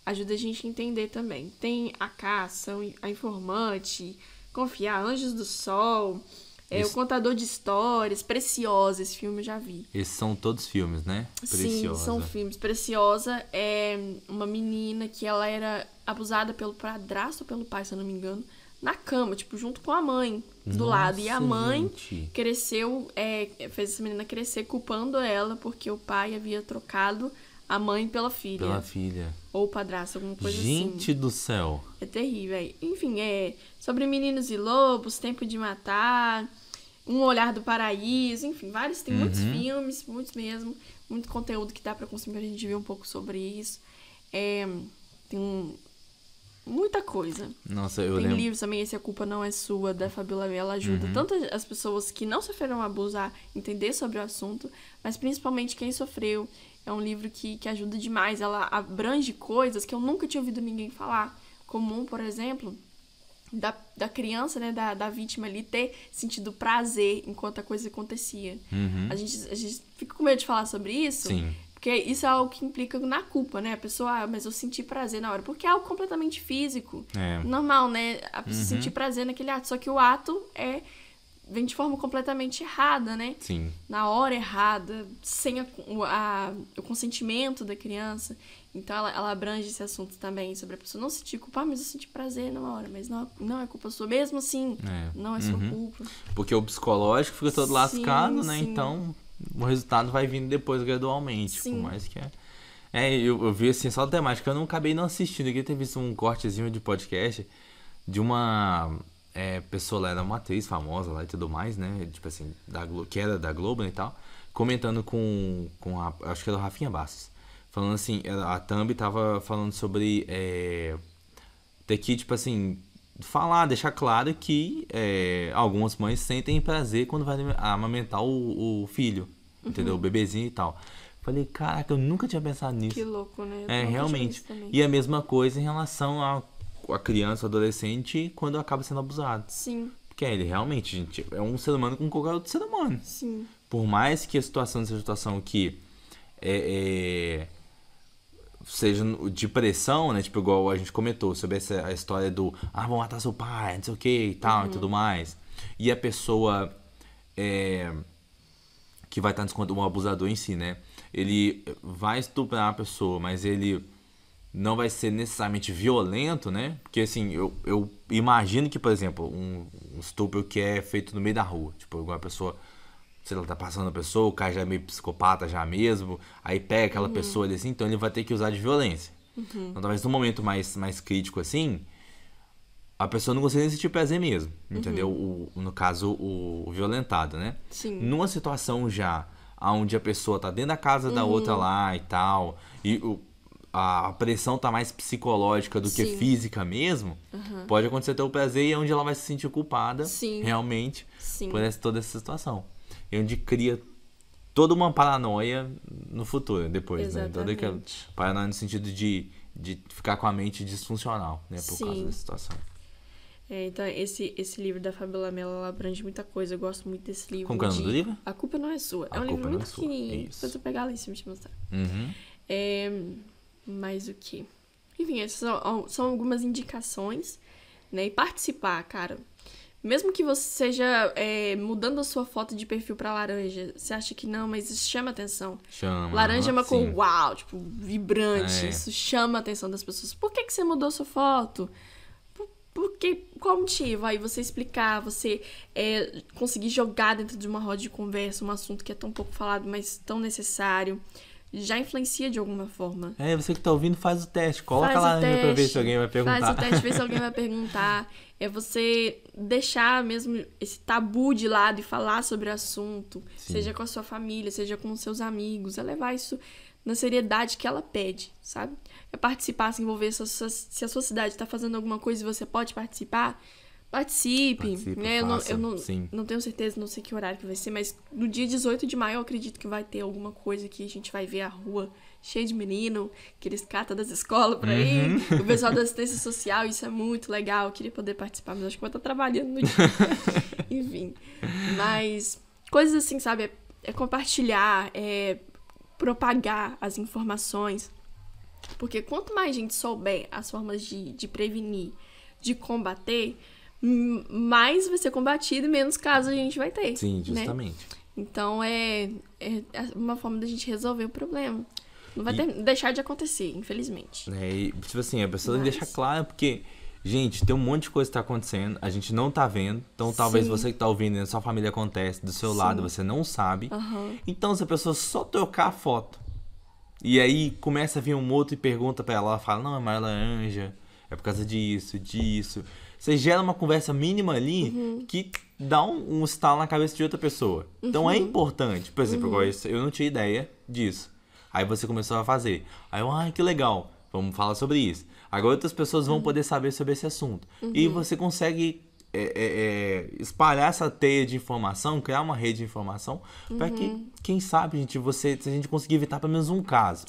Ajuda a gente a entender também. Tem A Caça, A Informante, Confiar, Anjos do Sol, O Contador de Histórias, Preciosa, esse filme eu já vi. Esses são todos filmes, né? Preciosa. Sim, são filmes. Preciosa é uma menina que ela era abusada pelo padrasto ou pelo pai, se eu não me engano, na cama, tipo, junto com a mãe do lado. E a mãe cresceu, fez essa menina crescer culpando ela porque o pai havia trocado a mãe pela filha. Pela filha. Ou o padrasto, alguma coisa assim. Gente do céu. É terrível. Enfim, sobre Meninos e Lobos, Tempo de Matar, Um Olhar do Paraíso, enfim, vários. Tem muitos filmes, muitos mesmo. Muito conteúdo que dá pra consumir, pra gente ver um pouco sobre isso. Tem muita coisa. Nossa, eu Tem lembro. livros também, esse A Culpa Não É Sua, da Fabiola Mello, ajuda tanto as pessoas que não sofreram abuso a entender sobre o assunto, mas principalmente quem sofreu. É um livro que ajuda demais. Ela abrange coisas que eu nunca tinha ouvido ninguém falar. Como, por exemplo, da criança, né, da vítima ali ter sentido prazer enquanto a coisa acontecia. A gente fica com medo de falar sobre isso. Sim. Porque isso é algo que implica na culpa, né? A pessoa, mas eu senti prazer na hora. Porque é algo completamente físico. Normal, né? A pessoa sentir prazer naquele ato. Só que o ato vem de forma completamente errada, né? Sim. Na hora errada, sem o consentimento da criança. Então ela abrange esse assunto também, sobre a pessoa não sentir culpa, mas eu senti prazer na hora, mas não é culpa sua. Mesmo assim, não é sua culpa. Porque o psicológico fica todo lascado, né? Sim. Então o resultado vai vindo depois gradualmente. Sim. Por mais que eu vi assim, só a temática, eu não acabei não assistindo. Eu queria ter visto um cortezinho de podcast de uma pessoa lá, era uma atriz famosa lá e tudo mais, né? Tipo assim, que era da Globo e tal, comentando com acho que era o Rafinha Bastos. Falando assim, a Thumb tava falando sobre ter que, tipo assim, deixar claro que algumas mães sentem prazer quando vai amamentar o filho, entendeu? O bebezinho e tal. Falei, caraca, eu nunca tinha pensado nisso. Que louco, né? Realmente. E a mesma coisa em relação a criança, o adolescente, quando acaba sendo abusado. Sim. Porque ele realmente, gente, é um ser humano como qualquer outro ser humano. Sim. Por mais que a situação seja uma situação que seja de pressão, né? Tipo, igual a gente comentou sobre a história do vão matar seu pai, não sei o que e tal e tudo mais. E a pessoa que vai estar descontando um abusador em si, né? Ele vai estuprar a pessoa, mas ele não vai ser necessariamente violento, né? Porque assim, eu imagino que, por exemplo, um estupro que é feito no meio da rua, tipo, alguma pessoa, sei lá, tá passando a pessoa, o cara já é meio psicopata já mesmo, aí pega aquela pessoa ali assim, então ele vai ter que usar de violência. Então, talvez num momento mais crítico assim, a pessoa não consegue nem sentir prazer mesmo, entendeu? No caso, o violentado, né? Sim. Numa situação já onde a pessoa tá dentro da casa da outra lá e tal, e a pressão tá mais psicológica do que física mesmo, pode acontecer até o prazer e é onde ela vai se sentir culpada realmente por toda essa situação. E onde cria toda uma paranoia no futuro, depois, né? Toda aquela paranoia no sentido de ficar com a mente disfuncional, né? Por causa da situação. Então, esse livro da Fabiola Mello, ela abrange muita coisa. Eu gosto muito desse livro. Como que é o nome do livro? A Culpa Não É Sua. É um livro muito pequenininho. Depois eu pegar lá em cima e te mostrar. Mas o quê? Enfim, essas são algumas indicações, né? E participar, cara. Mesmo que você seja mudando a sua foto de perfil pra laranja, você acha que não, mas isso chama atenção. Laranja é uma cor uau, tipo, vibrante. Isso chama a atenção das pessoas. Por que você mudou a sua foto? Qual motivo? Aí você explicar, você conseguir jogar dentro de uma roda de conversa um assunto que é tão pouco falado, mas tão necessário, já influencia de alguma forma. Você que tá ouvindo, faz o teste. Coloca lá pra ver se alguém vai perguntar. Faz o teste, vê se alguém vai perguntar. É você deixar mesmo esse tabu de lado e falar sobre o assunto, seja com a sua família, seja com os seus amigos, é levar isso na seriedade que ela pede, sabe? É participar, se envolver. Se a sua cidade está fazendo alguma coisa e você pode participar, participe. Né? Eu não tenho certeza, não sei que horário que vai ser, mas no dia 18 de maio eu acredito que vai ter alguma coisa que a gente vai ver a rua cheia de menino, que eles catam das escolas por aí, o pessoal da assistência social, isso é muito legal, eu queria poder participar, mas acho que vou estar trabalhando no dia. Enfim, mas coisas assim, sabe? É compartilhar, propagar as informações, porque quanto mais gente souber as formas de prevenir, de combater, mais vai ser combatido e menos casos a gente vai ter. Sim, justamente. Né? Então é uma forma da gente resolver o problema. Não vai deixar de acontecer, infelizmente. E, tipo assim, a pessoa tem que deixar claro, porque, gente, tem um monte de coisa que tá acontecendo, a gente não tá vendo, então talvez você que tá ouvindo, na sua família acontece, do seu lado você não sabe. Então, se a pessoa só trocar a foto, e aí começa a vir um outro e pergunta pra ela fala, não, é mais laranja, é por causa disso. Você gera uma conversa mínima ali que dá um estalo na cabeça de outra pessoa. Então é importante. Por exemplo, eu não tinha ideia disso. Aí você começou a fazer. Aí eu, que legal, vamos falar sobre isso. Agora outras pessoas vão poder saber sobre esse assunto. E você consegue espalhar essa teia de informação, criar uma rede de informação, para que, quem sabe, gente, se a gente conseguir evitar pelo menos um caso.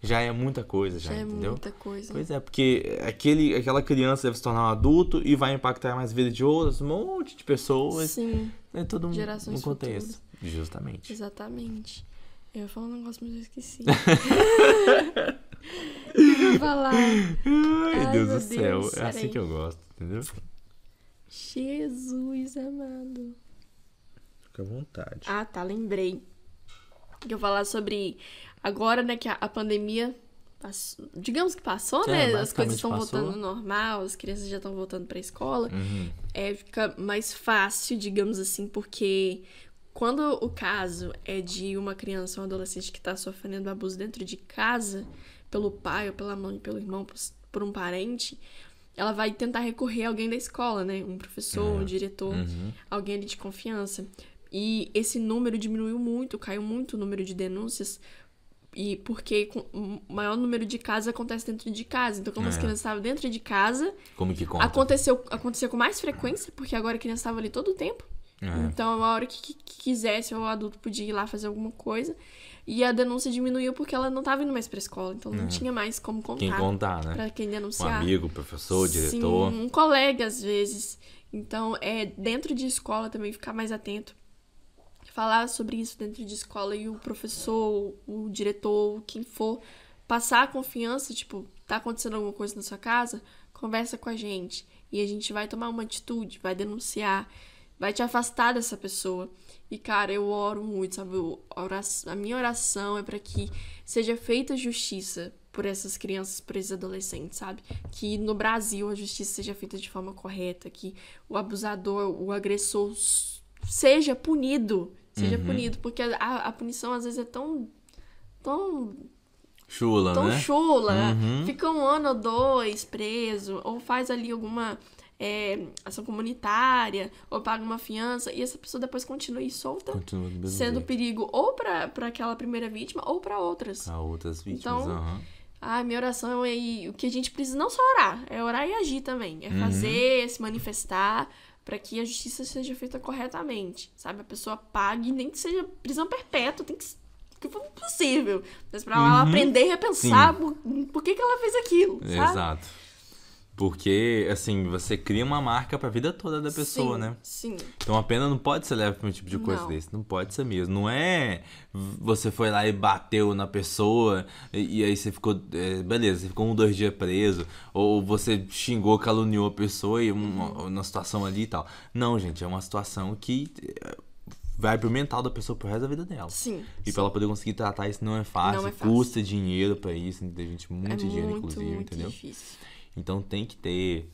Já é muita coisa, já entendeu? É muita coisa. Pois é, porque aquela criança deve se tornar um adulto e vai impactar mais a vida de outras, um monte de pessoas. Sim. É todo Gerações um contexto. futuras. Justamente. Exatamente. Eu ia falar um negócio, mas eu esqueci. O que eu ia falar? Ai, Deus do céu. É assim que eu gosto, entendeu? Jesus amado. Fica à vontade. Tá, lembrei. Que eu ia falar sobre... Agora, né, que a pandemia... digamos que passou, né? As coisas estão voltando ao normal, as crianças já estão voltando pra escola. Fica mais fácil, digamos assim, porque... Quando o caso é de uma criança ou um adolescente que está sofrendo abuso dentro de casa, pelo pai ou pela mãe, pelo irmão, por um parente, ela vai tentar recorrer a alguém da escola, né? Um professor, um diretor, alguém ali de confiança. E esse número diminuiu muito, caiu muito o número de denúncias, e porque o maior número de casos acontece dentro de casa. Então, como as crianças estavam dentro de casa, como que conta? Aconteceu com mais frequência, porque agora a criança estava ali todo o tempo. Então, a hora que quisesse, o adulto podia ir lá fazer alguma coisa. E a denúncia diminuiu porque ela não estava indo mais pra escola. Então, não tinha mais como contar. Quem contar, né? Pra quem denunciar. Um amigo, professor, diretor. Sim, um colega, às vezes. Então, dentro de escola também ficar mais atento. Falar sobre isso dentro de escola e o professor, o diretor, quem for, passar a confiança, tipo, tá acontecendo alguma coisa na sua casa? Conversa com a gente. E a gente vai tomar uma atitude, vai denunciar, vai te afastar dessa pessoa. E, cara, eu oro muito, sabe? A minha oração é para que seja feita justiça por essas crianças, por esses adolescentes, sabe? Que no Brasil a justiça seja feita de forma correta, que o abusador, o agressor seja punido. Seja punido, porque a punição às vezes é tão chula, tão né? chula, fica 1 ano ou 2 preso, ou faz ali alguma ação comunitária, ou paga uma fiança, e essa pessoa depois continua aí solta, sendo perigo ou pra aquela primeira vítima, ou pra outras. Pra outras vítimas, então, minha oração é o que a gente precisa não só orar, é orar e agir também. É fazer, se manifestar, pra que a justiça seja feita corretamente, sabe? A pessoa pague, nem que seja prisão perpétua, tem que for possível. Mas pra ela aprender e repensar por que ela fez aquilo, sabe? Exato. Porque, assim, você cria uma marca pra vida toda da pessoa, né? Sim. Então a pena não pode ser leve pra um tipo de coisa desse. Não pode ser mesmo. Não é você foi lá e bateu na pessoa e aí você ficou... beleza, você ficou 1, 2 dias preso. Ou você xingou, caluniou a pessoa e uma situação ali e tal. Não, gente, é uma situação que... vai pro mental da pessoa pro resto da vida dela. Sim. E pra ela poder conseguir tratar isso não é fácil. Não é fácil. Custa dinheiro pra isso. Tem gente, muito dinheiro, inclusive, muito entendeu? Difícil. Então tem que ter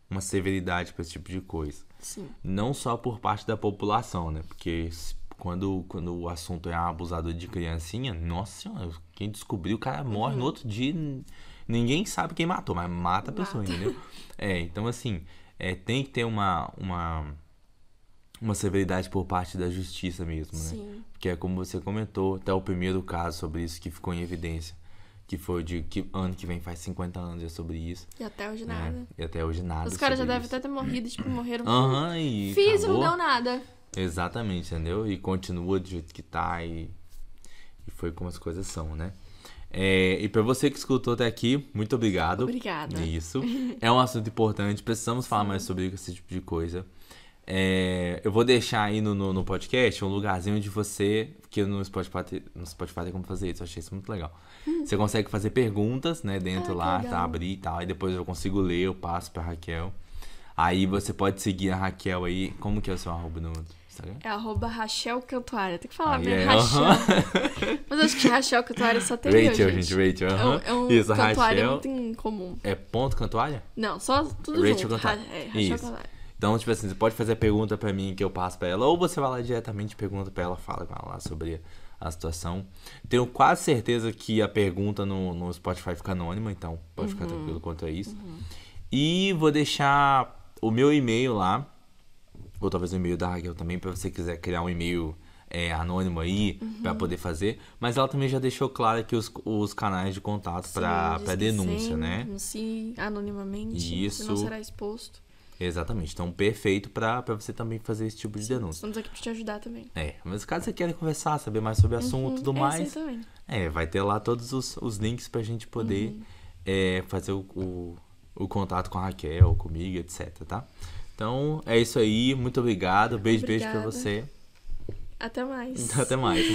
uma severidade pra esse tipo de coisa. Sim. Não só por parte da população, né? Porque quando o assunto é abusador de criancinha, nossa senhora, quem descobriu, o cara morre no outro dia. Ninguém sabe quem matou, mas mata a pessoa, entendeu? Então assim, tem que ter uma severidade por parte da justiça mesmo, né? Sim. Porque é como você comentou, até o primeiro caso sobre isso que ficou em evidência, que foi que ano que vem faz 50 anos já sobre isso. E até hoje nada. E até hoje nada. Os caras já devem até ter morrido, tipo, morreram. E fiz e não deu nada. Exatamente, entendeu? E continua do jeito que tá e foi como as coisas são, né? E pra você que escutou até aqui, muito obrigado. Obrigada. Isso. É um assunto importante, precisamos falar mais sobre esse tipo de coisa. Eu vou deixar aí no podcast um lugarzinho onde você, que no Spotify tem como fazer isso, eu achei isso muito legal. Você consegue fazer perguntas, né, dentro lá, tá, abrir e tal, aí depois eu consigo ler, eu passo pra Raquel. Aí você pode seguir a Raquel aí, como que é o seu arroba no Instagram? É @Rachel Cantuária, tem que falar bem, Rachel. Mas acho que Rachel Cantuária só tem Rachel, gente. Isso, Cantuária é muito incomum. É ponto Cantuária? Não, só tudo Rachel junto. Cantuária. Rachel Cantuária. Então, tipo assim, você pode fazer a pergunta pra mim que eu passo pra ela, ou você vai lá diretamente, pergunta pra ela, fala com ela lá sobre a situação. Tenho quase certeza que a pergunta no Spotify fica anônima, então pode ficar tranquilo quanto a isso. E vou deixar o meu e-mail lá, ou talvez o e-mail da Raquel também, pra você quiser criar um e-mail anônimo aí, pra poder fazer. Mas ela também já deixou claro aqui os canais de contato pra denúncia, né? Denuncie anonimamente, isso. Não será exposto. Exatamente, então perfeito pra você também fazer esse tipo de denúncia. Estamos aqui pra te ajudar também. Mas caso você queira conversar, saber mais sobre o assunto e tudo mais, também. Vai ter lá todos os links pra gente poder fazer o contato com a Raquel, comigo, etc, tá? Então, é isso aí, muito obrigado, beijo pra você. Até mais. Até mais.